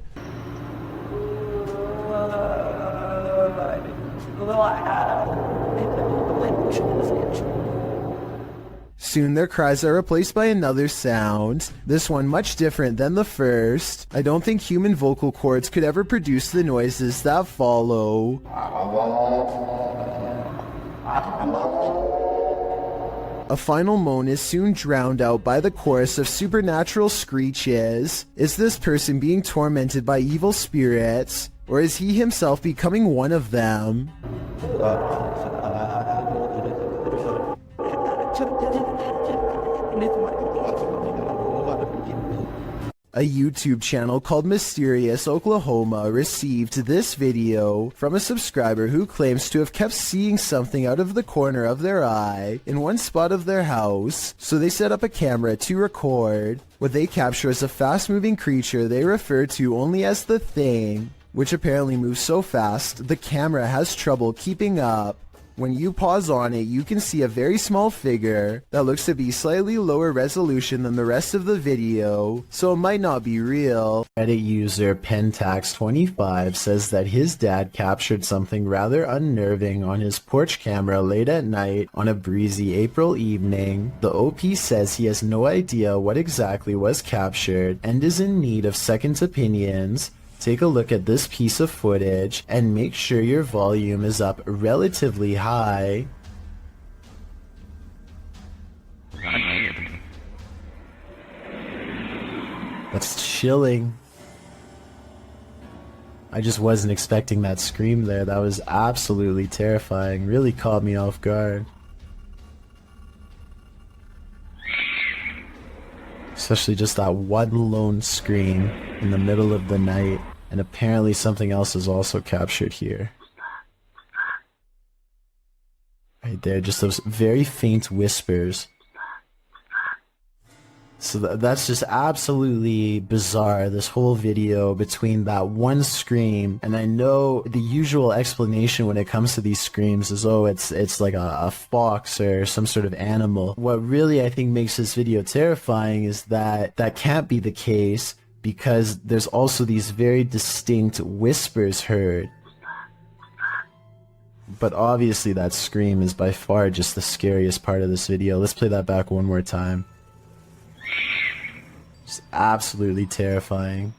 Soon their cries are replaced by another sound, this one much different than the first. I don't think human vocal cords could ever produce the noises that follow. A final moan is soon drowned out by the chorus of supernatural screeches. Is this person being tormented by evil spirits, or is he himself becoming one of them? A YouTube channel called Mysterious Oklahoma received this video from a subscriber who claims to have kept seeing something out of the corner of their eye in one spot of their house, so they set up a camera to record. What they capture is a fast-moving creature they refer to only as the Thing, which apparently moves so fast the camera has trouble keeping up. When you pause on it, you can see a very small figure that looks to be slightly lower resolution than the rest of the video, so it might not be real. Reddit user Pentax25 says that his dad captured something rather unnerving on his porch camera late at night on a breezy April evening. The OP says he has no idea what exactly was captured and is in need of second opinions. Take a look at this piece of footage and make sure your volume is up relatively high. That's chilling. I just wasn't expecting that scream there. That was absolutely terrifying. Really caught me off guard. Especially just that one lone scream in the middle of the night. And apparently something else is also captured here. Right there, just those very faint whispers. So that's just absolutely bizarre, this whole video between that one scream, and I know the usual explanation when it comes to these screams is, oh, it's like a fox or some sort of animal. What really I think makes this video terrifying is that that can't be the case, because there's also these very distinct whispers heard. But obviously that scream is by far just the scariest part of this video. Let's play that back one more time. It's absolutely terrifying.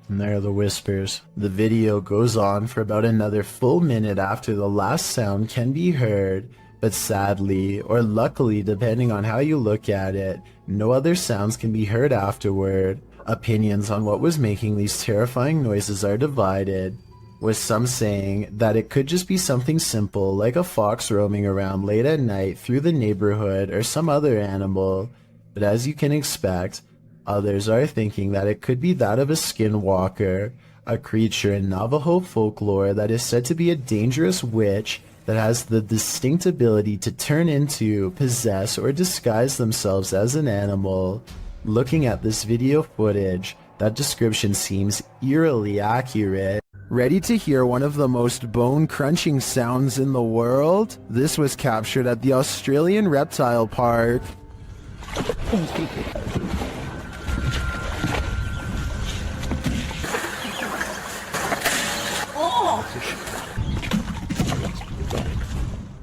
And there are the whispers. The video goes on for about another full minute after the last sound can be heard, but sadly, or luckily depending on how you look at it, no other sounds can be heard afterward. Opinions on what was making these terrifying noises are divided, with some saying that it could just be something simple like a fox roaming around late at night through the neighborhood or some other animal. But as you can expect, others are thinking that it could be that of a skinwalker, a creature in Navajo folklore that is said to be a dangerous witch that has the distinct ability to turn into, possess, or disguise themselves as an animal. Looking at this video footage, that description seems eerily accurate. Ready to hear one of the most bone-crunching sounds in the world? This was captured at the Australian Reptile Park.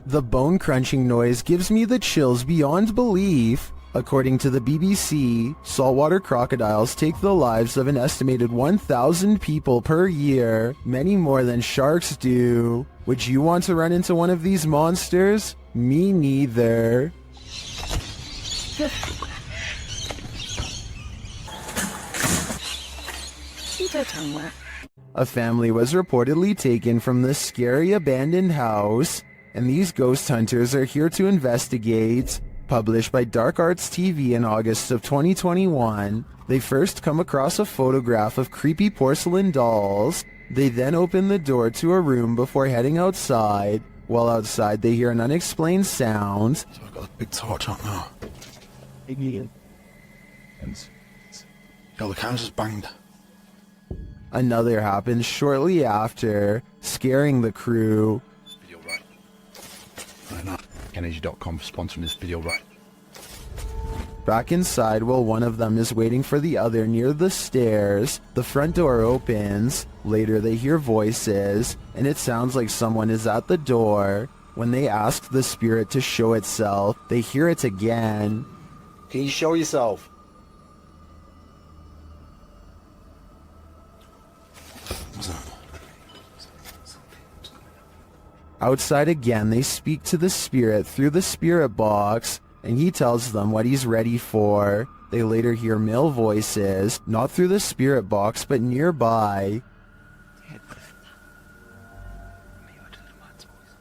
The bone-crunching noise gives me the chills beyond belief. According to the BBC, saltwater crocodiles take the lives of an estimated 1,000 people per year, many more than sharks do. Would you want to run into one of these monsters? Me neither. A family was reportedly taken from this scary abandoned house, and these ghost hunters are here to investigate. Published by Dark Arts TV in August of 2021, they first come across a photograph of creepy porcelain dolls. They then open the door to a room before heading outside. While outside, they hear an unexplained sound. So I've got a big torch out now. Yo, the camera's just banged. Another happens shortly after, scaring the crew. Video right. Right now, Energy.com for sponsoring this video right. Back inside, while one of them is waiting for the other near the stairs, the front door opens. Later they hear voices, and it sounds like someone is at the door. When they ask the spirit to show itself, they hear it again. Can you show yourself? Outside again, they speak to the spirit through the spirit box, and he tells them what he's ready for. They later hear male voices, not through the spirit box, but nearby.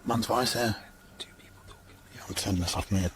Man's voice here. Yeah, I'm turning this off, mate.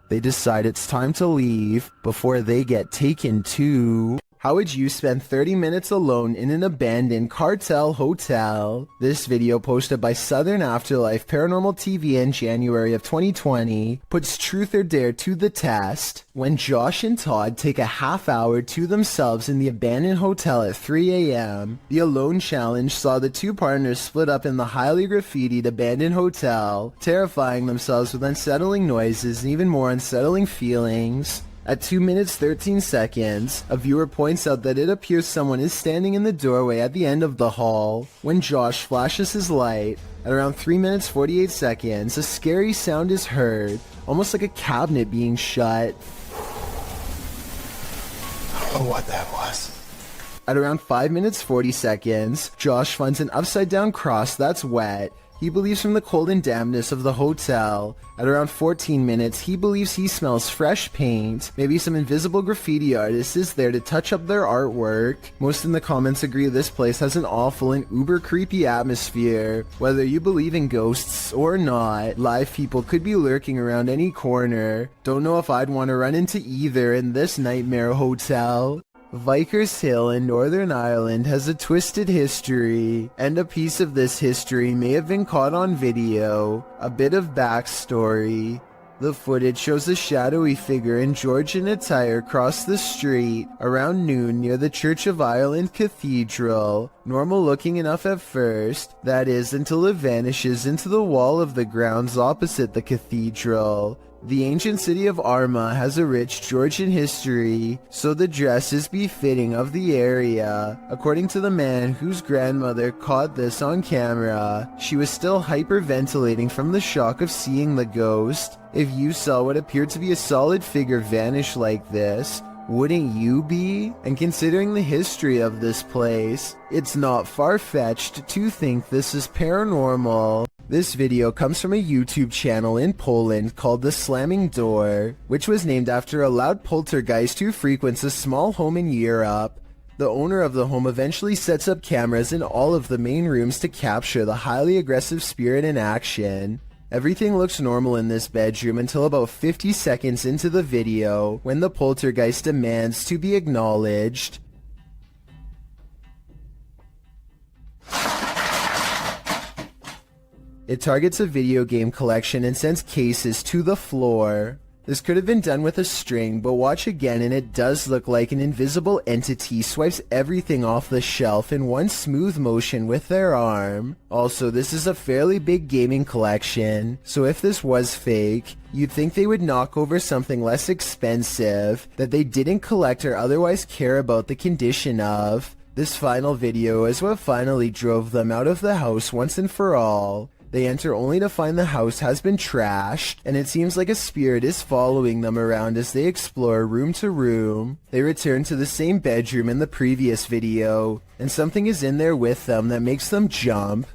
They decide it's time to leave before they get taken to... How would you spend 30 minutes alone in an abandoned cartel hotel? This video, posted by Southern Afterlife Paranormal TV in January of 2020, puts truth or dare to the test. When Josh and Todd take a half hour to themselves in the abandoned hotel at 3 a.m., the Alone Challenge saw the two partners split up in the highly graffitied abandoned hotel, terrifying themselves with unsettling noises and even more unsettling feelings. At 2 minutes 13 seconds, a viewer points out that it appears someone is standing in the doorway at the end of the hall. When Josh flashes his light, at around 3 minutes 48 seconds, a scary sound is heard, almost like a cabinet being shut. Oh, what that was. At around 5 minutes 40 seconds, Josh finds an upside down cross that's wet. He believes from the cold and dampness of the hotel. At around 14 minutes, he believes he smells fresh paint. Maybe some invisible graffiti artist is there to touch up their artwork. Most in the comments agree this place has an awful and uber creepy atmosphere. Whether you believe in ghosts or not, live people could be lurking around any corner. Don't know if I'd want to run into either in this nightmare hotel. Vickers Hill in Northern Ireland has a twisted history, and a piece of this history may have been caught on video. A bit of backstory. The footage shows a shadowy figure in Georgian attire cross the street around noon near the Church of Ireland Cathedral. Normal looking enough at first, that is, until it vanishes into the wall of the grounds opposite the cathedral. The ancient city of Armagh has a rich Georgian history, so the dress is befitting of the area. According to the man whose grandmother caught this on camera, she was still hyperventilating from the shock of seeing the ghost. If you saw what appeared to be a solid figure vanish like this, wouldn't you be? And considering the history of this place, it's not far-fetched to think this is paranormal. This video comes from a YouTube channel in Poland called The Slamming Door, which was named after a loud poltergeist who frequents a small home in Europe. The owner of the home eventually sets up cameras in all of the main rooms to capture the highly aggressive spirit in action. Everything looks normal in this bedroom until about 50 seconds into the video, when the poltergeist demands to be acknowledged. It targets a video game collection and sends cases to the floor. This could have been done with a string, but watch again and it does look like an invisible entity swipes everything off the shelf in one smooth motion with their arm. Also, this is a fairly big gaming collection, so if this was fake, you'd think they would knock over something less expensive that they didn't collect or otherwise care about the condition of. This final video is what finally drove them out of the house once and for all. They enter only to find the house has been trashed, and it seems like a spirit is following them around as they explore room to room. They return to the same bedroom in the previous video, and something is in there with them that makes them jump.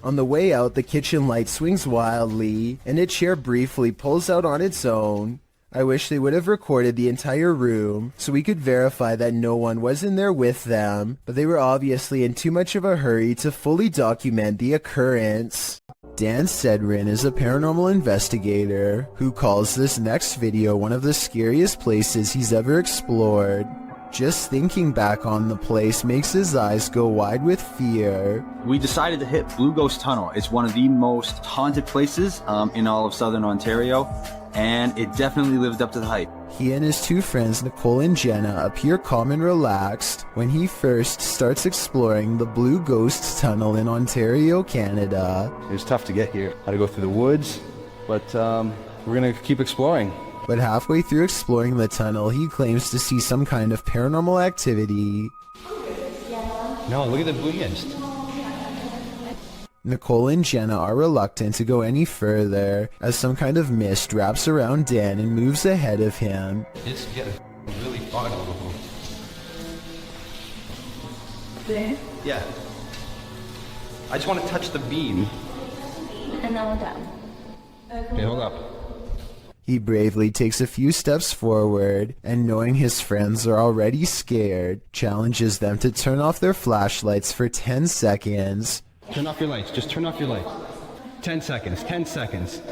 On the way out, the kitchen light swings wildly, and a chair briefly pulls out on its own. I wish they would have recorded the entire room so we could verify that no one was in there with them, but they were obviously in too much of a hurry to fully document the occurrence. Dan Sedrin is a paranormal investigator who calls this next video one of the scariest places he's ever explored. Just thinking back on the place makes his eyes go wide with fear. We decided to hit Blue Ghost Tunnel. It's one of the most haunted places in all of Southern Ontario, and it definitely lived up to the hype. He and his two friends Nicole and Jenna appear calm and relaxed when he first starts exploring the Blue Ghost Tunnel in Ontario, Canada. It was tough to get here. Had to go through the woods, but we're gonna keep exploring. But halfway through exploring the tunnel, he claims to see some kind of paranormal activity. No, look at the blue mist. Nicole and Jenna are reluctant to go any further as some kind of mist wraps around Dan and moves ahead of him. It's getting really foggy. There? Yeah. I just want to touch the beam. And then we're done. Okay, hold up. He bravely takes a few steps forward and, knowing his friends are already scared, challenges them to turn off their flashlights for 10 seconds. Turn off your lights. Just turn off your lights. 10 seconds. 10 seconds.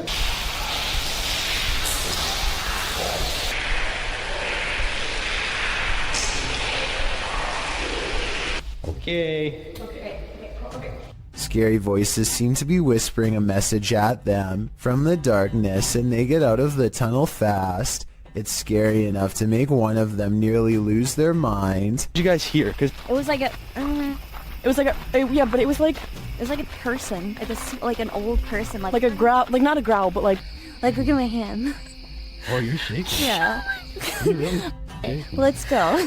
Okay. Scary voices seem to be whispering a message at them from the darkness, and they get out of the tunnel fast. It's scary enough to make one of them nearly lose their mind. What did you guys hear? It was like a, yeah, but it was like a person, like an old person, like a growl, like not a growl, but like look at my hand. Oh, you're shaking. Yeah. You really? Let's go.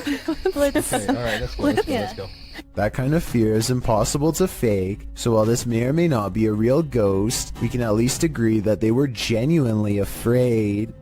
Let's. Okay, all right, let's go. Let's go. That kind of fear is impossible to fake, so while this may or may not be a real ghost, we can at least agree that they were genuinely afraid.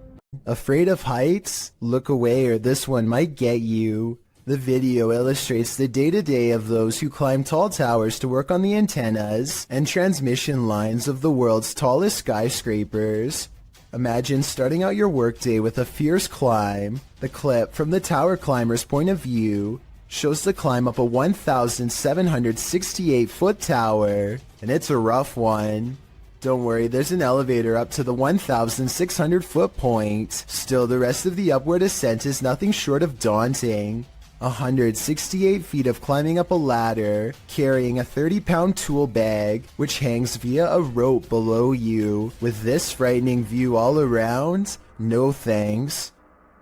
Afraid of heights? Look away or this one might get you. The video illustrates the day-to-day of those who climb tall towers to work on the antennas and transmission lines of the world's tallest skyscrapers. Imagine starting out your workday with a fierce climb. The clip, from the tower climber's point of view, shows the climb up a 1,768-foot tower, and it's a rough one. Don't worry, there's an elevator up to the 1,600-foot point. Still, the rest of the upward ascent is nothing short of daunting. 168 feet of climbing up a ladder, carrying a 30-pound tool bag, which hangs via a rope below you. With this frightening view all around, no thanks.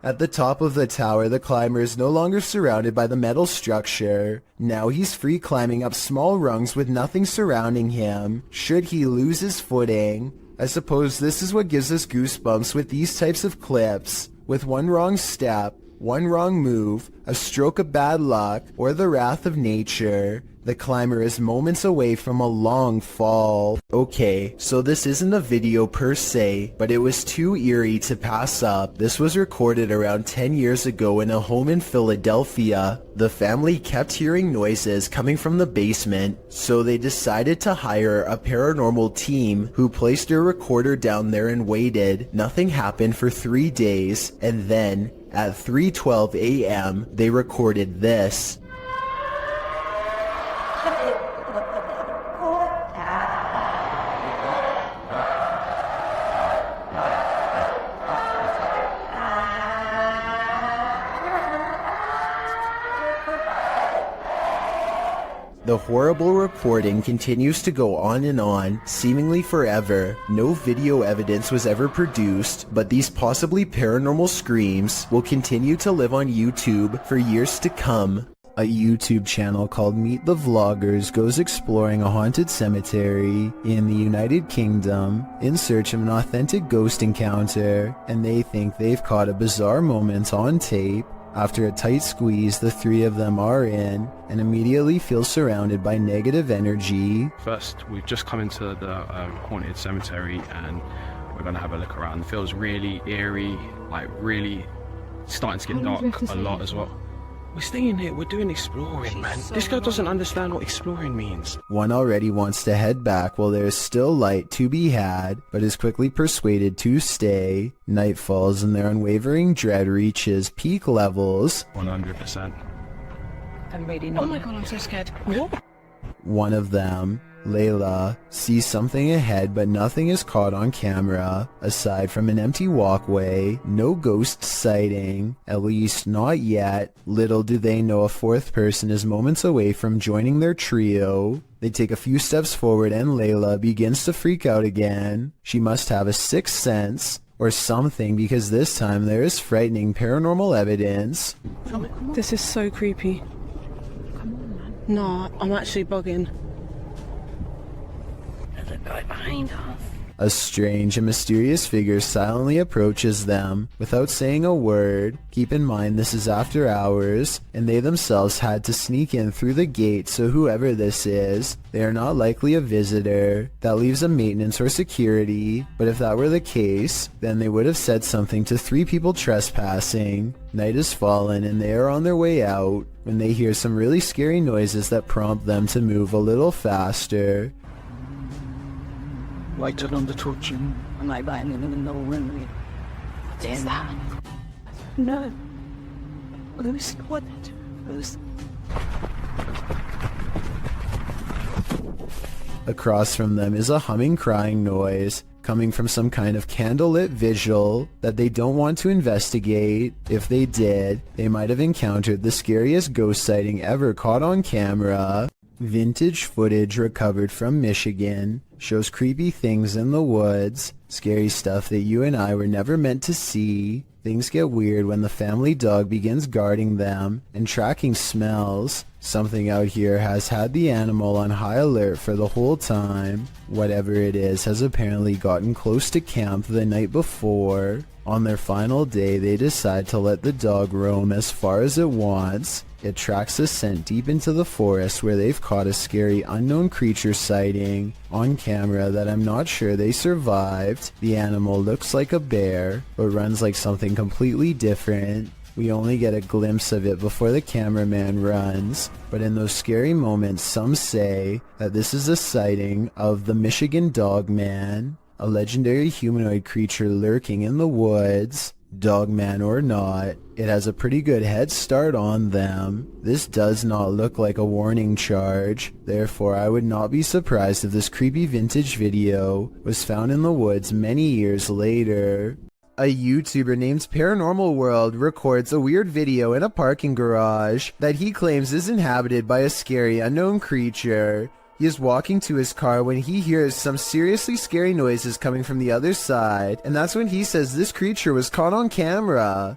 At the top of the tower, the climber is no longer surrounded by the metal structure. Now he's free climbing up small rungs with nothing surrounding him, should he lose his footing. I suppose this is what gives us goosebumps with these types of clips. With one wrong step, one wrong move, a stroke of bad luck, or the wrath of nature, the climber is moments away from a long fall. Okay, so this isn't a video per se, but it was too eerie to pass up. This was recorded around 10 years ago in a home in Philadelphia. The family kept hearing noises coming from the basement, so they decided to hire a paranormal team who placed a recorder down there and waited. Nothing happened for 3 days, and then, at 3:12 a.m., they recorded this. The horrible reporting continues to go on and on, seemingly forever. No video evidence was ever produced, but these possibly paranormal screams will continue to live on YouTube for years to come. A YouTube channel called Meet the Vloggers goes exploring a haunted cemetery in the United Kingdom in search of an authentic ghost encounter, and they think they've caught a bizarre moment on tape. After a tight squeeze, the three of them are in and immediately feel surrounded by negative energy. First, we've just come into the haunted cemetery and we're going to have a look around. It feels really eerie, like really starting to get dark a lot as well. We're staying here, we're doing exploring, man. This guy doesn't understand what exploring means. One already wants to head back while there is still light to be had, but is quickly persuaded to stay. Night falls and their unwavering dread reaches peak levels. 100%. I'm ready now. Oh my god, I'm so scared. What? One of them, Layla, sees something ahead, but nothing is caught on camera. Aside from an empty walkway, no ghost sighting, at least not yet. Little do they know a fourth person is moments away from joining their trio. They take a few steps forward and Layla begins to freak out again. She must have a sixth sense or something, because this time there is frightening paranormal evidence. This is so creepy. No, I'm actually bugging. There's a guy behind us. A strange and mysterious figure silently approaches them without saying a word. Keep in mind this is after hours, and they themselves had to sneak in through the gate, so whoever this is, they are not likely a visitor. That leaves a maintenance or security, but if that were the case, then they would have said something to three people trespassing. Night has fallen and they are on their way out when they hear some really scary noises that prompt them to move a little faster. Lighted on the torch and I lying in the room. What is that? No. Lucy, what? Lucy. Across from them is a humming crying noise coming from some kind of candlelit vigil that they don't want to investigate. If they did, they might have encountered the scariest ghost sighting ever caught on camera. Vintage footage recovered from Michigan shows creepy things in the woods, scary stuff that you and I were never meant to see. Things get weird when the family dog begins guarding them and tracking smells. Something out here has had the animal on high alert for the whole time. Whatever it is has apparently gotten close to camp the night before. On their final day, they decide to let the dog roam as far as it wants. It tracks the scent deep into the forest where they've caught a scary unknown creature sighting on camera that I'm not sure they survived. The animal looks like a bear, but runs like something completely different. We only get a glimpse of it before the cameraman runs, but in those scary moments some say that this is a sighting of the Michigan Dog Man, a legendary humanoid creature lurking in the woods. Dogman or not, it has a pretty good head start on them. This does not look like a warning charge, therefore I would not be surprised if this creepy vintage video was found in the woods many years later. A YouTuber named Paranormal World records a weird video in a parking garage that he claims is inhabited by a scary unknown creature. He is walking to his car when he hears some seriously scary noises coming from the other side, and that's when he says this creature was caught on camera.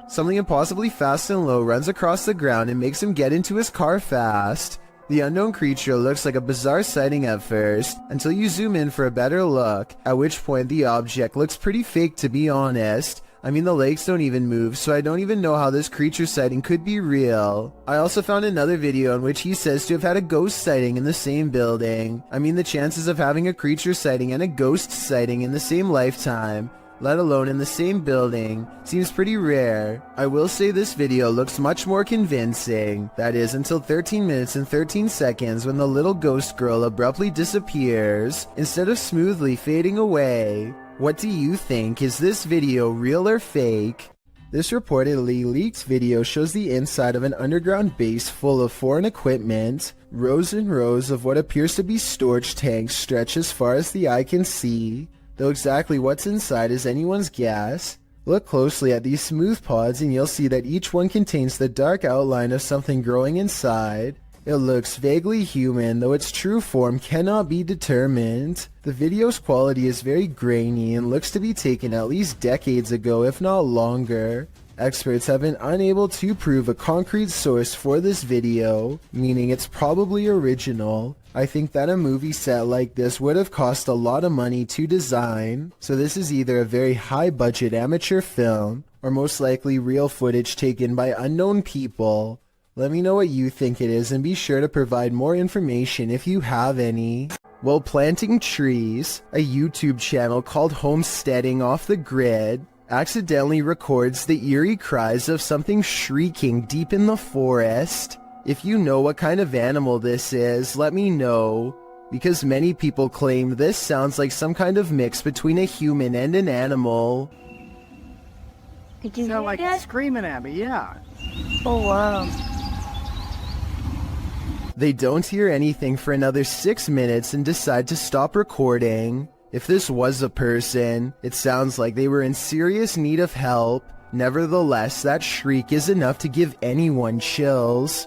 Something impossibly fast and low runs across the ground and makes him get into his car fast. The unknown creature looks like a bizarre sighting at first, until you zoom in for a better look, at which point the object looks pretty fake, to be honest. I mean, the legs don't even move, so I don't even know how this creature sighting could be real. I also found another video in which he says to have had a ghost sighting in the same building. I mean, the chances of having a creature sighting and a ghost sighting in the same lifetime, let alone in the same building, seems pretty rare. I will say this video looks much more convincing. That is, until 13 minutes and 13 seconds when the little ghost girl abruptly disappears, instead of smoothly fading away. What do you think? Is this video real or fake? This reportedly leaked video shows the inside of an underground base full of foreign equipment. Rows and rows of what appears to be storage tanks stretch as far as the eye can see. though exactly what's inside is anyone's guess. Look closely at these smooth pods and you'll see that each one contains the dark outline of something growing inside. It looks vaguely human, though its true form cannot be determined. The video's quality is very grainy and looks to be taken at least decades ago, if not longer. Experts have been unable to prove a concrete source for this video, meaning it's probably original. I think that a movie set like this would have cost a lot of money to design, so this is either a very high-budget amateur film, or most likely real footage taken by unknown people. Let me know what you think it is and be sure to provide more information if you have any. While planting trees, a YouTube channel called Homesteading Off the Grid accidentally records the eerie cries of something shrieking deep in the forest. If you know what kind of animal this is, let me know, because many people claim this sounds like some kind of mix between a human and an animal. Did you sound like that? Screaming at me, yeah. Oh wow. They don't hear anything for another 6 minutes and decide to stop recording. If this was a person, it sounds like they were in serious need of help. Nevertheless, that shriek is enough to give anyone chills.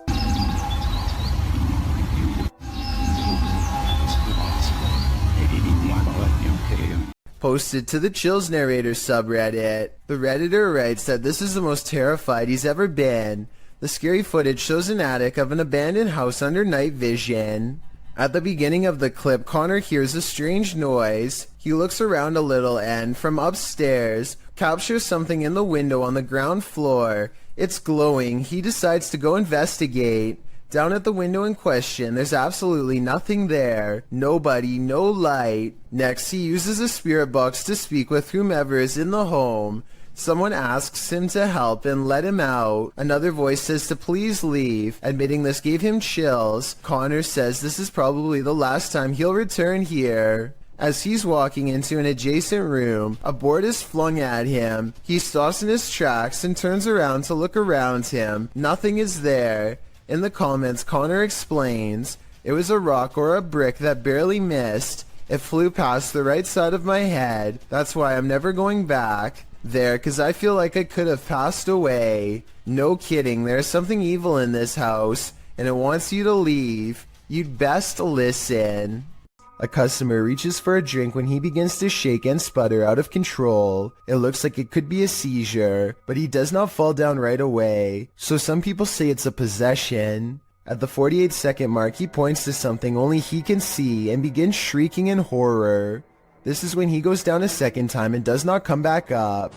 Posted to the Chills Narrator subreddit. The Redditor writes that this is the most terrified he's ever been. The scary footage shows an attic of an abandoned house under night vision. At the beginning of the clip, Connor hears a strange noise. He looks around a little and, from upstairs, captures something in the window on the ground floor. It's glowing. He decides to go investigate. Down at the window in question, there's absolutely nothing there. Nobody, no light. Next, he uses a spirit box to speak with whomever is in the home. Someone asks him to help and let him out. Another voice says to please leave. Admitting this gave him chills. Connor says this is probably the last time he'll return here. As he's walking into an adjacent room, a board is flung at him. He stops in his tracks and turns around to look around him. Nothing is there. In the comments, Connor explains, it was a rock or a brick that barely missed. It flew past the right side of my head. That's why I'm never going back there, cause I feel like I could have passed away. No kidding, there's something evil in this house, and it wants you to leave. You'd best listen. A customer reaches for a drink when he begins to shake and sputter out of control. It looks like it could be a seizure, but he does not fall down right away, so some people say it's a possession. At the 48-second mark, he points to something only he can see and begins shrieking in horror. This is when he goes down a second time and does not come back up.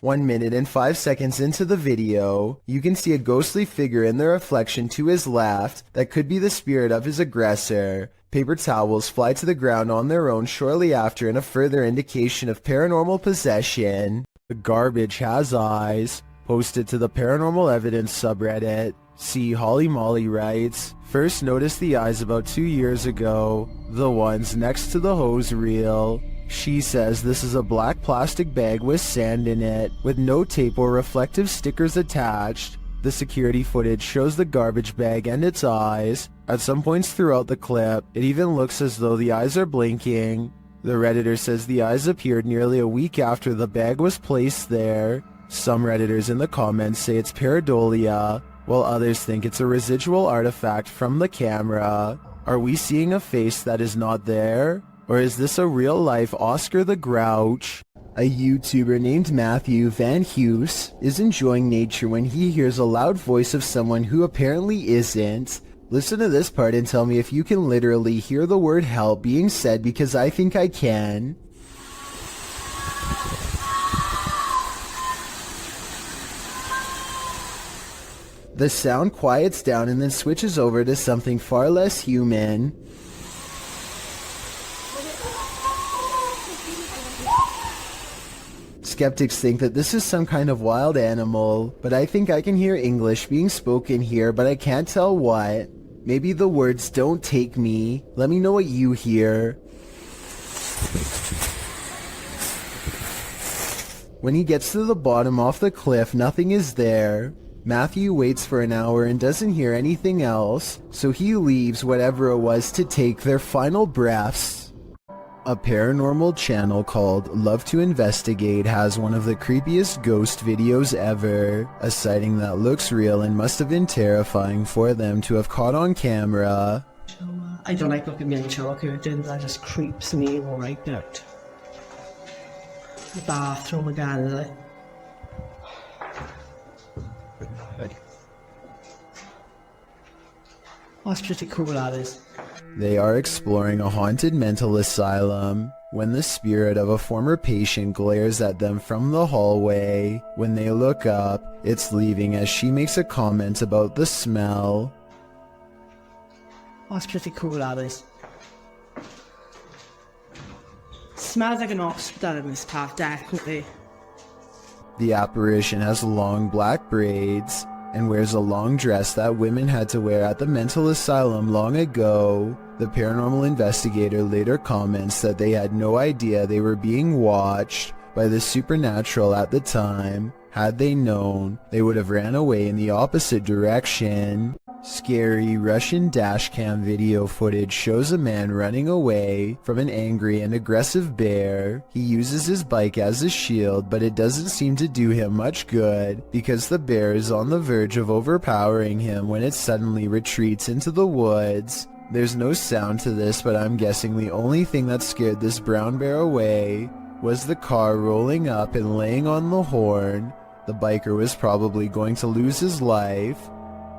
One minute and 5 seconds into the video, you can see a ghostly figure in the reflection to his left that could be the spirit of his aggressor. Paper towels fly to the ground on their own shortly after in a further indication of paranormal possession. The garbage has eyes. Posted to the Paranormal Evidence subreddit. See Holly Molly writes, first noticed the eyes about 2 years ago. The ones next to the hose reel. She says this is a black plastic bag with sand in it, with no tape or reflective stickers attached. The security footage shows the garbage bag and its eyes. At some points throughout the clip, it even looks as though the eyes are blinking. The Redditor says the eyes appeared nearly a week after the bag was placed there. Some Redditors in the comments say it's pareidolia, while others think it's a residual artifact from the camera. Are we seeing a face that is not there? Or is this a real-life Oscar the Grouch? A YouTuber named Matthew Van Hughes is enjoying nature when he hears a loud voice of someone who apparently isn't. Listen to this part and tell me if you can literally hear the word help being said, because I think I can. The sound quiets down and then switches over to something far less human. Skeptics think that this is some kind of wild animal, but I think I can hear English being spoken here, but I can't tell what. Maybe the words "don't take me." Let me know what you hear. When he gets to the bottom off the cliff, nothing is there. Matthew waits for an hour and doesn't hear anything else, so he leaves whatever it was to take their final breaths. A paranormal channel called Love to Investigate has one of the creepiest ghost videos ever, a sighting that looks real and must have been terrifying for them to have caught on camera. I don't like looking at Sherlock curtains, that just creeps me right out. The bathroom again, is it? That's pretty cool, that is. They are exploring a haunted mental asylum when the spirit of a former patient glares at them from the hallway. When they look up, it's leaving as she makes a comment about the smell. That's pretty cool, that is. Smells like an hospital in this path, definitely. The apparition has long black braids and wears a long dress that women had to wear at the mental asylum long ago. The paranormal investigator later comments that they had no idea they were being watched by the supernatural at the time. Had they known, they would have ran away in the opposite direction. Scary Russian dashcam video footage shows a man running away from an angry and aggressive bear. He uses his bike as a shield, but it doesn't seem to do him much good because the bear is on the verge of overpowering him when it suddenly retreats into the woods. There's no sound to this, but I'm guessing the only thing that scared this brown bear away was the car rolling up and laying on the horn. The biker was probably going to lose his life.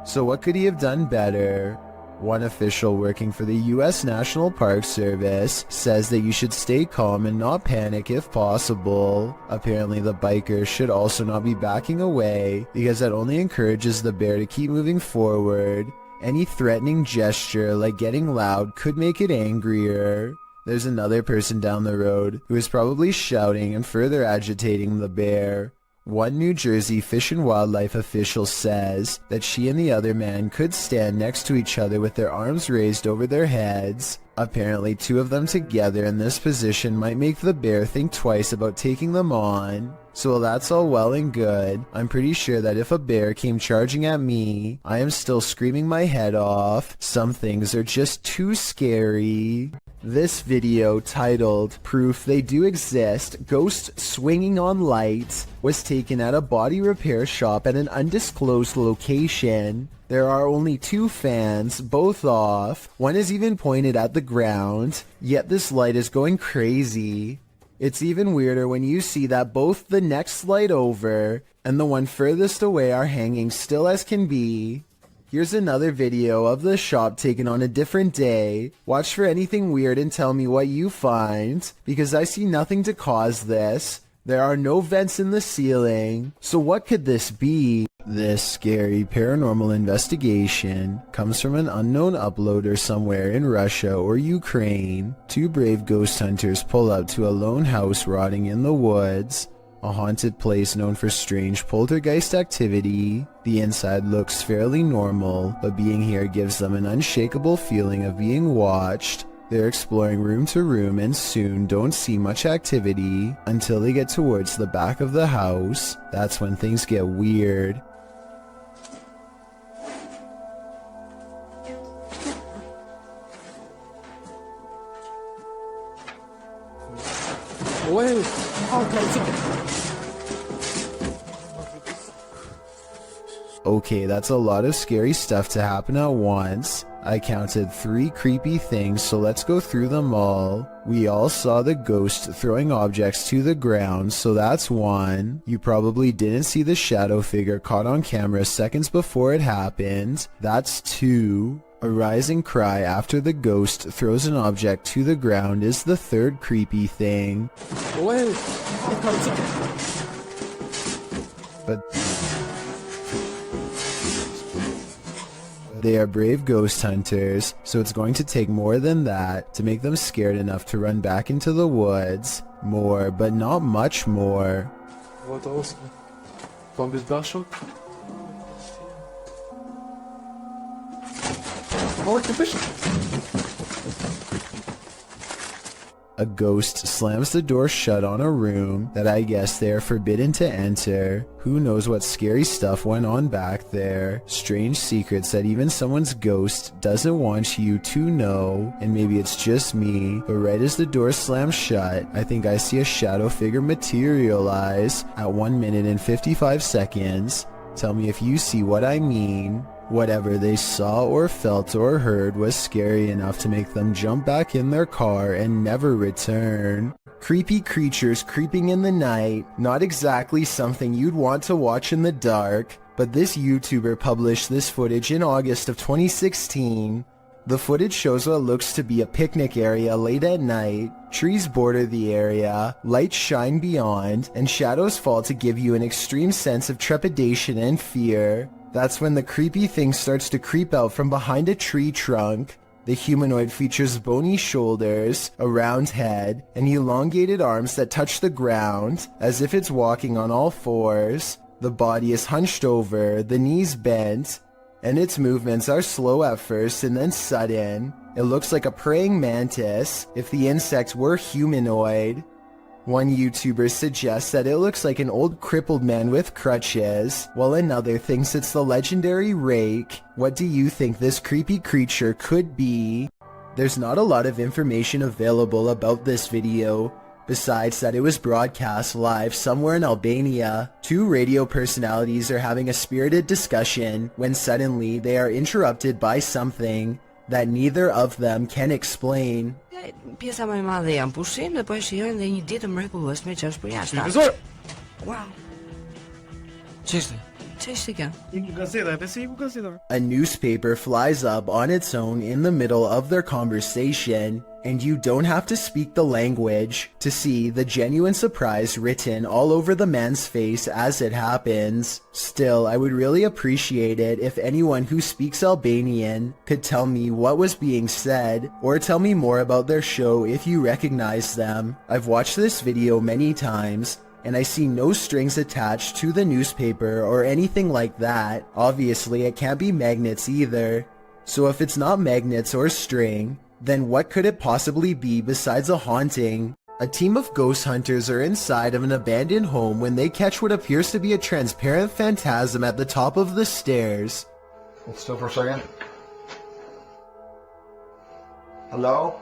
So what could he have done better? One official working for the U.S. National Park Service says that you should stay calm and not panic if possible. Apparently the biker should also not be backing away because that only encourages the bear to keep moving forward. Any threatening gesture like getting loud could make it angrier. There's another person down the road who is probably shouting and further agitating the bear. One New Jersey Fish and Wildlife official says that she and the other man could stand next to each other with their arms raised over their heads. Apparently two of them together in this position might make the bear think twice about taking them on. So while that's all well and good, I'm pretty sure that if a bear came charging at me, I am still screaming my head off. Some things are just too scary. This video, titled Proof They Do Exist, Ghosts Swinging on Lights, was taken at a body repair shop at an undisclosed location. There are only two fans, both off. One is even pointed at the ground, yet this light is going crazy. It's even weirder when you see that both the next light over and the one furthest away are hanging still as can be. Here's another video of the shop taken on a different day. Watch for anything weird and tell me what you find, because I see nothing to cause this. There are no vents in the ceiling, so what could this be? This scary paranormal investigation comes from an unknown uploader somewhere in Russia or Ukraine. Two brave ghost hunters pull up to a lone house rotting in the woods. A haunted place known for strange poltergeist activity. The inside looks fairly normal, but being here gives them an unshakable feeling of being watched. They're exploring room to room and soon don't see much activity until they get towards the back of the house. That's when things get weird. Okay, that's a lot of scary stuff to happen at once. I counted 3 creepy things, so let's go through them all. We all saw the ghost throwing objects to the ground, so that's 1. You probably didn't see the shadow figure caught on camera seconds before it happened. That's 2. A rising cry after the ghost throws an object to the ground is the 3rd creepy thing. But they are brave ghost hunters, so it's going to take more than that to make them scared enough to run back into the woods. More, but not much more. What else? Zombies Bashok? A ghost slams the door shut on a room that I guess they are forbidden to enter. Who knows what scary stuff went on back there. Strange secrets that even someone's ghost doesn't want you to know. And maybe it's just me, but right as the door slams shut, I think I see a shadow figure materialize at 1 minute and 55 seconds. Tell me if you see what I mean. Whatever they saw or felt or heard was scary enough to make them jump back in their car and never return. Creepy creatures creeping in the night, not exactly something you'd want to watch in the dark, but this YouTuber published this footage in August of 2016. The footage shows what looks to be a picnic area late at night. Trees border the area, lights shine beyond, and shadows fall to give you an extreme sense of trepidation and fear. That's when the creepy thing starts to creep out from behind a tree trunk. The humanoid features bony shoulders, a round head, and elongated arms that touch the ground, as if it's walking on all fours. The body is hunched over, the knees bent, and its movements are slow at first and then sudden. It looks like a praying mantis if the insect were humanoid. One YouTuber suggests that it looks like an old crippled man with crutches, while another thinks it's the legendary rake. What do you think this creepy creature could be? There's not a lot of information available about this video, besides that it was broadcast live somewhere in Albania. Two radio personalities are having a spirited discussion when suddenly they are interrupted by something that neither of them can explain. Pjesa më e madhe janë pushim dhe po e shijojnë dhe një ditë mrekullueshme që është për jashtë. Profesor! Wow. Ç'ishte? Ç'ishte kjo? A newspaper flies up on its own in the middle of their conversation, and you don't have to speak the language to see the genuine surprise written all over the man's face as it happens. Still, I would really appreciate it if anyone who speaks Albanian could tell me what was being said, or tell me more about their show if you recognize them. I've watched this video many times, and I see no strings attached to the newspaper or anything like that. Obviously, it can't be magnets either. So if it's not magnets or string, then what could it possibly be besides a haunting? A team of ghost hunters are inside of an abandoned home when they catch what appears to be a transparent phantasm at the top of the stairs. Hold still for a second. Hello?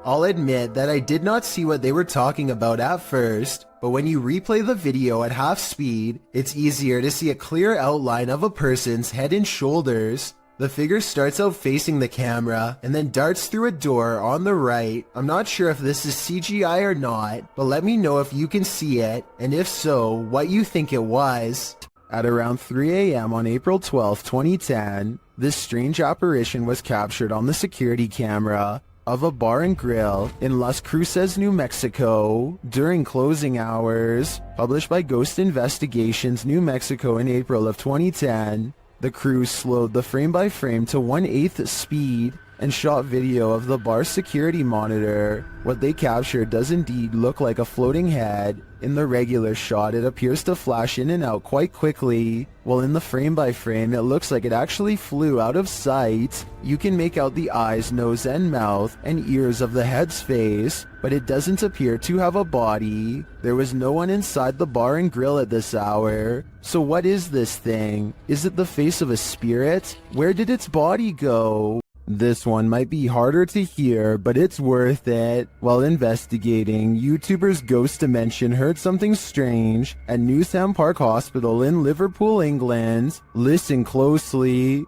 I'll admit that I did not see what they were talking about at first, but when you replay the video at half speed, it's easier to see a clear outline of a person's head and shoulders. The figure starts out facing the camera and then darts through a door on the right. I'm not sure if this is CGI or not, but let me know if you can see it, and if so, what you think it was. At around 3 a.m. on April 12, 2010, this strange apparition was captured on the security camera of a bar and grill in Las Cruces, New Mexico during closing hours. Published by Ghost Investigations, New Mexico in April of 2010. The crew slowed the frame-by-frame to 1/8 speed and shot video of the bar's security monitor. What they captured does indeed look like a floating head. In the regular shot, it appears to flash in and out quite quickly, while in the frame-by-frame, it looks like it actually flew out of sight. You can make out the eyes, nose, and mouth, and ears of the head's face, but it doesn't appear to have a body. There was no one inside the bar and grill at this hour. So what is this thing? Is it the face of a spirit? Where did its body go? This one might be harder to hear, but it's worth it. While investigating, YouTubers Ghost Dimension heard something strange at Newsham Park Hospital in Liverpool, England. Listen closely.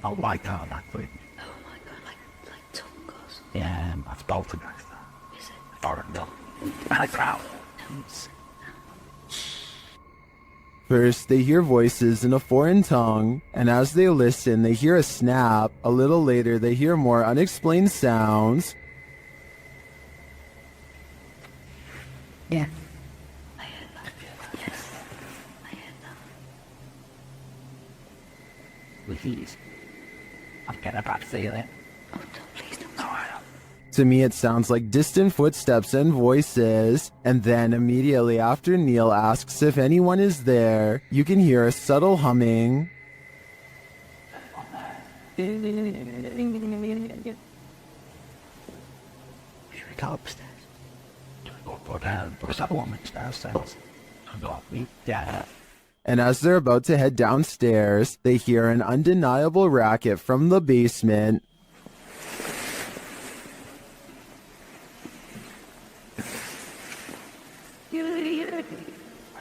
Oh my god, like wait. Oh my god, like tongues. Yeah, that's poltergeist. Is it? Or no. I crowd. First, they hear voices in a foreign tongue, and as they listen, they hear a snap. A little later, they hear more unexplained sounds. Yeah. I heard that. Yes. I heard that. Please. I'm gonna about to say that. Oh, no, please don't. No, I don't. To me, it sounds like distant footsteps and voices, and then immediately after Neil asks if anyone is there, you can hear a subtle humming. Go upstairs. Go down, because that woman's downstairs. Yeah. And as they're about to head downstairs, they hear an undeniable racket from the basement. I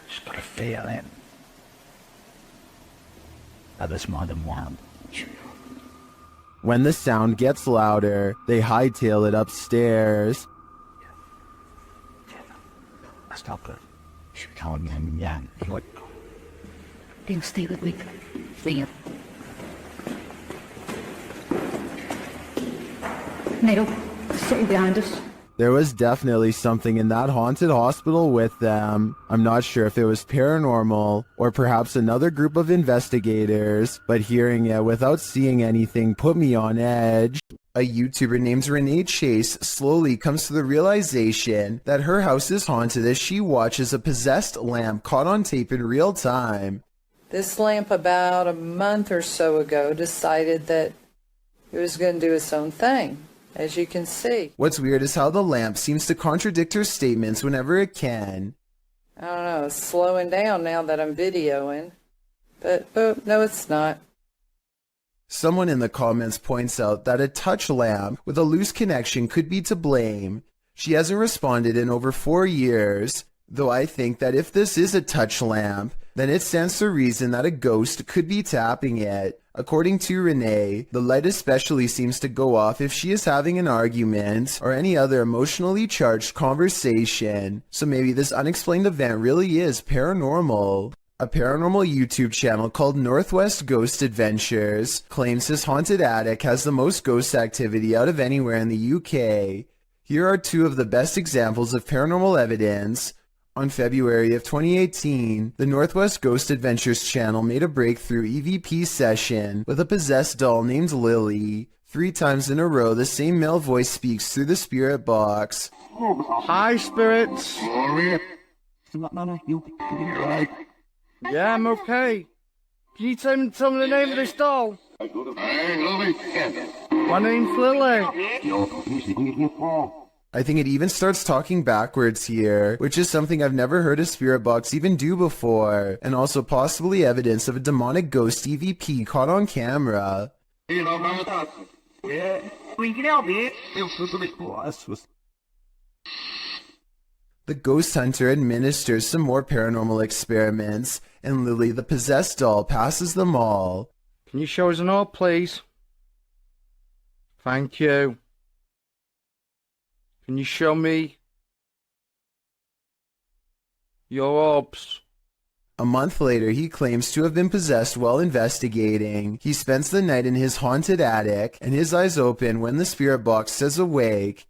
just got a feeling that there's more than one. When the sound gets louder, they hightail it upstairs. That's not good. Should we call him Yang? What? Then stay with me. Stay up. Nero, stay behind us. There was definitely something in that haunted hospital with them. I'm not sure if it was paranormal or perhaps another group of investigators, but hearing it without seeing anything put me on edge. A YouTuber named Renee Chase slowly comes to the realization that her house is haunted as she watches a possessed lamp caught on tape in real time. This lamp about a month or so ago decided that it was going to do its own thing, as you can see. What's weird is how the lamp seems to contradict her statements whenever it can. I don't know, it's slowing down now that I'm videoing. But no, it's not. Someone in the comments points out that a touch lamp with a loose connection could be to blame. She hasn't responded in over 4 years, though I think that if this is a touch lamp, then it stands to reason that a ghost could be tapping it. According to Renee, the light especially seems to go off if she is having an argument or any other emotionally charged conversation, so maybe this unexplained event really is paranormal. A paranormal YouTube channel called Northwest Ghost Adventures claims his haunted attic has the most ghost activity out of anywhere in the UK. Here are 2 of the best examples of paranormal evidence. On February of 2018, the Northwest Ghost Adventures channel made a breakthrough EVP session with a possessed doll named Lily. 3 times in a row, the same male voice speaks through the spirit box. Hi, spirits. Yeah, I'm okay. Can you tell me the name of this doll? My name's Lily. I think it even starts talking backwards here, which is something I've never heard a spirit box even do before, and also possibly evidence of a demonic ghost EVP caught on camera. The ghost hunter administers some more paranormal experiments, and Lily the possessed doll passes them all. Can you show us an orb, please? Thank you. Can you show me your orbs? A month later, he claims to have been possessed while investigating. He spends the night in his haunted attic, and his eyes open when the spirit box says awake.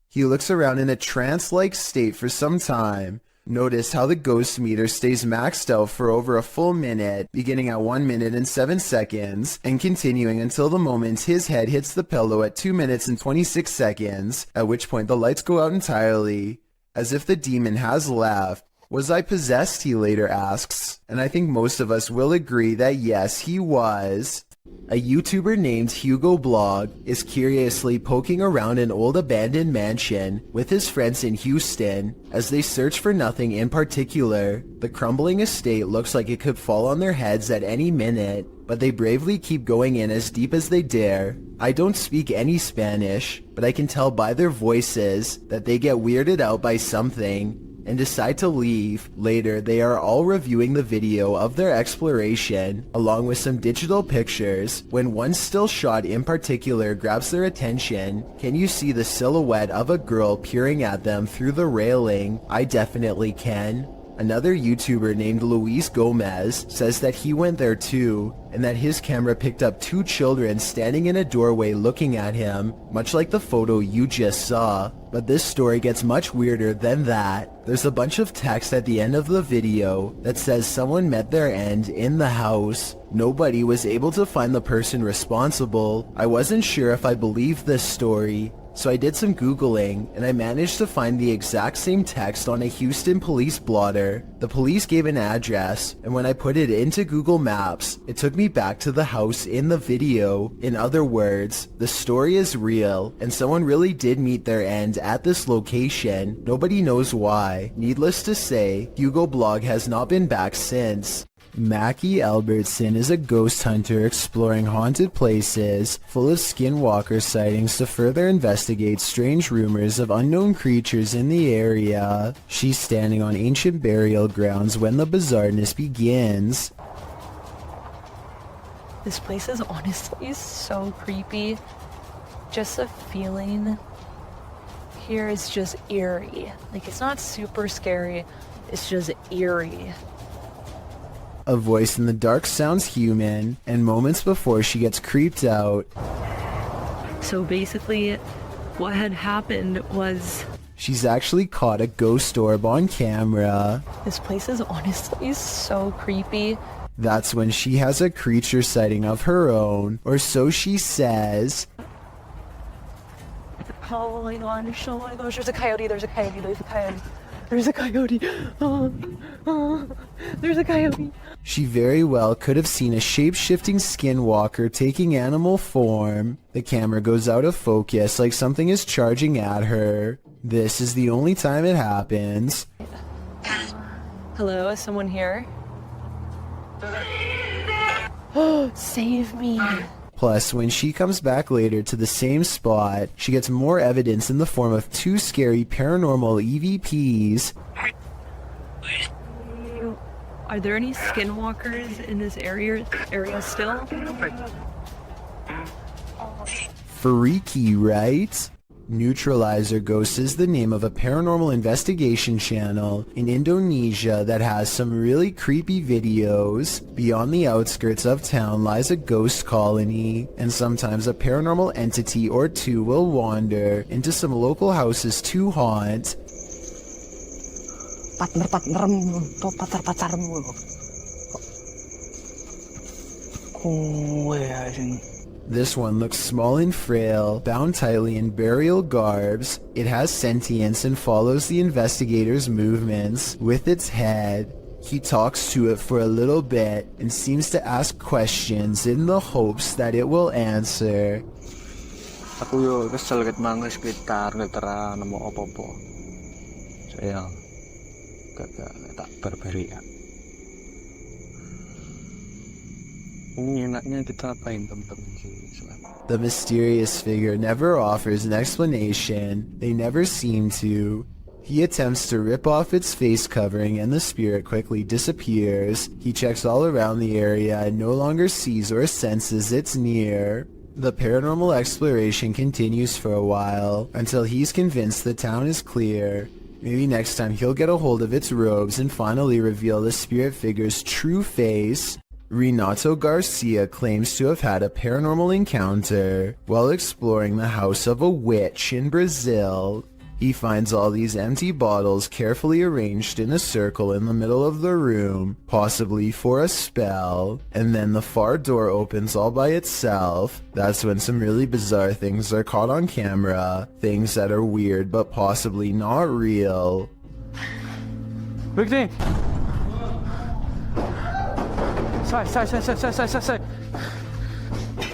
He looks around in a trance-like state for some time. Notice how the ghost meter stays maxed out for over a full minute, beginning at 1 minute and 7 seconds, and continuing until the moment his head hits the pillow at 2 minutes and 26 seconds, at which point the lights go out entirely. As if the demon has left. Was I possessed, he later asks, and I think most of us will agree that yes, he was. A YouTuber named Hugo Blog is curiously poking around an old abandoned mansion with his friends in Houston as they search for nothing in particular. The crumbling estate looks like it could fall on their heads at any minute, but they bravely keep going in as deep as they dare. I don't speak any Spanish, but I can tell by their voices that they get weirded out by something and decide to leave. Later, they are all reviewing the video of their exploration, along with some digital pictures, when one still shot in particular grabs their attention. Can you see the silhouette of a girl peering at them through the railing? I definitely can. Another YouTuber named Luis Gomez says that he went there too, and that his camera picked up 2 children standing in a doorway looking at him, much like the photo you just saw. But this story gets much weirder than that. There's a bunch of text at the end of the video that says someone met their end in the house. Nobody was able to find the person responsible. I wasn't sure if I believed this story. So I did some Googling, and I managed to find the exact same text on a Houston police blotter. The police gave an address, and when I put it into Google Maps, it took me back to the house in the video. In other words, the story is real, and someone really did meet their end at this location. Nobody knows why. Needless to say, Hugo Blog has not been back since. Mackie Albertson is a ghost hunter exploring haunted places, full of skinwalker sightings to further investigate strange rumors of unknown creatures in the area. She's standing on ancient burial grounds when the bizarreness begins. This place is honestly so creepy. Just the feeling here is just eerie. Like, it's not super scary, it's just eerie. A voice in the dark sounds human, and moments before she gets creeped out. So basically, what had happened was... She's actually caught a ghost orb on camera. This place is honestly so creepy. That's when she has a creature sighting of her own, or so she says. Oh my gosh, oh my gosh, there's a coyote, there's a coyote, there's a coyote. There's a coyote. There's a coyote. She very well could have seen a shape-shifting skinwalker taking animal form. The camera goes out of focus like something is charging at her. This is the only time it happens. Hello, is someone here? Save me. Plus, when she comes back later to the same spot, she gets more evidence in the form of 2 scary paranormal EVPs. Are there any skinwalkers in this area still? Freaky, right? Neutralizer Ghost is the name of a paranormal investigation channel in Indonesia that has some really creepy videos. Beyond the outskirts of town lies a ghost colony, and sometimes a paranormal entity or two will wander into some local houses to haunt. This one looks small and frail, bound tightly in burial garbs. It has sentience and follows the investigator's movements with its head. He talks to it for a little bit and seems to ask questions in the hopes that it will answer. Aku yo kesel ket mangga sekitar ngetera nemu apa-apa. Saya gak tak berberi ya. Ini enaknya kita apain teman-teman sih. The mysterious figure never offers an explanation. They never seem to. He attempts to rip off its face covering and the spirit quickly disappears. He checks all around the area and no longer sees or senses it's near. The paranormal exploration continues for a while until he's convinced the town is clear. Maybe next time he'll get a hold of its robes and finally reveal the spirit figure's true face. Renato Garcia claims to have had a paranormal encounter while exploring the house of a witch in Brazil. He finds all these empty bottles carefully arranged in a circle in the middle of the room, possibly for a spell, and then the far door opens all by itself. That's when some really bizarre things are caught on camera, things that are weird but possibly not real. Big thing! Side.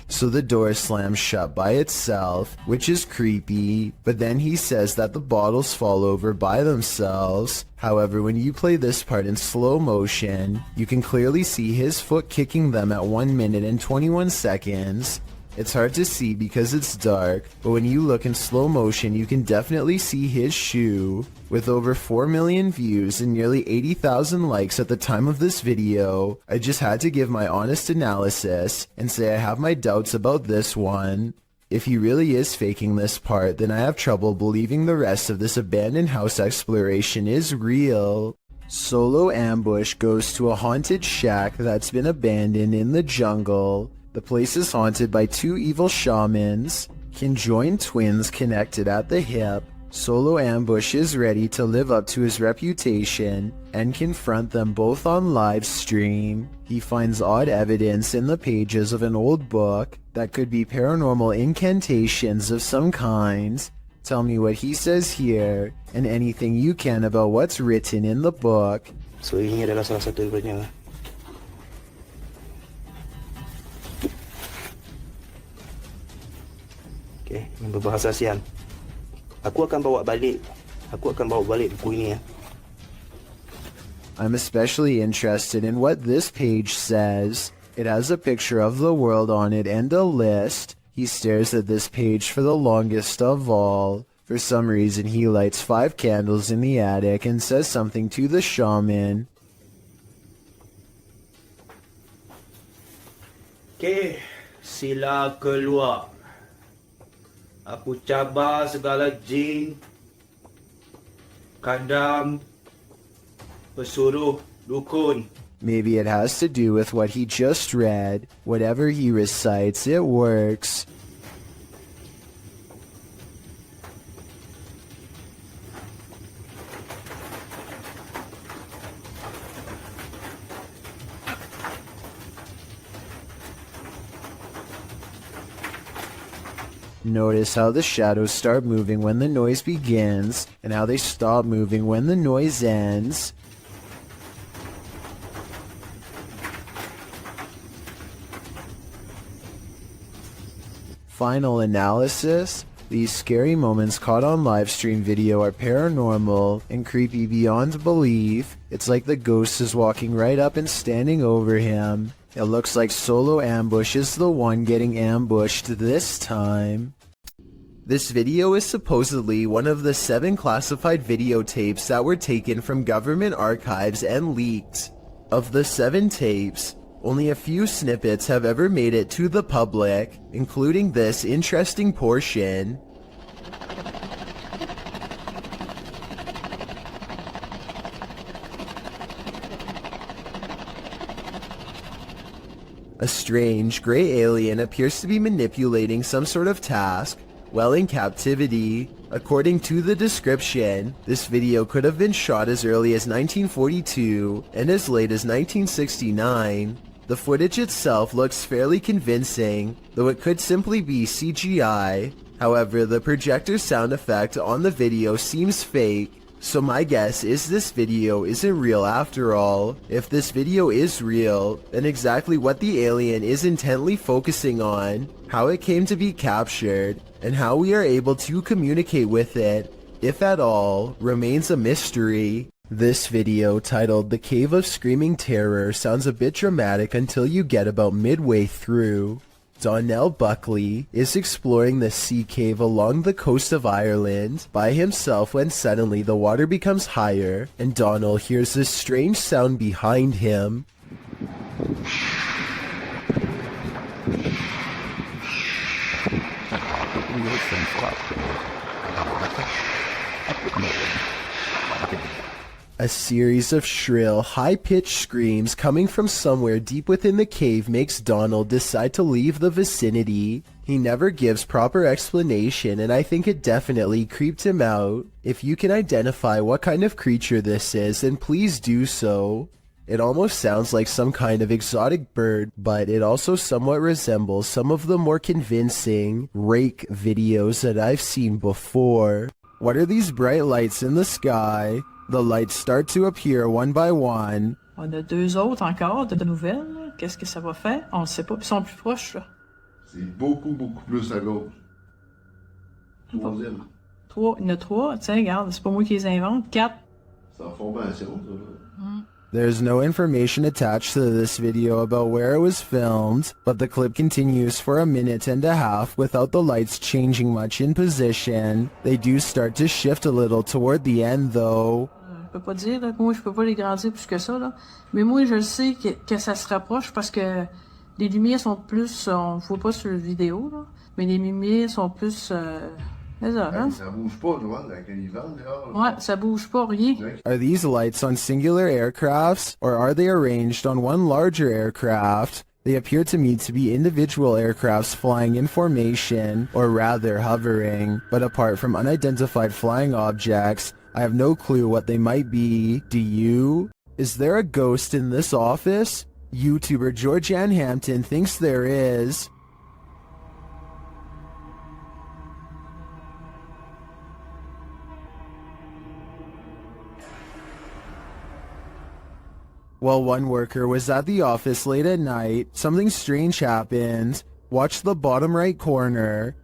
So the door slams shut by itself, which is creepy, but then he says that the bottles fall over by themselves. However, when you play this part in slow motion, you can clearly see his foot kicking them at 1 minute and 21 seconds. It's hard to see because it's dark, but when you look in slow motion you can definitely see his shoe. With over 4 million views and nearly 80,000 likes at the time of this video, I just had to give my honest analysis and say I have my doubts about this one. If he really is faking this part, then I have trouble believing the rest of this abandoned house exploration is real. Solo Ambush goes to a haunted shack that's been abandoned in the jungle. The place is haunted by 2 evil shamans, conjoined twins connected at the hip. Solo Ambush is ready to live up to his reputation and confront them both on live stream. He finds odd evidence in the pages of an old book that could be paranormal incantations of some kind. Tell me what he says here and anything you can about what's written in the book. So ini adalah salah satu daripadanya. Okay, ini berbahasa ASEAN. Aku akan bawa balik buku ini ya. I'm especially interested in what this page says. It has a picture of the world on it and a list. He stares at this page for the longest of all. For some reason he lights 5 candles in the attic and says something to the shaman. Okay, sila keluar. Aku cabar segala jin, kadam, pesuruh, dukun. Maybe it has to do with what he just read. Whatever he recites, it works. Notice how the shadows start moving when the noise begins, and how they stop moving when the noise ends. Final analysis. These scary moments caught on livestream video are paranormal and creepy beyond belief. It's like the ghost is walking right up and standing over him. It looks like Solo Ambush is the one getting ambushed this time. This video is supposedly one of the 7 classified videotapes that were taken from government archives and leaked. Of the 7 tapes, only a few snippets have ever made it to the public, including this interesting portion. A strange, gray alien appears to be manipulating some sort of task while in captivity. According to the description, this video could have been shot as early as 1942 and as late as 1969. The footage itself looks fairly convincing, though it could simply be CGI. However, the projector sound effect on the video seems fake. So my guess is this video isn't real after all. If this video is real, then exactly what the alien is intently focusing on, how it came to be captured, and how we are able to communicate with it, if at all, remains a mystery. This video, titled The Cave of Screaming Terror, sounds a bit dramatic until you get about midway through. Donnell Buckley is exploring the sea cave along the coast of Ireland by himself when suddenly the water becomes higher and Donnell hears this strange sound behind him. A series of shrill, high-pitched screams coming from somewhere deep within the cave makes Donald decide to leave the vicinity. He never gives proper explanation, and I think it definitely creeped him out. If you can identify what kind of creature this is, then please do so. It almost sounds like some kind of exotic bird, but it also somewhat resembles some of the more convincing rake videos that I've seen before. What are these bright lights in the sky? The lights start to appear one by one. On a 2 autres encore de nouvelles. Qu'est-ce que ça va faire? On ne sait pas. Ils sont plus proches, là. C'est beaucoup plus à gauche. Troisième. 3. Il y en a 3. Tiens, regarde, c'est pas moi qui les invente. 4. C'est en formation, ça. There's no information attached to this video about where it was filmed, but the clip continues for a minute and a half without the lights changing much in position. They do start to shift a little toward the end though. Je peux pas dire, là, moi je peux pas les grandir plus que ça, là. Mais moi je sais que ça se rapproche parce que les lumières sont plus, on voit pas sur la vidéo, là, mais les lumières sont plus, ça, hein? Ça bouge pas, loin, avec les vents dehors. Ouais, ça bouge pas, rien. Are these lights on singular aircrafts, or are they arranged on one larger aircraft? They appear to me to be individual aircrafts flying in formation, or rather hovering, but apart from unidentified flying objects, I have no clue what they might be. Do you? Is there a ghost in this office? YouTuber Georgianne Hampton thinks there is. While one worker was at the office late at night, something strange happened. Watch the bottom right corner.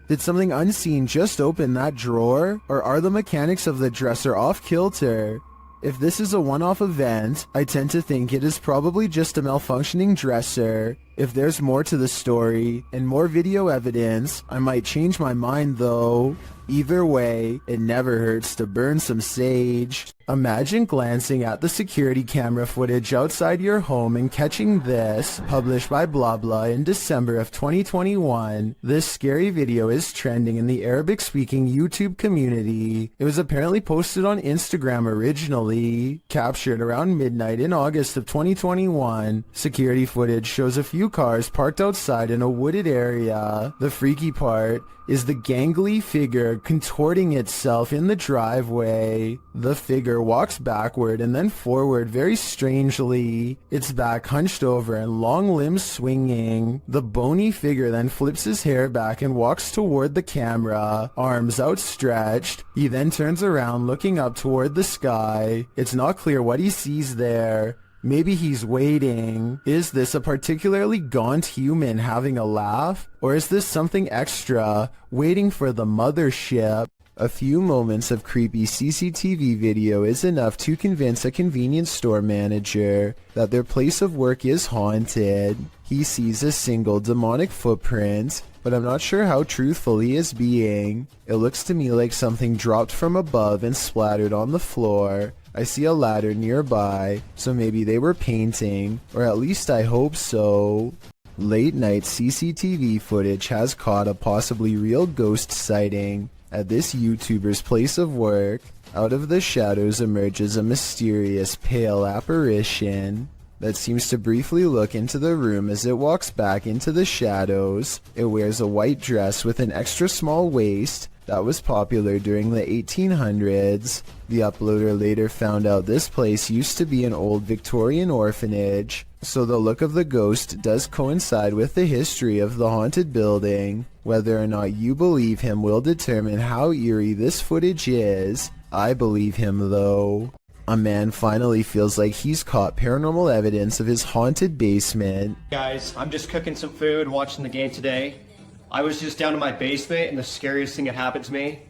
Did something unseen just open that drawer? Or are the mechanics of the dresser off kilter? If this is a one-off event, I tend to think it is probably just a malfunctioning dresser. If there's more to the story, and more video evidence, I might change my mind though. Either way, it never hurts to burn some sage. Imagine glancing at the security camera footage outside your home and catching this, published by blah blah in December of 2021. This scary video is trending in the Arabic-speaking YouTube community. It was apparently posted on Instagram originally, captured around midnight in August of 2021. Security footage shows a few cars parked outside in a wooded area. The freaky part is the gangly figure contorting itself in the driveway. The figure walks backward and then forward very strangely, its back hunched over and long limbs swinging. The bony figure then flips his hair back and walks toward the camera, arms outstretched. He then turns around looking up toward the sky. It's not clear what he sees there. Maybe he's waiting. Is this a particularly gaunt human having a laugh? Or is this something extra, waiting for the mothership? A few moments of creepy CCTV video is enough to convince a convenience store manager that their place of work is haunted. He sees a single demonic footprint, but I'm not sure how truthful he is being. It looks to me like something dropped from above and splattered on the floor. I see a ladder nearby, so maybe they were painting, or at least I hope so. Late night CCTV footage has caught a possibly real ghost sighting at this YouTuber's place of work. Out of the shadows emerges a mysterious pale apparition that seems to briefly look into the room as it walks back into the shadows. It wears a white dress with an extra small waist that was popular during the 1800s. The uploader later found out this place used to be an old Victorian orphanage, so the look of the ghost does coincide with the history of the haunted building. Whether or not you believe him will determine how eerie this footage is. I believe him though. A man finally feels like he's caught paranormal evidence of his haunted basement. Guys, I'm just cooking some food, watching the game today. I was just down in my basement and the scariest thing that happened to me.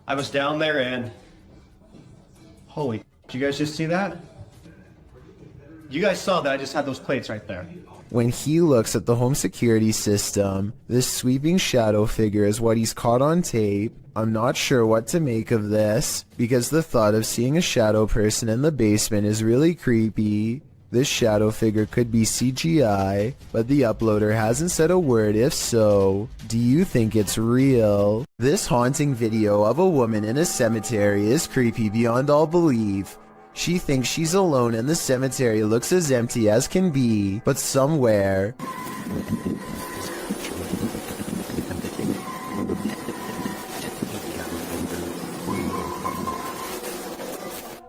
I was down there and... Holy, did you guys just see that? You guys saw that I just had those plates right there. When he looks at the home security system, this sweeping shadow figure is what he's caught on tape. I'm not sure what to make of this, because the thought of seeing a shadow person in the basement is really creepy. This shadow figure could be CGI, but the uploader hasn't said a word if so. Do you think it's real? This haunting video of a woman in a cemetery is creepy beyond all belief. She thinks she's alone and the cemetery looks as empty as can be, but somewhere...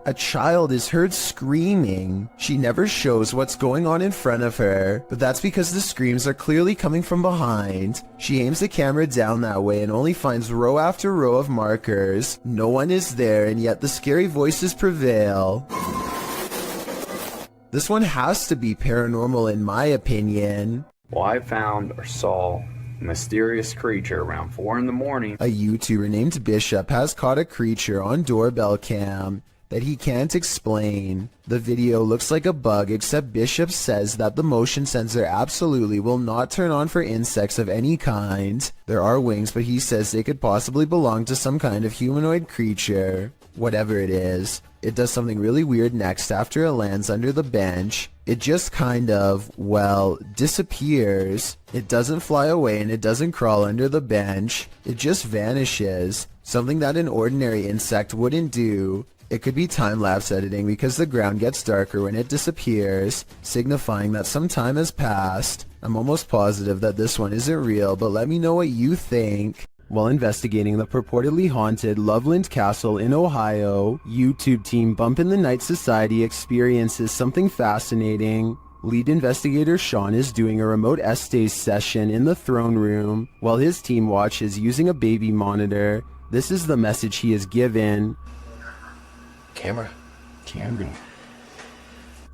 a child is heard screaming. She never shows what's going on in front of her, but that's because the screams are clearly coming from behind. She aims the camera down that way and only finds row after row of markers. No one is there, and yet the scary voices prevail. This one has to be paranormal in my opinion. Well, I found or saw a mysterious creature around 4 in the morning. A YouTuber named Bishop has caught a creature on doorbell cam that he can't explain. The video looks like a bug, except Bishop says that the motion sensor absolutely will not turn on for insects of any kind. There are wings, but he says they could possibly belong to some kind of humanoid creature. Whatever it is, it does something really weird next after it lands under the bench. It just kind of, well, disappears. It doesn't fly away and it doesn't crawl under the bench. It just vanishes. Something that an ordinary insect wouldn't do. It could be time-lapse editing because the ground gets darker when it disappears, signifying that some time has passed. I'm almost positive that this one isn't real, but let me know what you think. While investigating the purportedly haunted Loveland Castle in Ohio, YouTube team Bump in the Night Society experiences something fascinating. Lead investigator Sean is doing a remote Estes session in the throne room, while his team watches using a baby monitor. This is the message he is given. Camera.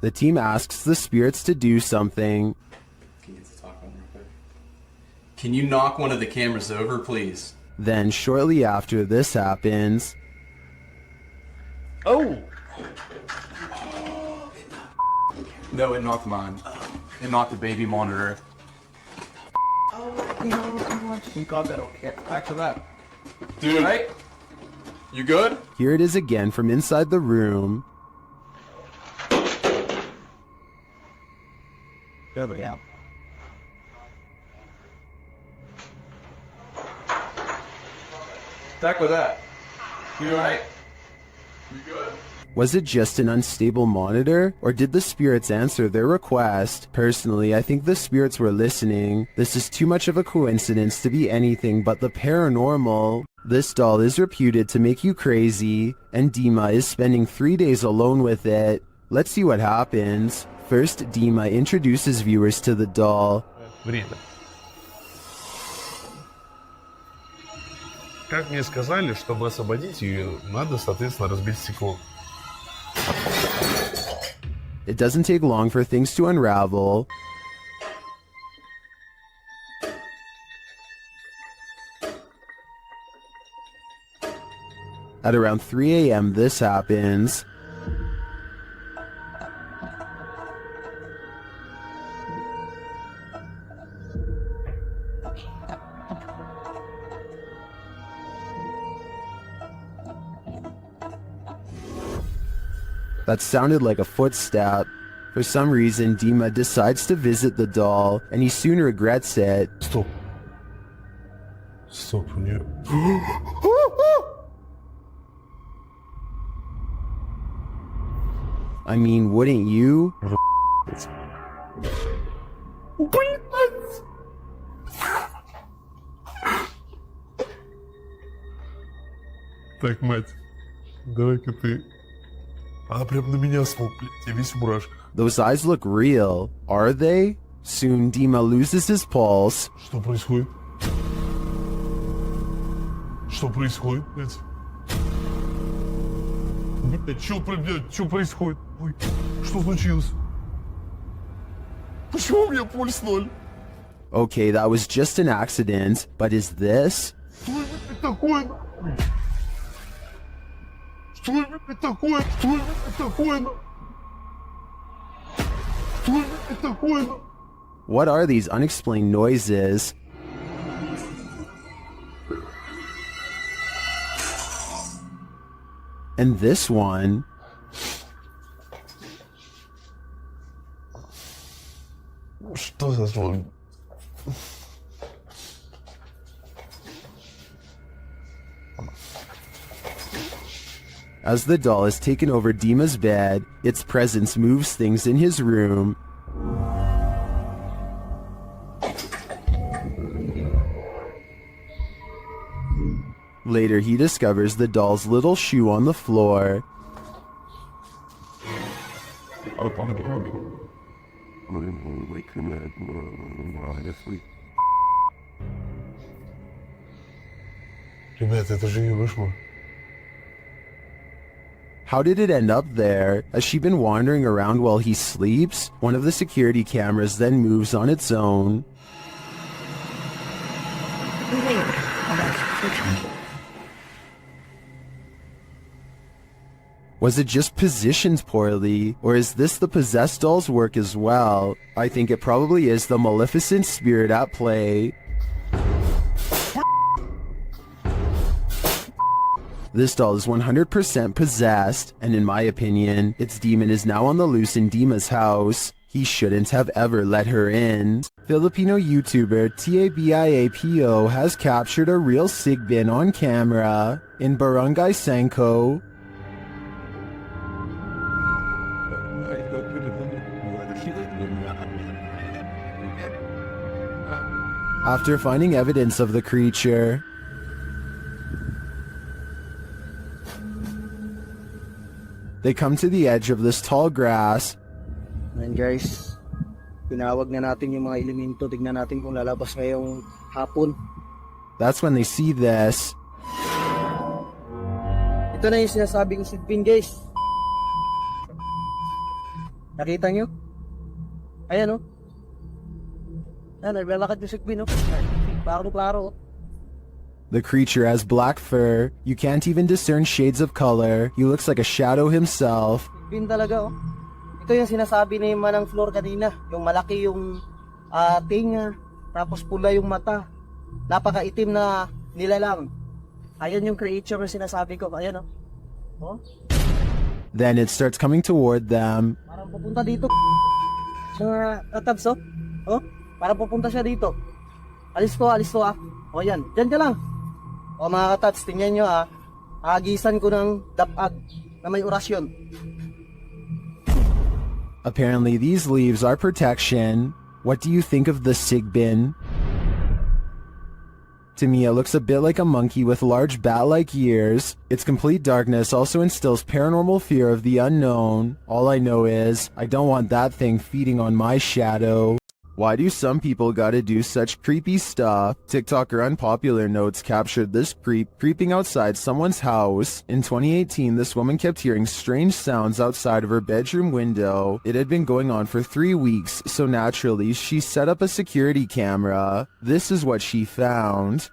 The team asks the spirits to do something. Can you knock one of the cameras over, please? Then, shortly after this happens... Oh! No, it knocked mine. It knocked the baby monitor. Oh, you got that okay. Back to that. Dude, right? You good? Here it is again from inside the room. There we go. Back with that. You alright? You good? Was it just an unstable monitor, or did the spirits answer their request? Personally, I think the spirits were listening. This is too much of a coincidence to be anything but the paranormal. This doll is reputed to make you crazy, and Dima is spending 3 days alone with it. Let's see what happens. First, Dima introduces viewers to the doll. Время. Как мне сказали, чтобы освободить ее, надо, соответственно, разбить стекло. It doesn't take long for things to unravel. At around 3 a.m. this happens. That sounded like a footstep. For some reason, Dima decides to visit the doll, and he soon regrets it. Стоп. Стоп, у нее... I mean, wouldn't you? Так, мать, давай-ка ты... А прям на меня смотрит, я весь в мурашках. Those eyes look real. Are they? Soon, Dima loses his pulse. Что происходит? Что происходит, блядь? Что происходит? Ой, что случилось? Почему у меня пульс 0? Okay, that was just an accident, but is this? Что это такое? Что это такое? Что это такое? Что это такое? What are these unexplained noises? And this one... Что за звук? As the doll has taken over Dima's bed, its presence moves things in his room. Later, he discovers the doll's little shoe on the floor. Ребята, это же ее кошмар. How did it end up there? Has she been wandering around while he sleeps? One of the security cameras then moves on its own. Was it just positioned poorly, or is this the possessed doll's work as well? I think it probably is the maleficent spirit at play. This doll is 100% possessed, and in my opinion, its demon is now on the loose in Dima's house. He shouldn't have ever let her in. Filipino YouTuber Tabiapo has captured a real sigbin on camera in Barangay Sanko. After finding evidence of the creature, they come to the edge of this tall grass. And guys, tinawag na natin yung mga elemento. Tignan natin kung lalabas ngayong hapon. That's when they see this. Ito na yung sinasabi kong sigpin, guys. Nakita nyo? Ayan, oh. Ayan, naglalakad yung sigpin, oh. Klaro-klaro, oh. The creature has black fur. You can't even discern shades of color. He looks like a shadow himself. Sigpin talaga, oh. Ito yung sinasabi ni Manang Flor kanina. Yung malaki yung tinga, tapos pula yung mata. Napakaitim na nilalang. Ayan yung creature na sinasabi ko. Ayan, oh. Oh? Then it starts coming toward them. Parang pupunta dito. Sa tabs, oh. Oh? Parang pupunta siya dito. Alis to, ah. O yan, dyan ka lang. O mga katats, tingnan nyo, ah. Agisan ko ng dapag na may orasyon. Apparently these leaves are protection. What do you think of the sigbin? To me, it looks a bit like a monkey with large bat-like ears. Its complete darkness also instills paranormal fear of the unknown. All I know is, I don't want that thing feeding on my shadow. Why do some people gotta do such creepy stuff? TikToker Unpopular Notes captured this creep creeping outside someone's house. In 2018, this woman kept hearing strange sounds outside of her bedroom window. It had been going on for 3 weeks, so naturally, she set up a security camera. This is what she found.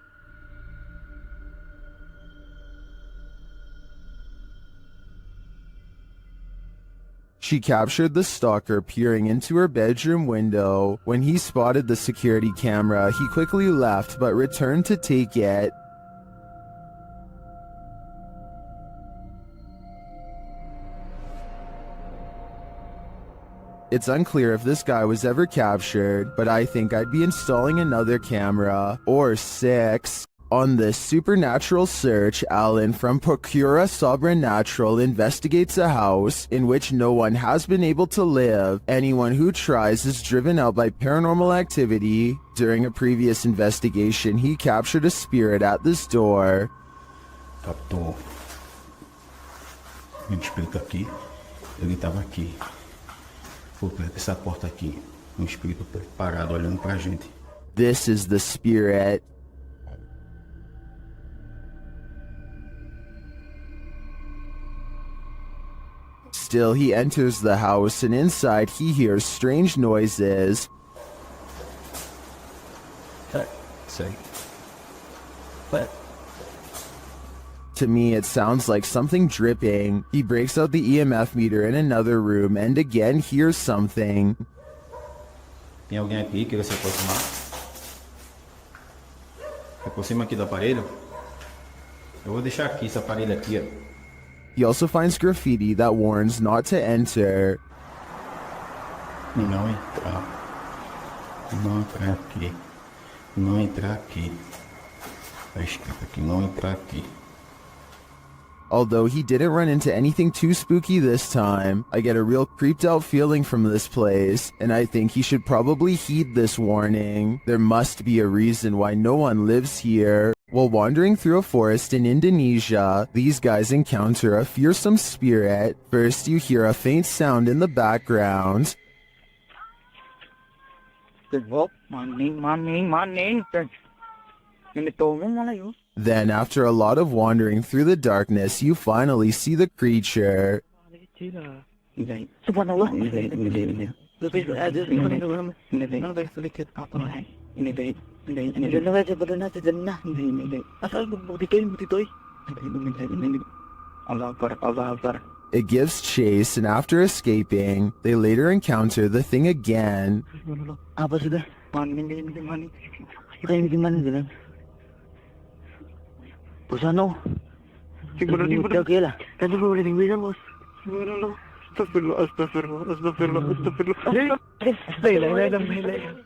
She captured the stalker peering into her bedroom window. When he spotted the security camera, he quickly left but returned to take it. It's unclear if this guy was ever captured, but I think I'd be installing another camera, or 6. On this supernatural search, Alan from Procura Sobrenatural investigates a house in which no one has been able to live. Anyone who tries is driven out by paranormal activity. During a previous investigation, he captured a spirit at this door. Captou um espírito aqui. Ele estava aqui, por perto dessa porta aqui. Espírito parado olhando pra gente. This is the spirit. Still, he enters the house, and inside he hears strange noises. Say. What? To me, it sounds like something dripping. He breaks out the EMF meter in another room, and again hears something. Tem alguém aqui que você aproximar? Aproxima aqui do aparelho. Eu vou deixar aqui esse aparelho aqui, ó. He also finds graffiti that warns not to enter. Não entrar. Não entrar aqui. Não entrar aqui. Tá escrito aqui, não entrar aqui. Although he didn't run into anything too spooky this time, I get a real creeped out feeling from this place, and I think he should probably heed this warning. There must be a reason why no one lives here. While wandering through a forest in Indonesia, these guys encounter a fearsome spirit. First, you hear a faint sound in the background. Then, after a lot of wandering through the darkness, you finally see the creature. It gives chase, and after escaping, they later encounter the thing again.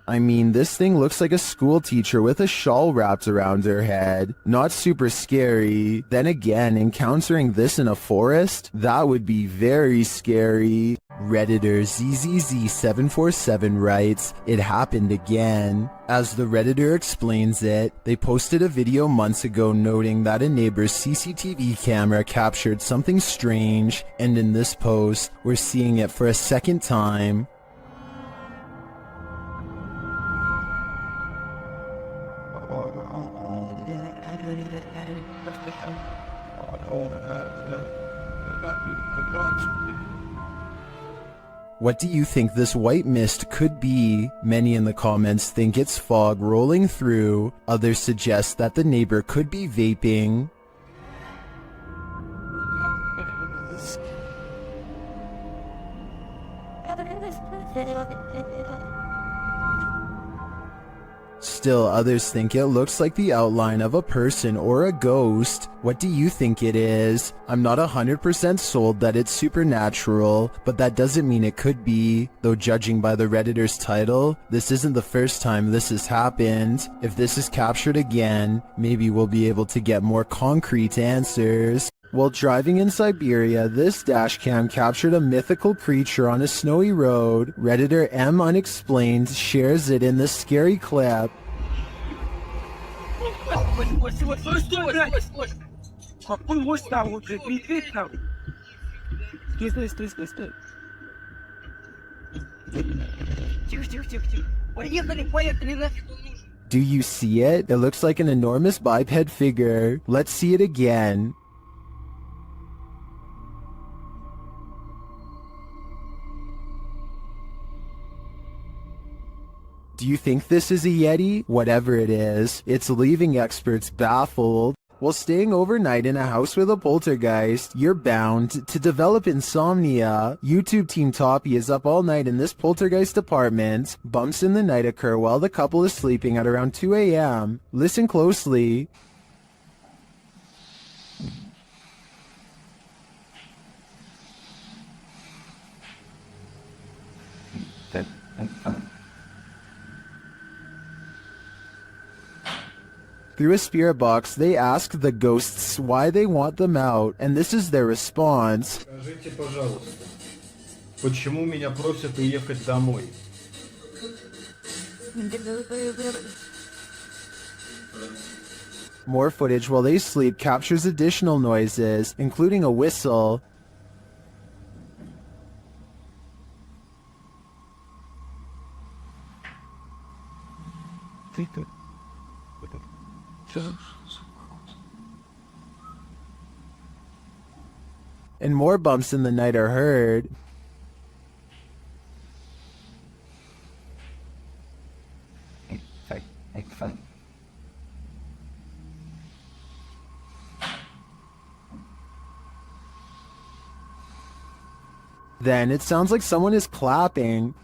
I mean, this thing looks like a school teacher with a shawl wrapped around her head. Not super scary. Then again, encountering this in a forest? That would be very scary. Redditor ZZZ747 writes, "It happened again." As the Redditor explains it, they posted a video months ago noting that a neighbor's CCTV camera captured something strange, and in this post, we're seeing it for a second time. What do you think this white mist could be? Many in the comments think it's fog rolling through. Others suggest that the neighbor could be vaping. Still, others think it looks like the outline of a person or a ghost. What do you think it is? I'm not 100% sold that it's supernatural, but that doesn't mean it could be. Though judging by the Redditor's title, this isn't the first time this has happened. If this is captured again, maybe we'll be able to get more concrete answers. While driving in Siberia, this dashcam captured a mythical creature on a snowy road. Redditor M Unexplained shares it in this scary clip. Do you see it? It looks like an enormous biped figure. Let's see it again. Do you think this is a Yeti? Whatever it is, it's leaving experts baffled. While staying overnight in a house with a poltergeist, you're bound to develop insomnia. YouTube Team Toppy is up all night in this poltergeist apartment. Bumps in the night occur while the couple is sleeping at around 2 a.m. Listen closely. Through a spirit box, they ask the ghosts why they want them out, and this is their response. Скажите, пожалуйста, почему меня просят уехать домой? More footage while they sleep captures additional noises, including a whistle. And more bumps in the night are heard. Then it sounds like someone is clapping.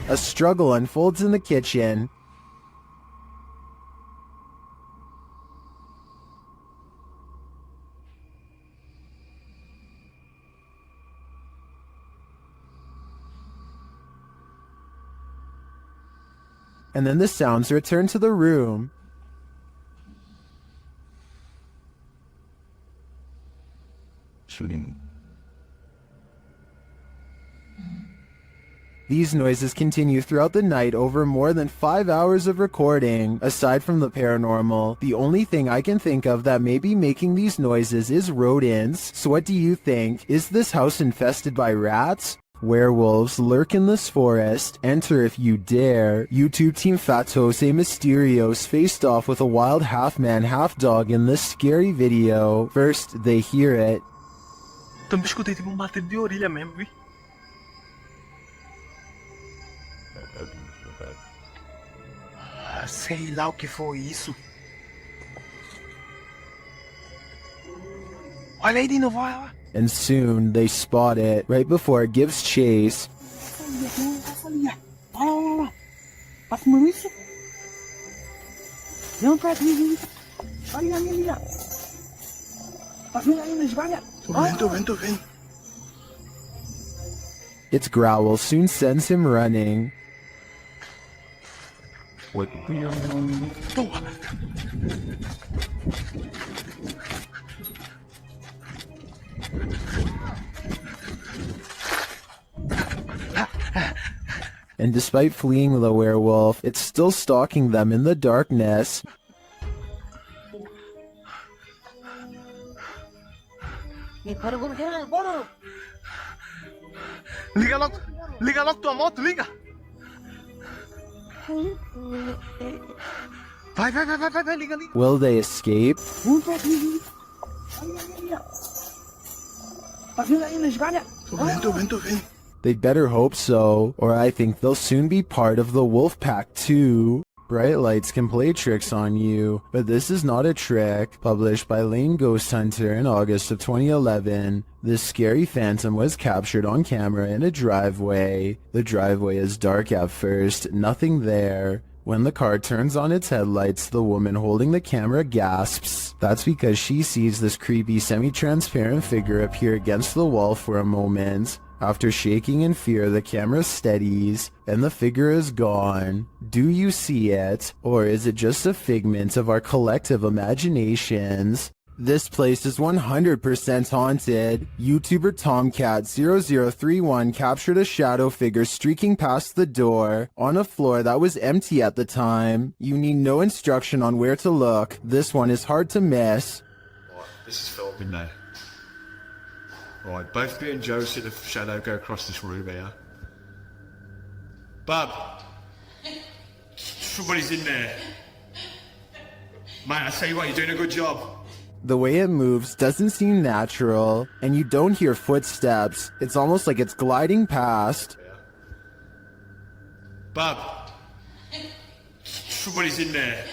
A struggle unfolds in the kitchen. And then the sounds return to the room. These noises continue throughout the night over more than 5 hours of recording. Aside from the paranormal, the only thing I can think of that may be making these noises is rodents. So what do you think? Is this house infested by rats? Werewolves lurk in this forest. Enter if you dare. YouTube Team Fatose Mysterios faced off with a wild half-man, half-dog in this scary video. First, they hear it. Também escutei tipo bater de orelha mesmo, vi? Sei lá o que foi isso. Olha aí de novo, olha lá. And soon, they spot it right before it gives chase. mengisik. Nyongkat gigi. Kalian ini ya. Pasukan ini banyak. Vento. Its growl soon sends him running. What do you mean? And despite fleeing the werewolf, it's still stalking them in the darkness. Liga logo tua moto, liga! Vai, liga. Will they escape? Vento. They'd better hope so, or I think they'll soon be part of the wolf pack too. Bright lights can play tricks on you, but this is not a trick. Published by Lane Ghost Hunter in August of 2011, this scary phantom was captured on camera in a driveway. The driveway is dark at first, nothing there. When the car turns on its headlights, the woman holding the camera gasps. That's because she sees this creepy semi-transparent figure appear against the wall for a moment. After shaking in fear, the camera steadies, and the figure is gone. Do you see it, or is it just a figment of our collective imaginations? This place is 100% haunted. YouTuber Tomcat0031 captured a shadow figure streaking past the door, on a floor that was empty at the time. You need no instruction on where to look. This one is hard to miss. Right, this is filmed, isn't it? Right, both me and Joe see the shadow go across this room here. Bub! Somebody's in there. Mate, I tell you what, you're doing a good job. The way it moves doesn't seem natural, and you don't hear footsteps. It's almost like it's gliding past. Bub! Somebody's in there.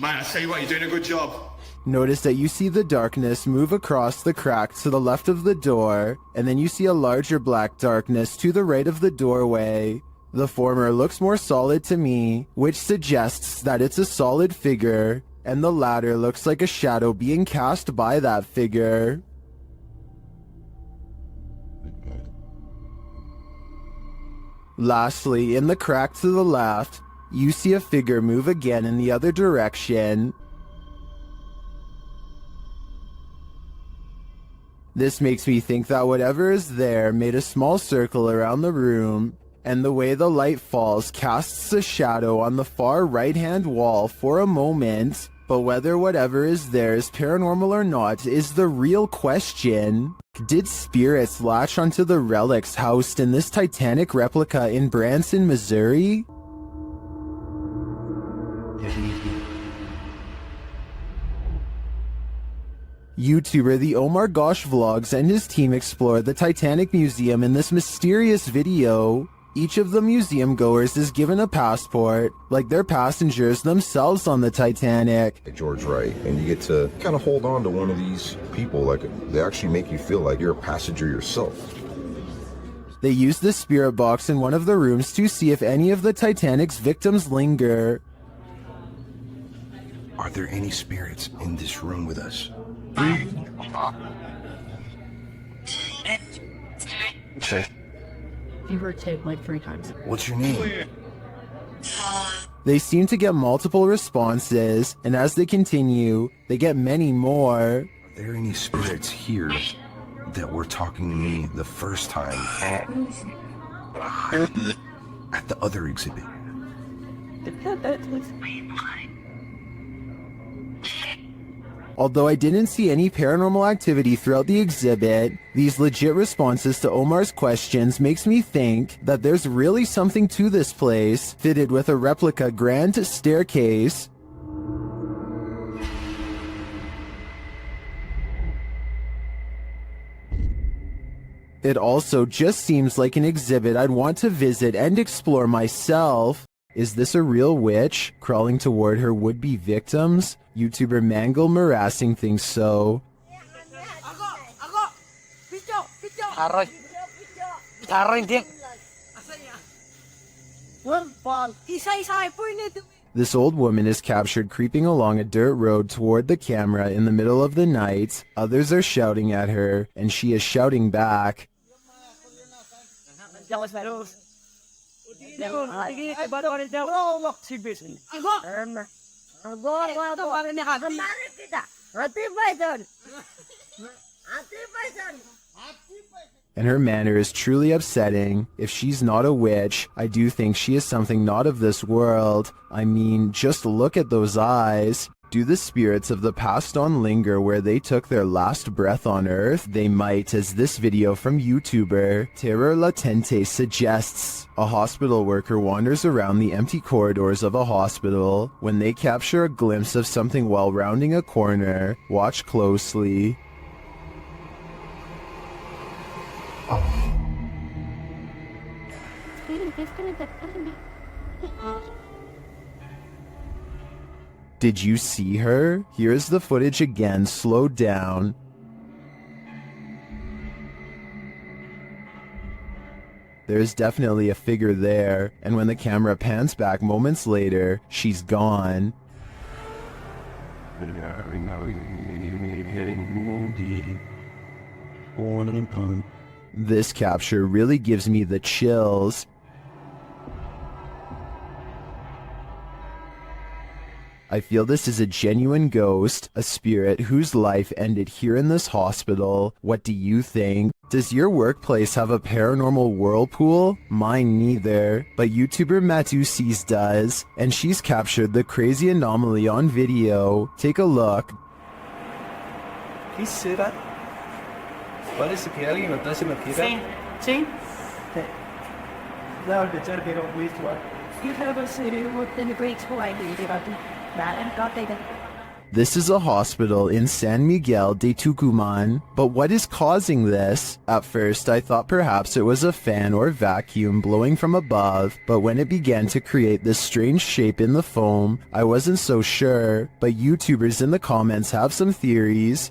Mate, I tell you what, you're doing a good job. Notice that you see the darkness move across the crack to the left of the door, and then you see a larger black darkness to the right of the doorway. The former looks more solid to me, which suggests that it's a solid figure, and the latter looks like a shadow being cast by that figure. Lastly, in the crack to the left, you see a figure move again in the other direction. This makes me think that whatever is there made a small circle around the room, and the way the light falls casts a shadow on the far right-hand wall for a moment. But whether whatever is there is paranormal or not is the real question. Did spirits latch onto the relics housed in this Titanic replica in Branson, Missouri? YouTuber The Omar Gosh Vlogs and his team explore the Titanic Museum in this mysterious video. Each of the museum goers is given a passport, like they're passengers themselves on the Titanic. George Wright, and you get to kind of hold on to one of these people, like they actually make you feel like you're a passenger yourself. They use the spirit box in one of the rooms to see if any of the Titanic's victims linger. Are there any spirits in this room with us? Okay. You were taped like 3 times. What's your name? They seem to get multiple responses, and as they continue, they get many more. Are there any spirits here that were talking to me the first time at the other exhibit? Although I didn't see any paranormal activity throughout the exhibit, these legit responses to Omar's questions makes me think that there's really something to this place, fitted with a replica grand staircase. It also just seems like an exhibit I'd want to visit and explore myself. Is this a real witch crawling toward her would-be victims? YouTuber Mangle Marassing thinks so. Taroy, Ding. This old woman is captured creeping along a dirt road toward the camera in the middle of the night. Others are shouting at her, and she is shouting back. And her manner is truly upsetting. If she's not a witch, I do think she is something not of this world. I mean, just look at those eyes. Do the spirits of the past on linger where they took their last breath on Earth? They might, as this video from YouTuber Terror Latente suggests. A hospital worker wanders around the empty corridors of a hospital. When they capture a glimpse of something while rounding a corner, watch closely. Did you see her? Here's the footage again, slowed down. There's definitely a figure there, and when the camera pans back moments later, she's gone. This capture really gives me the chills. I feel this is a genuine ghost, a spirit whose life ended here in this hospital. What do you think? Does your workplace have a paranormal whirlpool? Mine neither, but YouTuber Matusis does, and she's captured the crazy anomaly on video. Take a look. ¿Qué parece que alguien lo está haciendo girar. Sí, sí. Claro, que echar que era un visual. You have a city within the Great Hawaii about that and got taken. This is a hospital in San Miguel de Tucumán, but what is causing this? At first I thought perhaps it was a fan or vacuum blowing from above, but when it began to create this strange shape in the foam, I wasn't so sure, but YouTubers in the comments have some theories.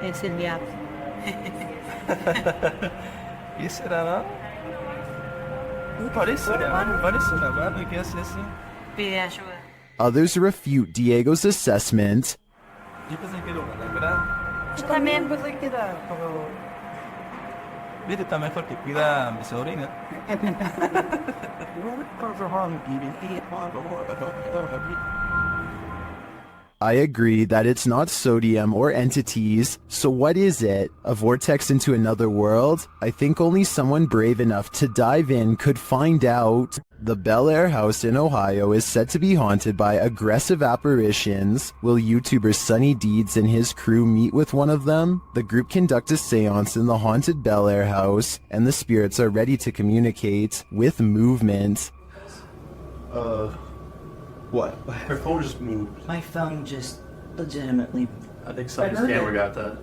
It's in the app. ¿Qué será, no? Parece una mano que hace así. Pide ayuda. Others refute Diego's assessment. Yo pensé que era una lámpara. Yo también pensé que era como... Viste, está mejor que cuida a mi sobrina. I agree that it's not sodium or entities, so what is it? A vortex into another world? I think only someone brave enough to dive in could find out. The Bel Air house in Ohio is said to be haunted by aggressive apparitions. Will YouTuber Sunny Deeds and his crew meet with one of them? The group conduct a seance in the haunted Bel Air house, and the spirits are ready to communicate with movement. What? Her phone just moved. My phone just legitimately... I think somebody's camera got that.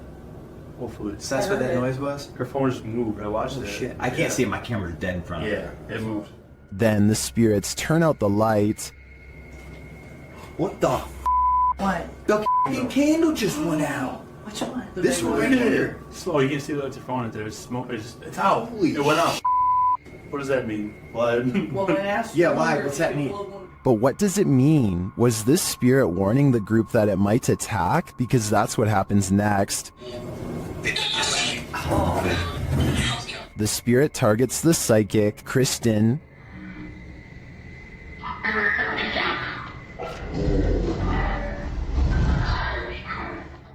Hopefully. So that's what that noise was? Her phone just moved. I watched it. Shit. I can't see it. My camera's dead in front of me. Yeah, it moved. Then the spirits turn out the light. What the f***? What? The f***ing candle just went out. Which one? This one right here. Slow, you can see that your phone is there. It's smoke. It's out. It went out. What does that mean? Blood? Well, when I asked yeah, why? What's that mean? But what does it mean? Was this spirit warning the group that it might attack? Because that's what happens next. The spirit targets the psychic, Kristen.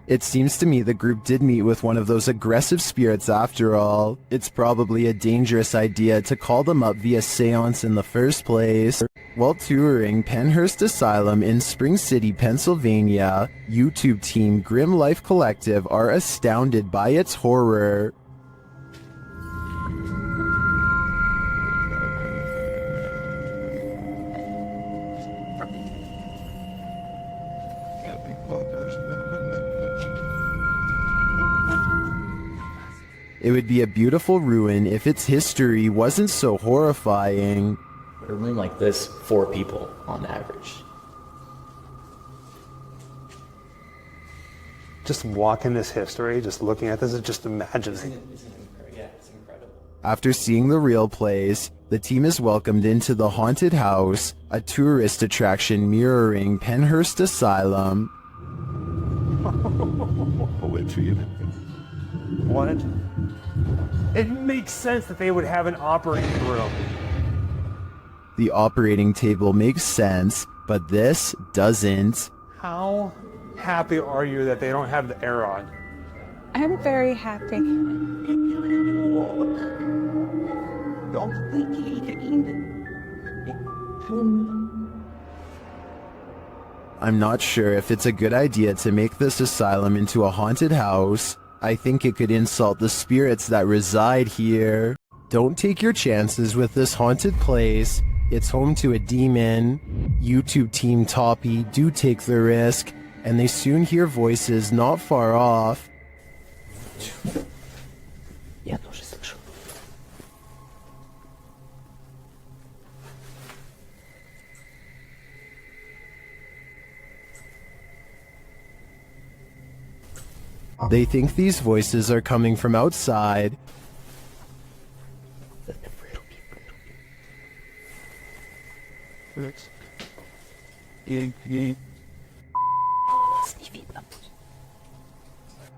It seems to me the group did meet with one of those aggressive spirits after all. It's probably a dangerous idea to call them up via seance in the first place. While touring Penhurst Asylum in Spring City, Pennsylvania, YouTube team Grim Life Collective are astounded by its horror. It would be a beautiful ruin if its history wasn't so horrifying. A room like this, 4 people on average. Just walking this history, just looking at this, just imagining. Yeah, it's After seeing the real place, the team is welcomed into the haunted house, a tourist attraction mirroring Penhurst Asylum. What? It makes sense that they would have an operating room. The operating table makes sense, but this doesn't. How happy are you that they don't have the air on? I'm very happy. I'm not sure if it's a good idea to make this asylum into a haunted house. I think it could insult the spirits that reside here. Don't take your chances with this haunted place. It's home to a demon. YouTube team Toppy do take the risk, and they soon hear voices not far off. Я тоже слышу. They think these voices are coming from outside.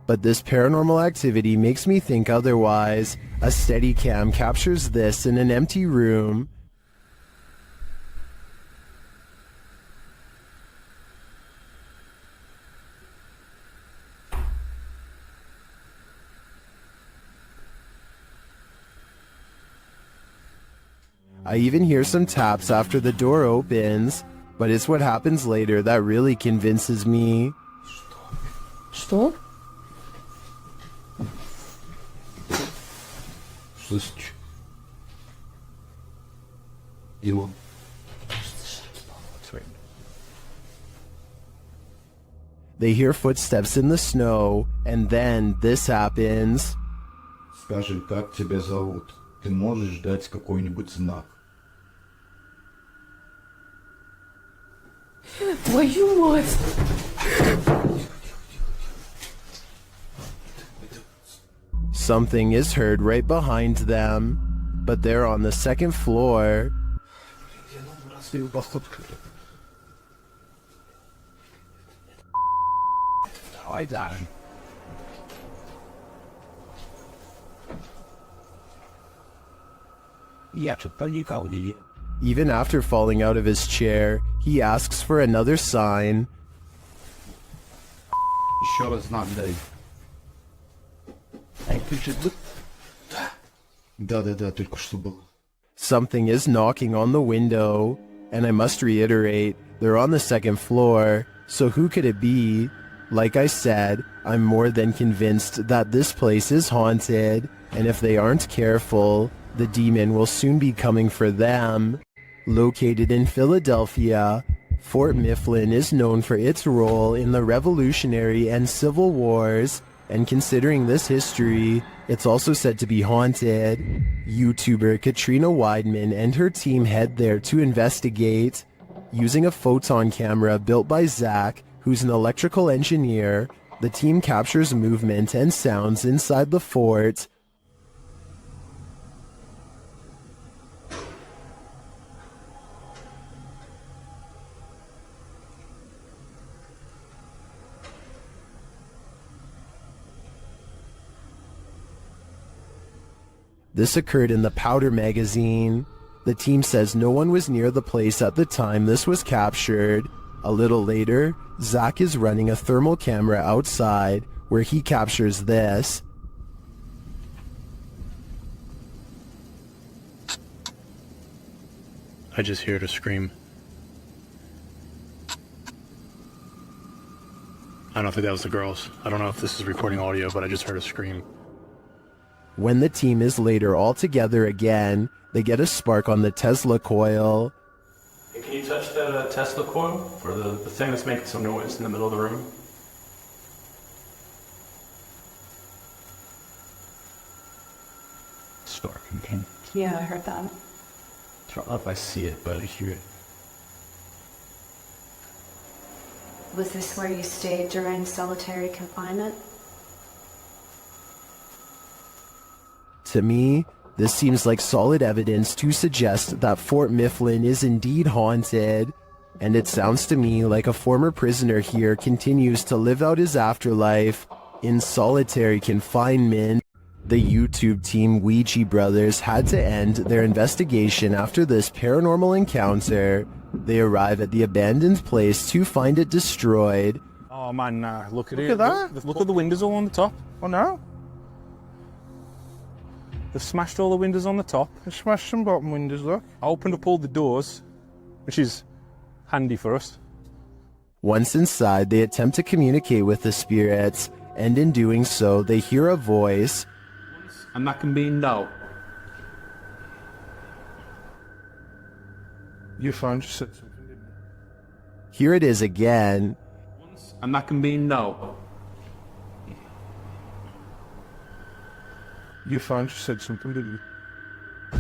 But this paranormal activity makes me think otherwise. A Steadicam captures this in an empty room. I even hear some taps after the door opens, but it's what happens later that really convinces me. Что? Слышишь? Его. They hear footsteps in the snow, and then this happens. Скажи, как тебя зовут? Ты можешь дать какой-нибудь знак? Твою мать! Something is heard right behind them, but they're on the second floor. Давай, да. Я что-то никого не видел. Even after falling out of his chair, he asks for another sign. Еще раз знак дай. Да, только что было. Something is knocking on the window, and I must reiterate, they're on the second floor, so who could it be? Like I said, I'm more than convinced that this place is haunted, and if they aren't careful, the demon will soon be coming for them. Located in Philadelphia, Fort Mifflin is known for its role in the Revolutionary and Civil Wars, and considering this history, it's also said to be haunted. YouTuber Katrina Weidman and her team head there to investigate. Using a photon camera built by Zach, who's an electrical engineer, the team captures movement and sounds inside the fort. This occurred in the Powder magazine. The team says no one was near the place at the time this was captured. A little later, Zach is running a thermal camera outside where he captures this. I just heard a scream. I don't think that was the girls. I don't know if this is recording audio, but I just heard a scream. When the team is later all together again, they get a spark on the Tesla coil. Hey, can you touch that Tesla coil? For the thing that's making some noise in the middle of the room? Spark again. Yeah, I heard that. I don't know if I see it, but I hear it. Was this where you stayed during solitary confinement? To me, This seems like solid evidence to suggest that Fort Mifflin is indeed haunted, and it sounds to me like a former prisoner here continues to live out his afterlife in solitary confinement. The YouTube team Ouija Brothers had to end their investigation after this paranormal encounter. They arrive at the abandoned place to find it destroyed. Oh man, nah, look at Look it. at that. Look at the windows all on the top. Oh no? They've smashed all the windows on the top. They smashed some bottom windows, look. I opened up all the doors, which is handy for us. Once inside, they attempt to communicate with the spirits, and in doing so, they hear a voice. And that can be no. You found you said something, didn't you? Here it is again. And that can be no. You found you said something, didn't you?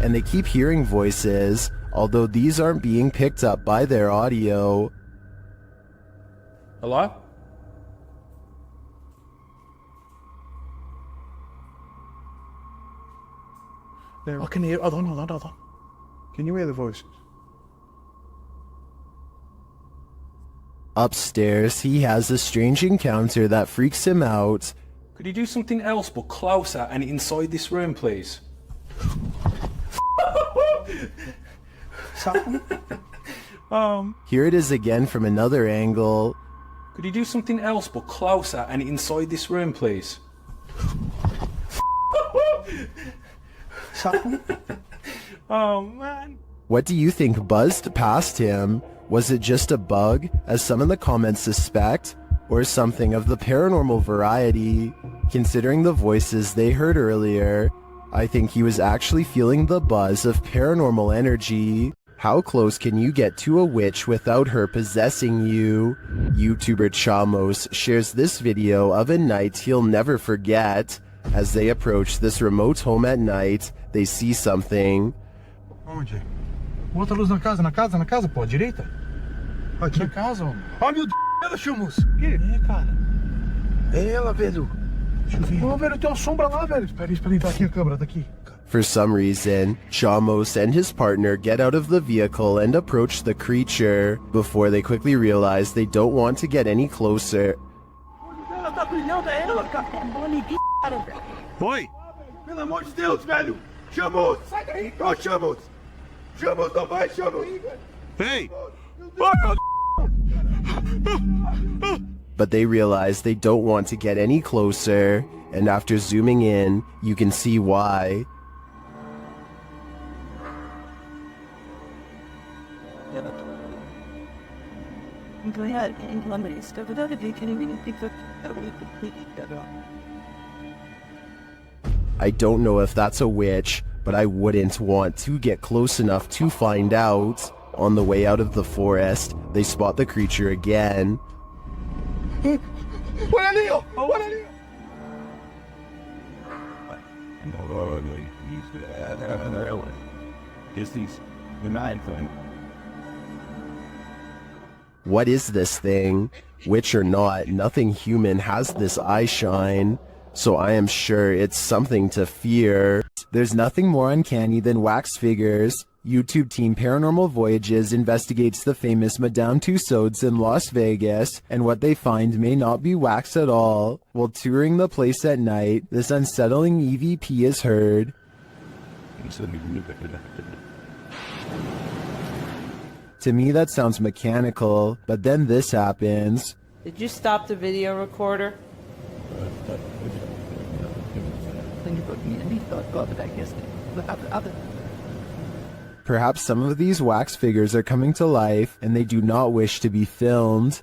And they keep hearing voices, although these aren't being picked up by their audio. Hello? There. I can hear. Hold on. Can you hear the voices? Upstairs, he has a strange encounter that freaks him out. Could you do something else but closer and inside this room, please? Here it is again from another angle. Could you do something else but closer and inside this room, please? Oh man. What do you think buzzed past him? Was it just a bug, as some in the comments suspect, or something of the paranormal variety? Considering the voices they heard earlier, I think he was actually feeling the buzz of paranormal energy. How close can you get to a witch without her possessing you? YouTuber Chamos shares this video of a night he'll never forget. As they approach this remote home at night, they see something. Onde? Bota a luz na casa, pô, à direita. Aqui. Na casa, homem. Ó, meu Deus, ela chamou. O quê? É, cara. É ela, velho. Deixa eu ver. Ô, velho, tem uma sombra lá, velho. Espera aí, tá aqui a câmera, tá aqui. For some reason, Chamos and his partner get out of the vehicle and approach the creature, before they quickly realize they don't want to get any closer. Ela tá brilhando, é ela, cara. Oi! Pelo amor de Deus, velho! Chamou! Sai daí! Ó, chamou! Chamou, não vai, chamou! Ei! But they realize they don't want to get any closer, and after zooming in, you can see why. I don't know if that's a witch, but I wouldn't want to get close enough to find out. On the way out of the forest, they spot the creature again. Olha ali, ó! Olha ali! What is this thing? Witch or not, nothing human has this eye shine, so I am sure it's something to fear. There's nothing more uncanny than wax figures. YouTube team Paranormal Voyages investigates the famous Madame Tussauds in Las Vegas, and what they find may not be wax at all. While touring the place at night, this unsettling EVP is heard. To me that sounds mechanical, but then this happens. Did you stop the video recorder? Perhaps some of these wax figures are coming to life, and they do not wish to be filmed.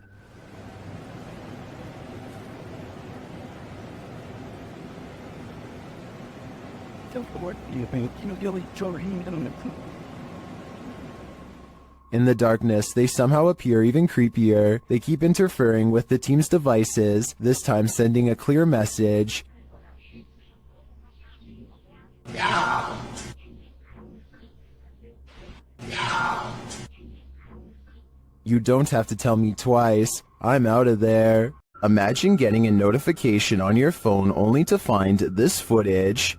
In the darkness, they somehow appear even creepier. They keep interfering with the team's devices, this time sending a clear message. You don't have to tell me twice. I'm out of there. Imagine getting a notification on your phone only to find this footage.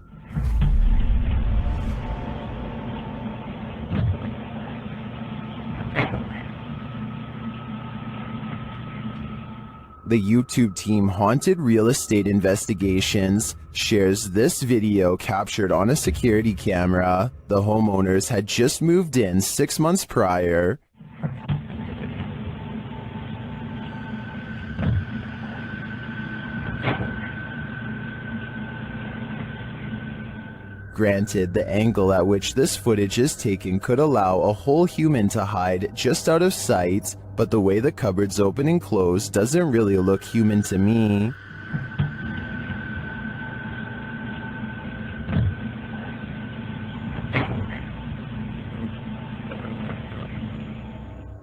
The YouTube team Haunted Real Estate Investigations shares this video captured on a security camera. The homeowners had just moved in 6 months prior. Granted, the angle at which this footage is taken could allow a whole human to hide just out of sight, but the way the cupboards open and close doesn't really look human to me.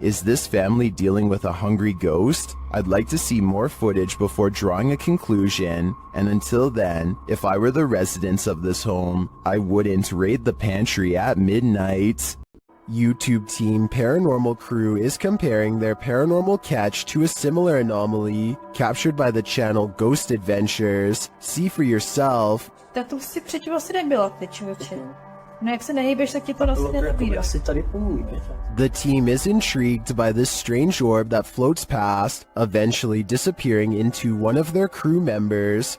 Is this family dealing with a hungry ghost? I'd like to see more footage before drawing a conclusion, and until then, if I were the residents of this home, I wouldn't raid the pantry at midnight. YouTube team Paranormal Crew is comparing their paranormal catch to a similar anomaly captured by the channel Ghost Adventures. See for yourself. Tak to si předtím asi nebyla, ty člověče. No jak se nehýbeš, tak ti to asi nenabídá. The team is intrigued by this strange orb that floats past, eventually disappearing into one of their crew members.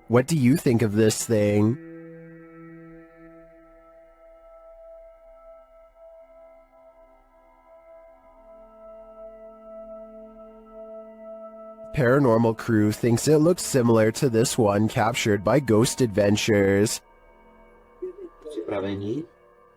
What do you think of this thing? Paranormal Crew thinks it looks similar to this one captured by Ghost Adventures. Připravení.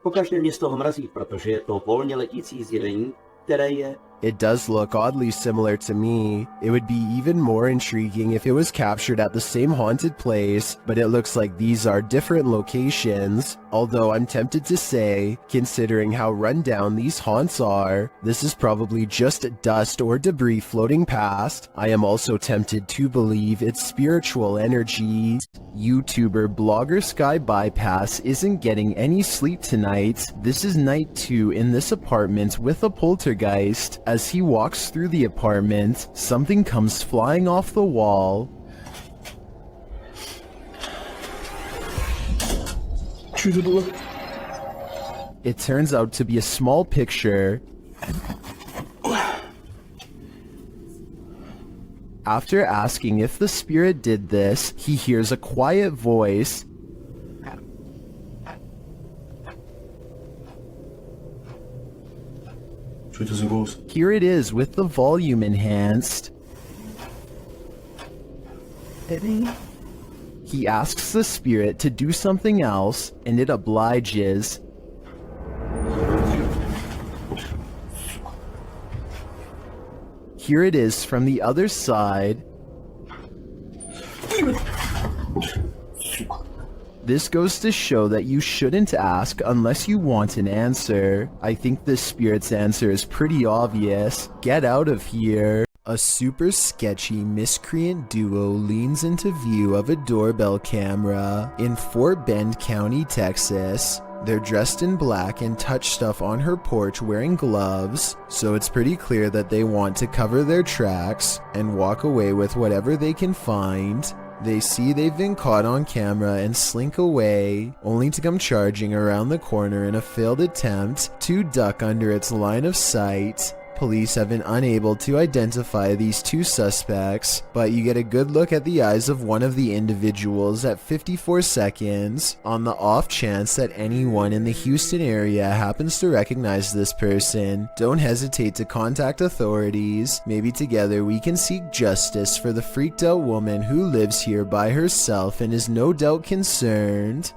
Pokaždé mě z toho mrazí, protože je to volně letící zjevení, které je... It does look oddly similar to me. It would be even more intriguing if it was captured at the same haunted place, but it looks like these are different locations. Although I'm tempted to say, considering how run down these haunts are, this is probably just dust or debris floating past. I am also tempted to believe it's spiritual energy. YouTuber blogger Sky Bypass isn't getting any sleep tonight. This is night 2 in this apartment with a poltergeist. As he walks through the apartment, something comes flying off the wall. It turns out to be a small picture. After asking if the spirit did this, he hears a quiet voice. Here it is with the volume enhanced. He asks the spirit to do something else, and it obliges. Here it is from the other side. This goes to show that you shouldn't ask unless you want an answer. I think this spirit's answer is pretty obvious. Get out of here. A super sketchy miscreant duo leans into view of a doorbell camera in Fort Bend County, Texas. They're dressed in black and touch stuff on her porch wearing gloves, so it's pretty clear that they want to cover their tracks and walk away with whatever they can find. They see they've been caught on camera and slink away, only to come charging around the corner in a failed attempt to duck under its line of sight. Police have been unable to identify these two suspects, but you get a good look at the eyes of one of the individuals at 54 seconds. On the off chance that anyone in the Houston area happens to recognize this person, don't hesitate to contact authorities. Maybe together we can seek justice for the freaked out woman who lives here by herself and is no doubt concerned.